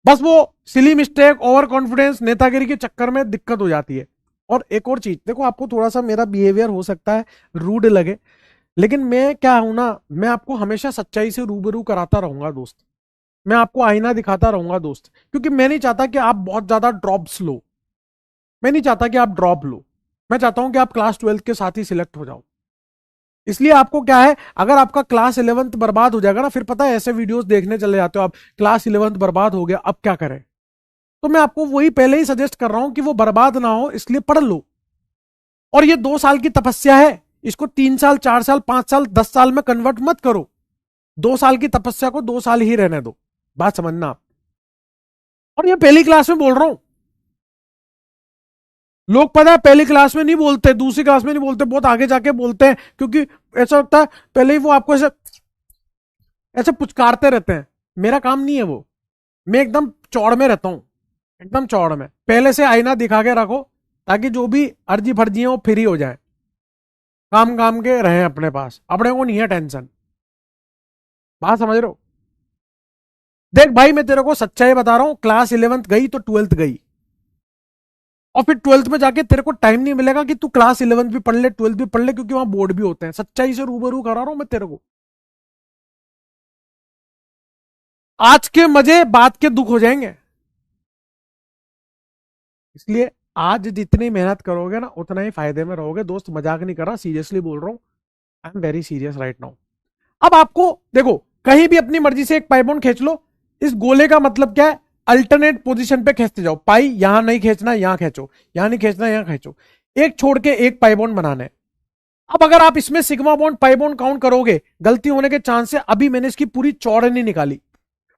Speaker 1: बस वो सिली मिस्टेक, ओवर कॉन्फिडेंस, नेतागिरी के चक्कर में दिक्कत हो जाती है। और एक और चीज देखो, आपको थोड़ा सा मेरा बिहेवियर हो सकता है रूड लगे, लेकिन मैं क्या हूं ना, मैं आपको हमेशा सच्चाई से रूबरू कराता रहूंगा दोस्त। मैं आपको आईना दिखाता रहूंगा दोस्त, क्योंकि मैं नहीं चाहता कि आप बहुत ज्यादा ड्रॉप्स लो। मैं नहीं चाहता कि आप ड्रॉप लो। मैं चाहता हूं कि आप क्लास 12th के साथ ही सिलेक्ट हो जाओ। इसलिए आपको क्या है, अगर आपका क्लास 11th बर्बाद हो जाएगा ना, फिर पता है ऐसे वीडियोस देखने चले जाते हो आप, क्लास 11th बर्बाद हो गया अब क्या करें। तो मैं आपको वही पहले ही सजेस्ट कर रहा हूं कि वो बर्बाद ना हो, इसलिए पढ़ लो। और ये 2 साल की तपस्या है, इसको 3 साल, 4 साल, 5 साल, 10 साल में कन्वर्ट मत करो। 2 साल की तपस्या को 2 साल ही रहने दो। बात समझना आप। और ये पहली क्लास में बोल रहा हूं। लोग पता है पहली क्लास में नहीं बोलते, दूसरी क्लास में नहीं बोलते, बहुत आगे जाके बोलते हैं, क्योंकि ऐसा लगता है पहले ही वो आपको ऐसे ऐसे पुचकारते रहते हैं। मेरा काम नहीं है वो। मैं एकदम चौड़ में रहता हूं, एकदम चौड़ में। पहले से आईना दिखा के रखो, ताकि जो भी अर्जी फर्जी है वो फ्री हो जाए, काम काम के रहें अपने पास, अपने को नहीं है टेंशन। बात समझ रहे हो। देख भाई, मैं तेरे को सच्चाई बता रहा हूं, क्लास 11th गई तो 12th गई, और फिर 12th में जाके तेरे को टाइम नहीं मिलेगा कि तू क्लास 11th भी पढ़ ले, 12th भी पढ़ ले, क्योंकि वहां बोर्ड भी होते हैं। सच्चाई से रूबरू करा रहा हूं मैं तेरे को। आज के मजे बाद के दुख हो जाएंगे। इसलिए आज जितनी मेहनत करोगे ना, उतना ही फायदे में रहोगे दोस्त। मजाक नहीं कर रहा, सीरियसली बोल रहा हूं। I am very serious right now. अब आपको देखो, कहीं भी अपनी मर्जी से एक पाई बॉन्ड खींच लो। इस गोले का मतलब क्या है, अल्टरनेट पोजीशन पे खींचते जाओ। पाई यहां नहीं खींचना, यहां खींचो, यहां नहीं खींचना, यहां खींचो। एक छोड़ के एक पाई बॉन्ड बनाना है। अब अगर आप इसमें sigma bond pi bond count करोगे, गलती होने के चांस है। अभी मैंने इसकी पूरी चौड़ नहीं निकाली,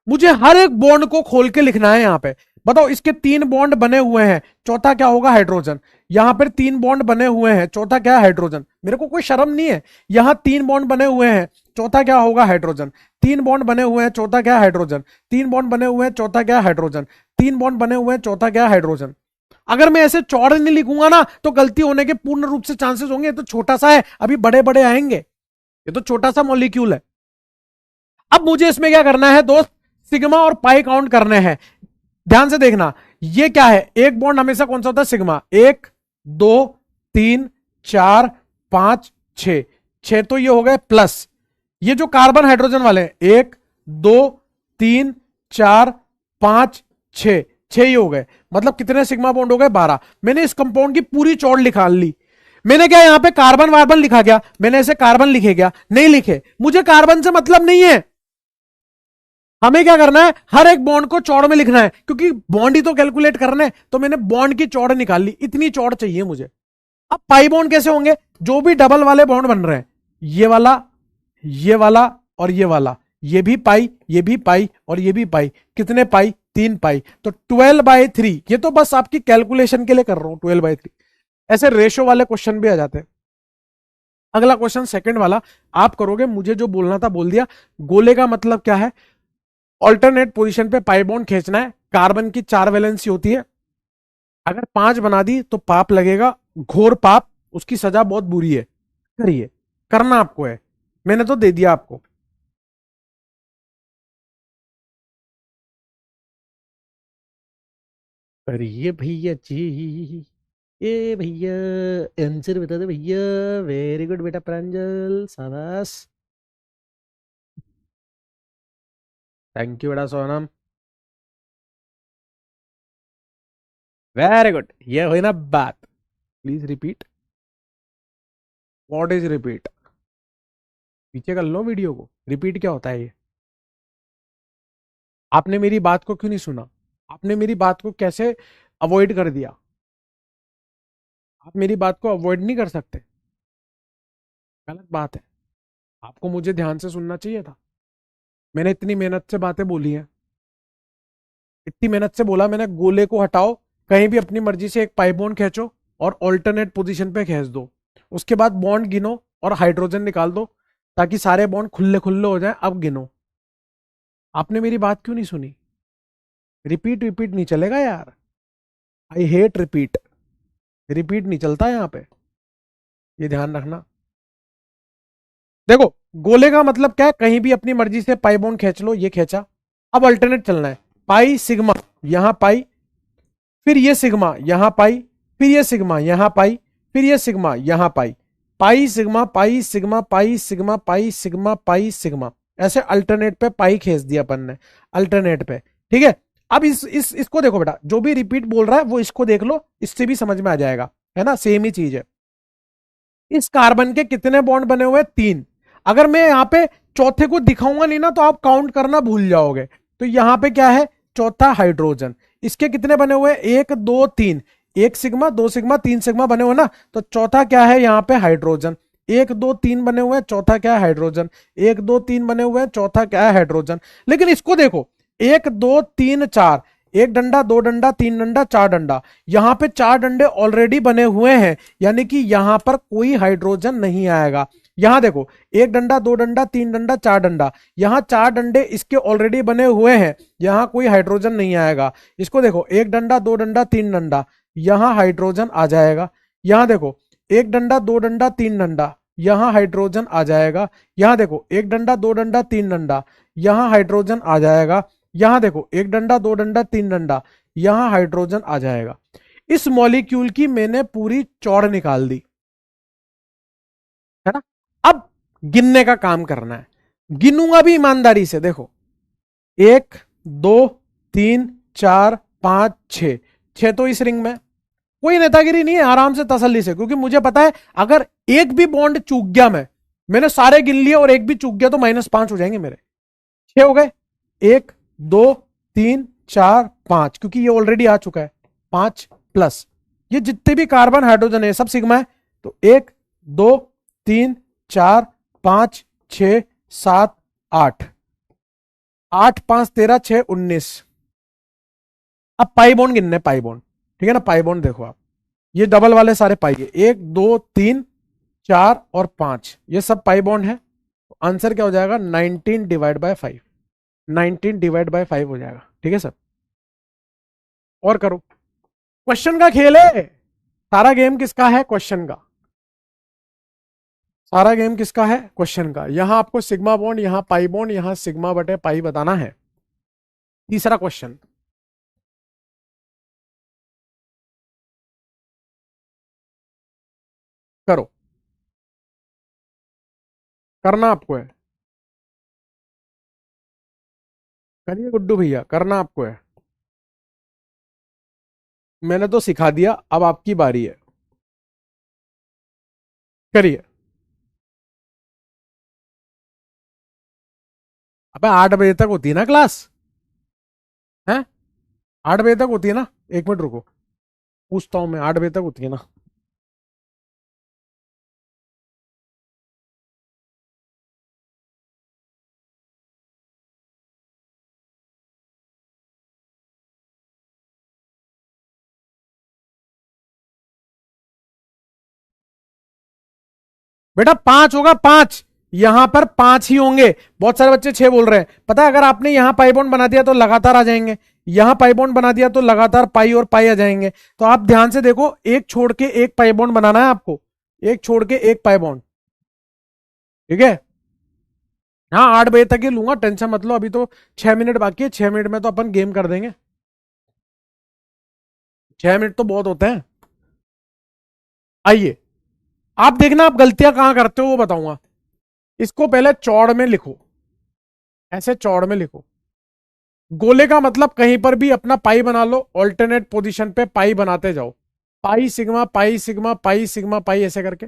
Speaker 1: मुझे हर एक बॉन्ड को खोल के लिखना है यहां पे। बताओ, इसके 3 बॉन्ड बने हुए हैं, चौथा क्या होगा, हाइड्रोजन। यहां पर 3 बॉन्ड बने हुए हैं, चौथा क्या है, हाइड्रोजन। मेरे को कोई शर्म नहीं है। यहां 3 बॉन्ड बने हुए हैं, चौथा क्या होगा, हाइड्रोजन। 3 बॉन्ड बने हुए हैं, चौथा क्या है, हाइड्रोजन। 3 बॉन्ड बने हुए हैं, चौथा क्या है, हाइड्रोजन। 3 बॉन्ड बने हुए हैं, चौथा क्या है, हाइड्रोजन। अगर मैं ऐसे चौड़े नहीं लिखूंगा ना, तो गलती होने के पूर्ण रूप से चांसेस होंगे। ये तो छोटा सा है, अभी बड़े बड़े आएंगे। ये तो छोटा सा मॉलिक्यूल है। अब मुझे इसमें क्या करना है दोस्त, सिग्मा और पाई काउंट करने हैं। ध्यान से देखना, ये क्या है, एक बॉन्ड हमेशा कौन सा होता है, सिग्मा। 1, 2, 3, 4, 5, 6, 6 तो ये हो गए प्लस। ये जो कार्बन हाइड्रोजन वाले हैं, 1, 2, 3, 4, 5, 6, 6 ही हो गए। मतलब कितने सिग्मा बॉन्ड हो गए, 12। मैंने इस कंपाउंड की पूरी चौड़ निकाल ली। मैंने क्या यहां पे कार्बन वार्बन लिखा गया, मैंने ऐसे कार्बन लिखे गया, नहीं लिखे। मुझे कार्बन से मतलब नहीं है। हमें क्या करना है, हर एक बॉन्ड को चौड़ में लिखना है, क्योंकि बॉन्ड ही तो कैलकुलेट करना है। तो मैंने बॉन्ड की चौड़ निकाल ली, इतनी चौड़ चाहिए मुझे। अब पाई बॉन्ड कैसे होंगे, जो भी डबल वाले बॉन्ड बन रहे हैं, ये वाला, ये वाला और ये वाला, ये भी पाई, ये भी पाई और ये भी पाई। कितने पाई, 3 पाई। तो 12/3। ये तो बस आपकी कैलकुलेशन के लिए कर रहा हूं, 12/3। ऐसे रेशो वाले क्वेश्चन भी आ जाते हैं। अगला क्वेश्चन सेकंड वाला आप करोगे, मुझे जो बोलना था बोल दिया। गोले का मतलब क्या है, ऑल्टरनेट पोजीशन पे पाई बॉन्ड खींचना है। कार्बन की 4 वैलेंसी होती है, अगर 5 बना दी तो पाप लगेगा, घोर पाप। उसकी सजा बहुत बुरी है। करिए, करना आपको है, मैंने तो दे दिया आपको। करिए भैया जी, ए भैया, आंसर बता दो भैया। वेरी गुड बेटा प्रांजल, शाबाश। थैंक यू बेटा सोनम। वेरी गुड, ये हुई ना बात। Please repeat. What is repeat? पीछे कर लो वीडियो को, रिपीट क्या होता है ये? आपने मेरी बात को क्यों नहीं सुना? आपने मेरी बात को कैसे अवॉइड कर दिया? आप मेरी बात को अवॉइड नहीं कर सकते, गलत बात है। आपको मुझे ध्यान से सुनना चाहिए था। मैंने इतनी मेहनत से बातें बोली हैं, इतनी मेहनत से बोला मैंने, गोले को हटाओ, कहीं भी अपनी मर्जी से एक पाई बॉन्ड खींचो और ऑल्टरनेट पोजीशन पे खींच दो। उसके बाद बॉन्ड गिनो और हाइड्रोजन निकाल दो, ताकि सारे बॉन्ड खुले खुले हो जाएं। अब गिनो। आपने मेरी बात क्यों नहीं सुनी? रिपीट रिपीट नहीं चलेगा यार। I hate repeat. रिपीट नहीं चलता यहाँ पे, ये ध्यान रखना। देखो, गोले का मतलब क्या है? कहीं भी अपनी मर्जी से पाई बॉन्ड खींच लो, ये खींचा। अब अल्टरनेट चलना है। पाई सिग्मा, यहां पाई, फिर ये सिग्मा यहां पाई, फिर ये सिग्मा यहां पाई, फिर ये सिग्मा यहां pi. Pi sigma pi sigma pi sigma pi sigma pi sigma, ऐसे अल्टरनेट पे पाई खींच दिया अपन ने, अल्टरनेट पे। ठीक है। अब इसको देखो बेटा, जो भी रिपीट बोल रहा है वो इसको देख लो, इससे भी समझ में आ जाएगा, है ना, सेम ही चीज है। इस कार्बन के कितने बॉन्ड बने हुए? 3। अगर मैं यहाँ पे चौथे को दिखाऊंगा नहीं ना, तो आप काउंट करना भूल जाओगे। तो यहाँ पे क्या है? चौथा हाइड्रोजन। इसके कितने बने हुए? 1 2 3। 1 सिग्मा 2 सिग्मा 3 सिग्मा बने हुए ना, तो चौथा क्या है यहाँ पे? हाइड्रोजन। 1 2 3 बने हुए हैं, चौथा क्या है? हाइड्रोजन। 1 2 3 बने हुए हैं, चौथा क्या है? हाइड्रोजन। लेकिन इसको देखो, 1 2 3 4, एक डंडा, दो डंडा, तीन डंडा, चार डंडा। यहां पे 4 डंडे ऑलरेडी बने हुए हैं, यानी कि यहां पर कोई हाइड्रोजन नहीं आएगा। यहां देखो, एक डंडा, दो डंडा, तीन डंडा, चार डंडा, यहां 4 डंडे इसके ऑलरेडी बने हुए हैं, यहां कोई हाइड्रोजन नहीं आएगा। इसको देखो, एक डंडा, दो डंडा, तीन डंडा, यहां हाइड्रोजन आ जाएगा। यहां देखो, एक डंडा, दो डंडा, तीन डंडा, यहां हाइड्रोजन आ जाएगा। यहां देखो, एक डंडा, दो डंडा, तीन डंडा, यहां हाइड्रोजन आ जाएगा। यहां देखो, एक डंडा, दो डंडा, तीन डंडा, यहां हाइड्रोजन आ जाएगा। इस मॉलिक्यूल की मैंने पूरी चौड़ निकाल दी, है ना। अब गिनने का काम करना है। गिनूंगा भी ईमानदारी से, देखो, 1 2 3 4 5 6। 6 तो इस रिंग में, कोई नेतागिरी नहीं है, आराम से तसल्ली से, क्योंकि मुझे पता है अगर एक भी बॉन्ड चूक गया, मैंने सारे गिन लिए और एक भी चूक गया तो -5 हो जाएंगे मेरे। 6 हो गए। 1 2 3 4 5, क्योंकि ये ऑलरेडी आ चुका है। 5 प्लस ये जितने भी कार्बन हाइड्रोजन है सब सिग्मा है। तो 1 2 3 4 5 6 7 8, 8 5 13 6 19। अब पाई बॉन्ड गिनने, पाई बॉन्ड, ठीक है ना। पाई बॉन्ड देखो आप, ये डबल वाले सारे पाई है, 1 2 3 4 और 5, ये सब पाई बॉन्ड है। तो आंसर क्या हो जाएगा? 19/5। 19/5 हो जाएगा, ठीक है सर। और करो, क्वेश्चन का खेल है। सारा गेम किसका है? क्वेश्चन का। सारा गेम किसका है? क्वेश्चन का। यहां आपको सिग्मा बॉन्ड, यहां पाई बॉन्ड, यहां सिग्मा बटे पाई बताना है। तीसरा क्वेश्चन करो, करना आपको है। करिए गुड्डू भैया, करना आपको है। मैंने तो सिखा दिया, अब आपकी बारी है, करिए। अबे 8 बजे तक होती है ना क्लास, है? 8 बजे तक होती है ना? 1 मिनट रुको, पूछता हूं मैं, 8 बजे तक होती है ना? बेटा 5 होगा, 5। यहां पर 5 ही होंगे। बहुत सारे बच्चे 6 बोल रहे हैं। पता है, अगर आपने यहां पाई बॉन्ड बना दिया तो लगातार आ जाएंगे, यहां पाई बॉन्ड बना दिया तो लगातार पाई और पाई आ जाएंगे। तो आप ध्यान से देखो, एक छोड़ के एक पाई बॉन्ड बनाना है आपको, एक छोड़ के एक पाई बॉन्ड, ठीक है। हाँ, 8 बजे तक ही लूंगा, टेंशन मत लो। अभी तो 6 मिनट बाकी है, 6 मिनट में तो अपन गेम कर देंगे। 6 मिनट तो बहुत होते हैं। आइए, आप देखना आप गलतियां कहां करते हो वो बताऊंगा। इसको पहले चौड़ में लिखो, ऐसे चौड़ में लिखो। गोले का मतलब कहीं पर भी अपना पाई बना लो, ऑल्टरनेट पोजीशन पे पाई बनाते जाओ, पाई sigma pi sigma pi sigma पाई ऐसे करके।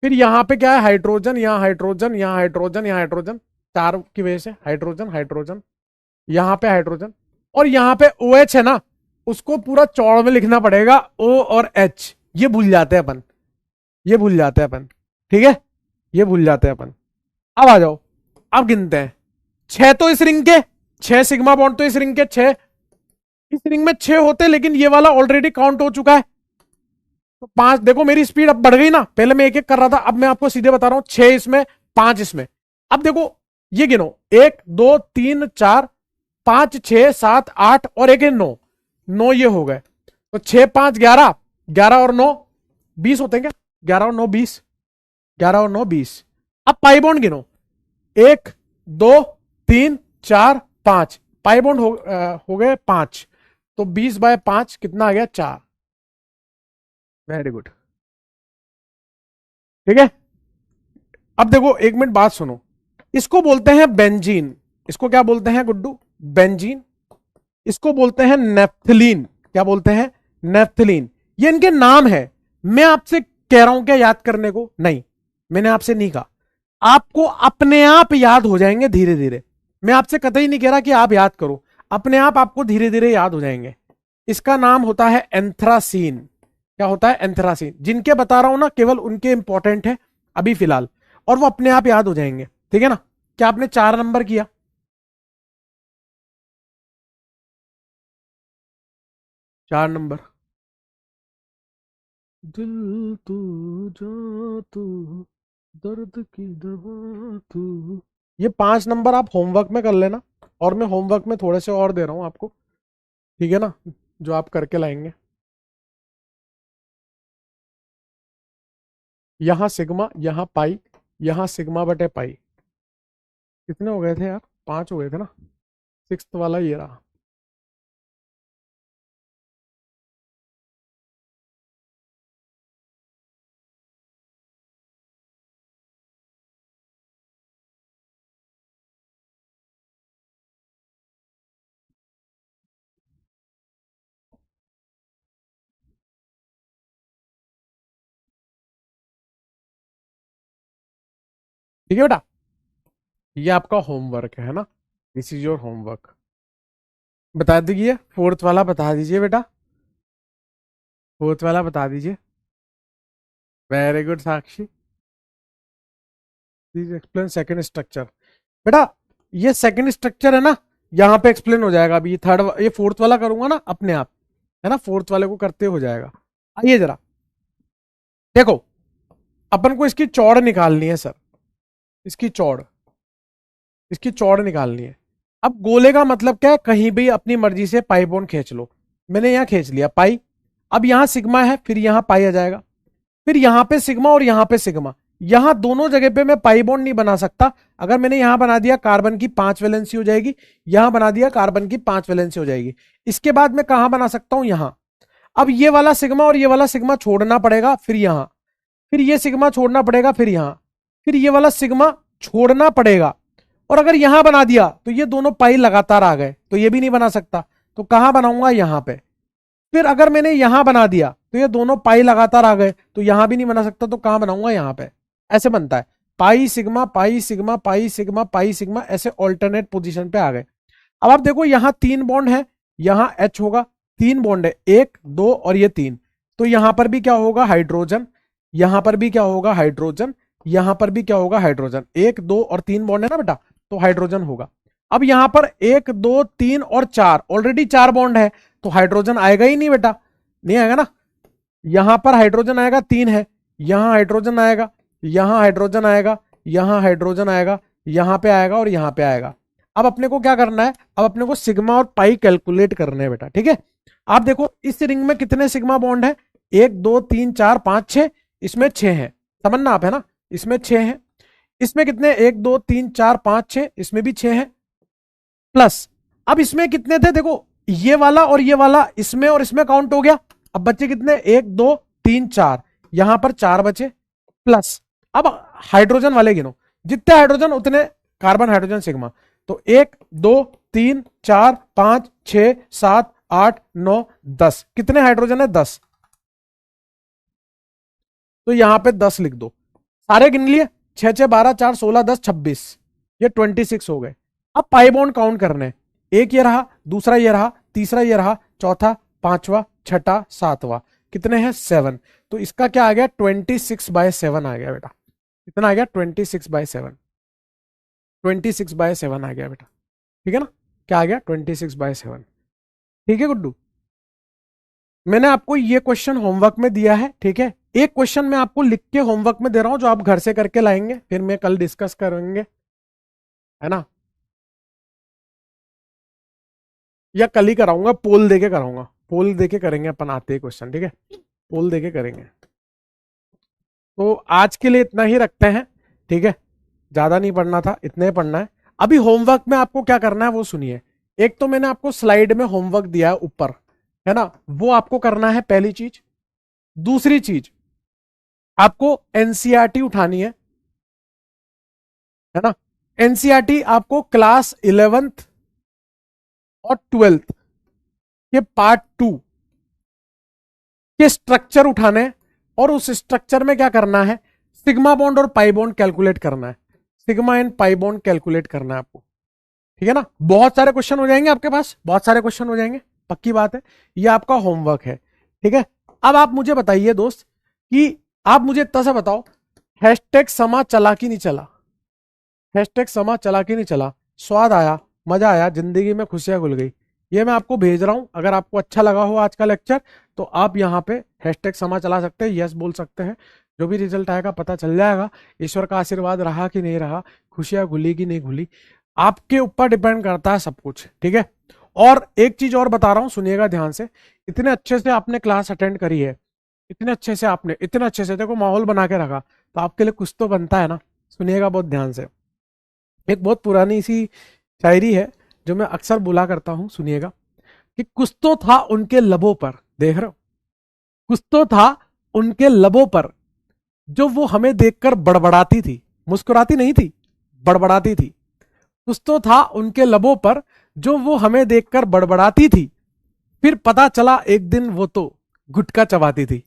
Speaker 1: फिर यहाँ पे क्या है, हाइड्रोजन, यहाँ हाइड्रोजन, यहाँ हाइड्रोजन, यहाँ हाइड्रोजन, चार की वजह से हाइड्रोजन हाइड्रोजन, यहाँ पे हाइड्रोजन, और यहाँ पे ओ OH है ना, उसको पूरा चौड़ में लिखना पड़ेगा, O और H, ये भूल जाते हैं अपन, ये भूल जाते हैं अपन, ठीक है, ये भूल जाते हैं अपन। अब आ जाओ, अब गिनते हैं, 6 तो इस रिंग के, 6 सिग्मा बॉन्ड तो इस रिंग के 6, इस रिंग में 6 होते, लेकिन ये वाला ऑलरेडी काउंट हो चुका है, तो 5। देखो मेरी स्पीड अब बढ़ गई ना, पहले मैं एक एक कर रहा था, अब मैं आपको सीधे बता रहा हूं, 6 इसमें 5 इसमें। अब देखो ये गिनो, 1 2 3 4 5 6 7 8 और एक है 9, 9 ये हो गए, तो 6 5 11, 11 और 9 20 होते हैं क्या, 11 और 9 20, 11 और 9 20। अब पाई बॉन्ड गिनो, 1 2 3 4 5, पाई बॉन्ड हो गए 5, तो 20/5 कितना आ गया, 4। वेरी गुड, ठीक है। अब देखो एक मिनट बात सुनो, इसको बोलते हैं बेंजीन, इसको क्या बोलते हैं गुड्डू, बेंजीन। इसको बोलते हैं नेफ्थलीन, क्या बोलते हैं, नेफ्थलीन। ये इनके नाम है, मैं आपसे कह रहा हूं क्या याद करने को, नहीं, मैंने आपसे नहीं कहा, आपको अपने आप याद हो जाएंगे धीरे धीरे, मैं आपसे कतई नहीं कह रहा कि आप याद करो, अपने आप आपको धीरे धीरे याद हो जाएंगे। इसका नाम होता है एंथ्रासीन, क्या होता है, एंथ्रासीन। जिनके बता रहा हूं ना, केवल उनके इंपॉर्टेंट है अभी फिलहाल, और वो अपने आप याद हो जाएंगे, ठीक है ना। क्या आपने 4 नंबर किया, 4 नंबर, दिल तू जा तू, दर्द की दवा तू, ये 5 नंबर आप होमवर्क में कर लेना, और मैं होमवर्क में थोड़े से और दे रहा हूं आपको, ठीक है ना, जो आप करके लाएंगे। यहां सिग्मा, यहां पाई, यहां सिग्मा बटे पाई, कितने हो गए थे यार, 5 हो गए थे ना, 6th वाला ये रहा। ठीक है बेटा, ये आपका होमवर्क है ना, दिस इज योर होमवर्क। बता दीजिए 4th वाला, बता दीजिए बेटा, 4th वाला बता दीजिए। Very good Sakshi, please explain second structure. बेटा ये सेकंड स्ट्रक्चर है ना, यहाँ पे एक्सप्लेन हो जाएगा, अभी ये 4th वाला करूंगा ना अपने आप, है ना, 4th वाले को करते हो जाएगा। आइए जरा देखो, अपन को इसकी चौड़ निकालनी है सर, इसकी चौड़, इसकी चौड़ निकालनी है। अब गोले का मतलब क्या है, कहीं भी अपनी मर्जी से पाई बॉन्ड खींच लो, मैंने यहां खींच लिया पाई, अब यहां सिग्मा है, फिर यहां पाई आ जाएगा, फिर यहां पे सिग्मा और यहां पे सिग्मा, यहां दोनों जगह पे मैं पाई बॉन्ड नहीं बना सकता, अगर मैंने यहां बना दिया कार्बन की 5 वैलेंसी हो जाएगी, यहां बना दिया कार्बन की 5 वैलेंसी हो जाएगी। इसके बाद मैं कहां बना सकता हूं, यहां। अब ये वाला सिग्मा और ये वाला सिग्मा छोड़ना पड़ेगा, फिर यहां, फिर ये सिग्मा छोड़ना पड़ेगा, फिर यहां, फिर ये वाला सिग्मा छोड़ना पड़ेगा, और अगर यहां बना दिया तो ये दोनों पाई लगातार आ गए, तो ये भी नहीं बना सकता, तो कहां बनाऊंगा, यहां पे। फिर अगर मैंने यहां बना दिया तो ये दोनों पाई लगातार आ गए, तो यहां भी नहीं बना सकता, तो कहां बनाऊंगा, यहां पे। ऐसे बनता है, पाई sigma pi sigma pi sigma pi sigma, ऐसे ऑल्टरनेट पोजीशन पे आ गए। अब आप देखो यहां 3 बॉन्ड है, यहां H होगा, 3 बॉन्ड है, 1 2 और ये 3, तो यहां पर भी क्या होगा, हाइड्रोजन, यहां पर भी क्या होगा, हाइड्रोजन, यहां पर भी क्या होगा, हाइड्रोजन, 1 2 और 3 बॉन्ड है ना बेटा, तो हाइड्रोजन होगा। अब यहां पर 1 2 3 और 4, ऑलरेडी 4 बॉन्ड है, तो हाइड्रोजन आएगा ही नहीं बेटा, नहीं आएगा ना। यहां पर हाइड्रोजन आएगा, 3 है, यहां हाइड्रोजन आएगा, यहां हाइड्रोजन आएगा, यहां हाइड्रोजन आएगा, यहां पे आएगा और यहां पे आएगा। अब अपने को क्या करना है, अब अपने को सिग्मा और पाई कैलकुलेट करने हैं बेटा, ठीक है। आप देखो इस रिंग में कितने सिग्मा बॉन्ड है, 1 2 3 4 5 6, इसमें 6 है, समझना आप, है ना, इसमें 6 है, इसमें कितने, 1 2 3 4 5 6, इसमें भी 6 है, प्लस अब इसमें कितने थे, देखो ये वाला और ये वाला इसमें और इसमें काउंट हो गया, अब बच्चे कितने, 1 2 3 4, यहां पर 4 बचे, प्लस अब हाइड्रोजन वाले गिनो, जितने हाइड्रोजन उतने कार्बन, हाइड्रोजन सिग्मा, तो 1 2 3 4 5 6 7 8 9 10। कितने हाइड्रोजन है? 10। तो यहां पे 10 लिख दो। सारे गिन लिए, 6 6 12 4 16 10 26, ये 26 हो गए। अब पाई बॉन्ड काउंट करने हैं। एक ये रहा, दूसरा ये रहा, तीसरा ये रहा, चौथा, पांचवा, छठा, सातवां। कितने हैं? 7। तो इसका क्या आ गया? 26/7 आ गया बेटा। कितना आ गया? 26/7। 26/7 आ गया बेटा। ठीक है ना? क्या आ गया? 26/7। ठीक है गुड्डू? मैंने आपको ये क्वेश्चन होमवर्क में दिया है, ठीक है। एक क्वेश्चन मैं आपको लिख के होमवर्क में दे रहा हूं जो आप घर से करके लाएंगे, फिर मैं कल डिस्कस करेंगे, है ना। या कल ही कराऊंगा, पोल देके कराऊंगा, पोल देके करेंगे अपन आते ही क्वेश्चन, ठीक है। पोल देके करेंगे। तो आज के लिए इतना ही रखते हैं, ठीक है। ज्यादा नहीं पढ़ना था, इतने ही पढ़ना है। अभी होमवर्क में आपको क्या करना है वो सुनिए। एक तो मैंने आपको स्लाइड में होमवर्क दिया है ऊपर, है ना, वो आपको करना है, पहली चीज। दूसरी चीज, आपको एनसीईआरटी उठानी है ना। एनसीईआरटी आपको क्लास 11th और 12th के पार्ट 2 के स्ट्रक्चर उठाने हैं, और उस स्ट्रक्चर में क्या करना है? सिग्मा बॉन्ड और पाई बॉन्ड कैलकुलेट करना है। Sigma and pi bond calculate करना है आपको, ठीक है ना। बहुत सारे क्वेश्चन हो जाएंगे आपके पास, बहुत सारे क्वेश्चन हो जाएंगे, पक्की बात है। ये आपका होमवर्क है, ठीक है। अब आप मुझे बताइए दोस्त कि आप मुझे इतना सा बताओ, हैशटैग समा चला कि नहीं चला? हैशटैग समा चला कि नहीं चला? स्वाद आया, मजा आया, जिंदगी में खुशियां खुल गई। ये मैं आपको भेज रहा हूं। अगर आपको अच्छा लगा हो आज का लेक्चर तो आप यहाँ पे हैशटैग समा चला सकते हैं, यस बोल सकते हैं। जो भी रिजल्ट आएगा पता चल जाएगा, ईश्वर का आशीर्वाद रहा कि नहीं रहा, खुशियां खुली कि नहीं खुली, आपके ऊपर डिपेंड करता है सब कुछ, ठीक है। और एक चीज और बता रहा हूं, सुनिएगा ध्यान से। इतने अच्छे से आपने क्लास अटेंड करी है, इतने अच्छे से आपने, इतने अच्छे से देखो माहौल बना के रखा, तो आपके लिए कुछ तो बनता है ना। सुनिएगा बहुत ध्यान से। एक बहुत पुरानी सी शायरी है जो मैं अक्सर बोला करता हूं, सुनिएगा। कि कुछ तो था उनके लबों पर, देख रहे हो, कुछ तो था उनके लबों पर जो वो हमें देखकर बड़बड़ाती थी, मुस्कुराती नहीं थी, बड़बड़ाती थी। कुछ तो था उनके लबों पर जो वो हमें देखकर बड़बड़ाती थी, फिर पता चला एक दिन वो तो गुटखा चबाती थी।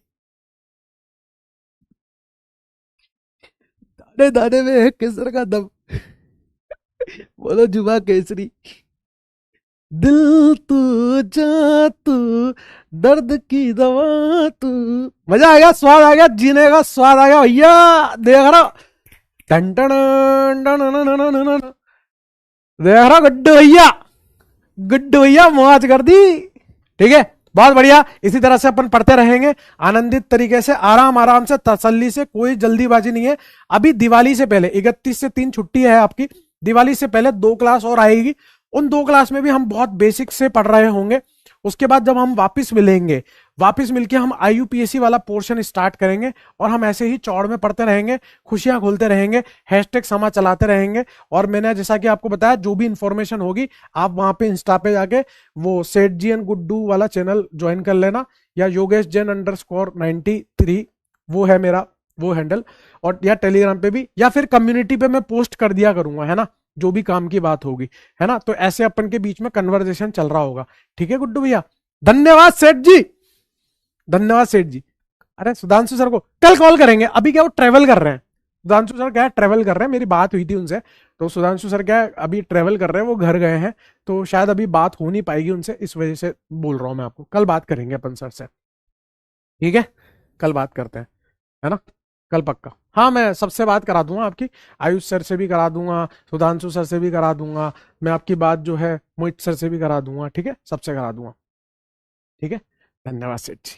Speaker 1: दाने दाने में है केसर का दम, बोलो जुबा केसरी। दिल तू, जा तू, दर्द की दवा तू। मजा आ गया, स्वाद आ गया, जीने का स्वाद आ गया भैया। देख रहा, टन टन टन टन टन टन। देख रहा गुड्डू भैया, गुड्डू भैया मौज कर दी, ठीक है। बहुत बढ़िया, इसी तरह से अपन पढ़ते रहेंगे आनंदित तरीके से, आराम आराम से, तसल्ली से, कोई जल्दीबाजी नहीं है। अभी दिवाली से पहले 31 से 3 छुट्टी है आपकी। दिवाली से पहले 2 क्लास और आएगी, उन 2 क्लास में भी हम बहुत बेसिक से पढ़ रहे होंगे। उसके बाद जब हम वापस मिलेंगे, वापस मिलके हम आईयूपीएससी वाला पोर्शन स्टार्ट करेंगे, और हम ऐसे ही चौड़ में पढ़ते रहेंगे, खुशियां खोलते रहेंगे, हैशटैग समा चलाते रहेंगे। और मैंने जैसा कि आपको बताया, जो भी इंफॉर्मेशन होगी आप वहां पे इंस्टा पे जाके वो सेठ जी एंड गुड्डू वाला चैनल ज्वाइन कर लेना, या योगेश जैन _93 वो है मेरा वो हैंडल, और या टेलीग्राम पे भी, या फिर कम्युनिटी पे मैं पोस्ट कर दिया करूंगा, है ना, जो भी काम की बात होगी, है ना। तो ऐसे अपन के बीच में कन्वर्सेशन चल रहा होगा, ठीक है गुड्डू भैया। धन्यवाद सेठ जी, धन्यवाद सेठ जी। अरे सुधांशु सर को कल कॉल करेंगे, अभी क्या वो ट्रेवल कर रहे हैं। सुधांशु सर क्या है, ट्रेवल कर रहे हैं, मेरी बात हुई थी उनसे। तो सुधांशु सर क्या है, अभी ट्रेवल कर रहे हैं, वो घर गए हैं, तो शायद अभी बात हो नहीं पाएगी उनसे, इस वजह से बोल रहा हूं मैं आपको। कल बात करेंगे अपन सर से, ठीक है, कल बात करते हैं, है ना, कल पक्का। हाँ, मैं सबसे बात करा दूंगा आपकी, आयुष सर से भी करा दूंगा, सुधांशु सर से भी करा दूंगा, मैं आपकी बात जो है मोहित सर से भी करा दूंगा, ठीक है, सबसे करा दूंगा, ठीक है। धन्यवाद सेठ जी।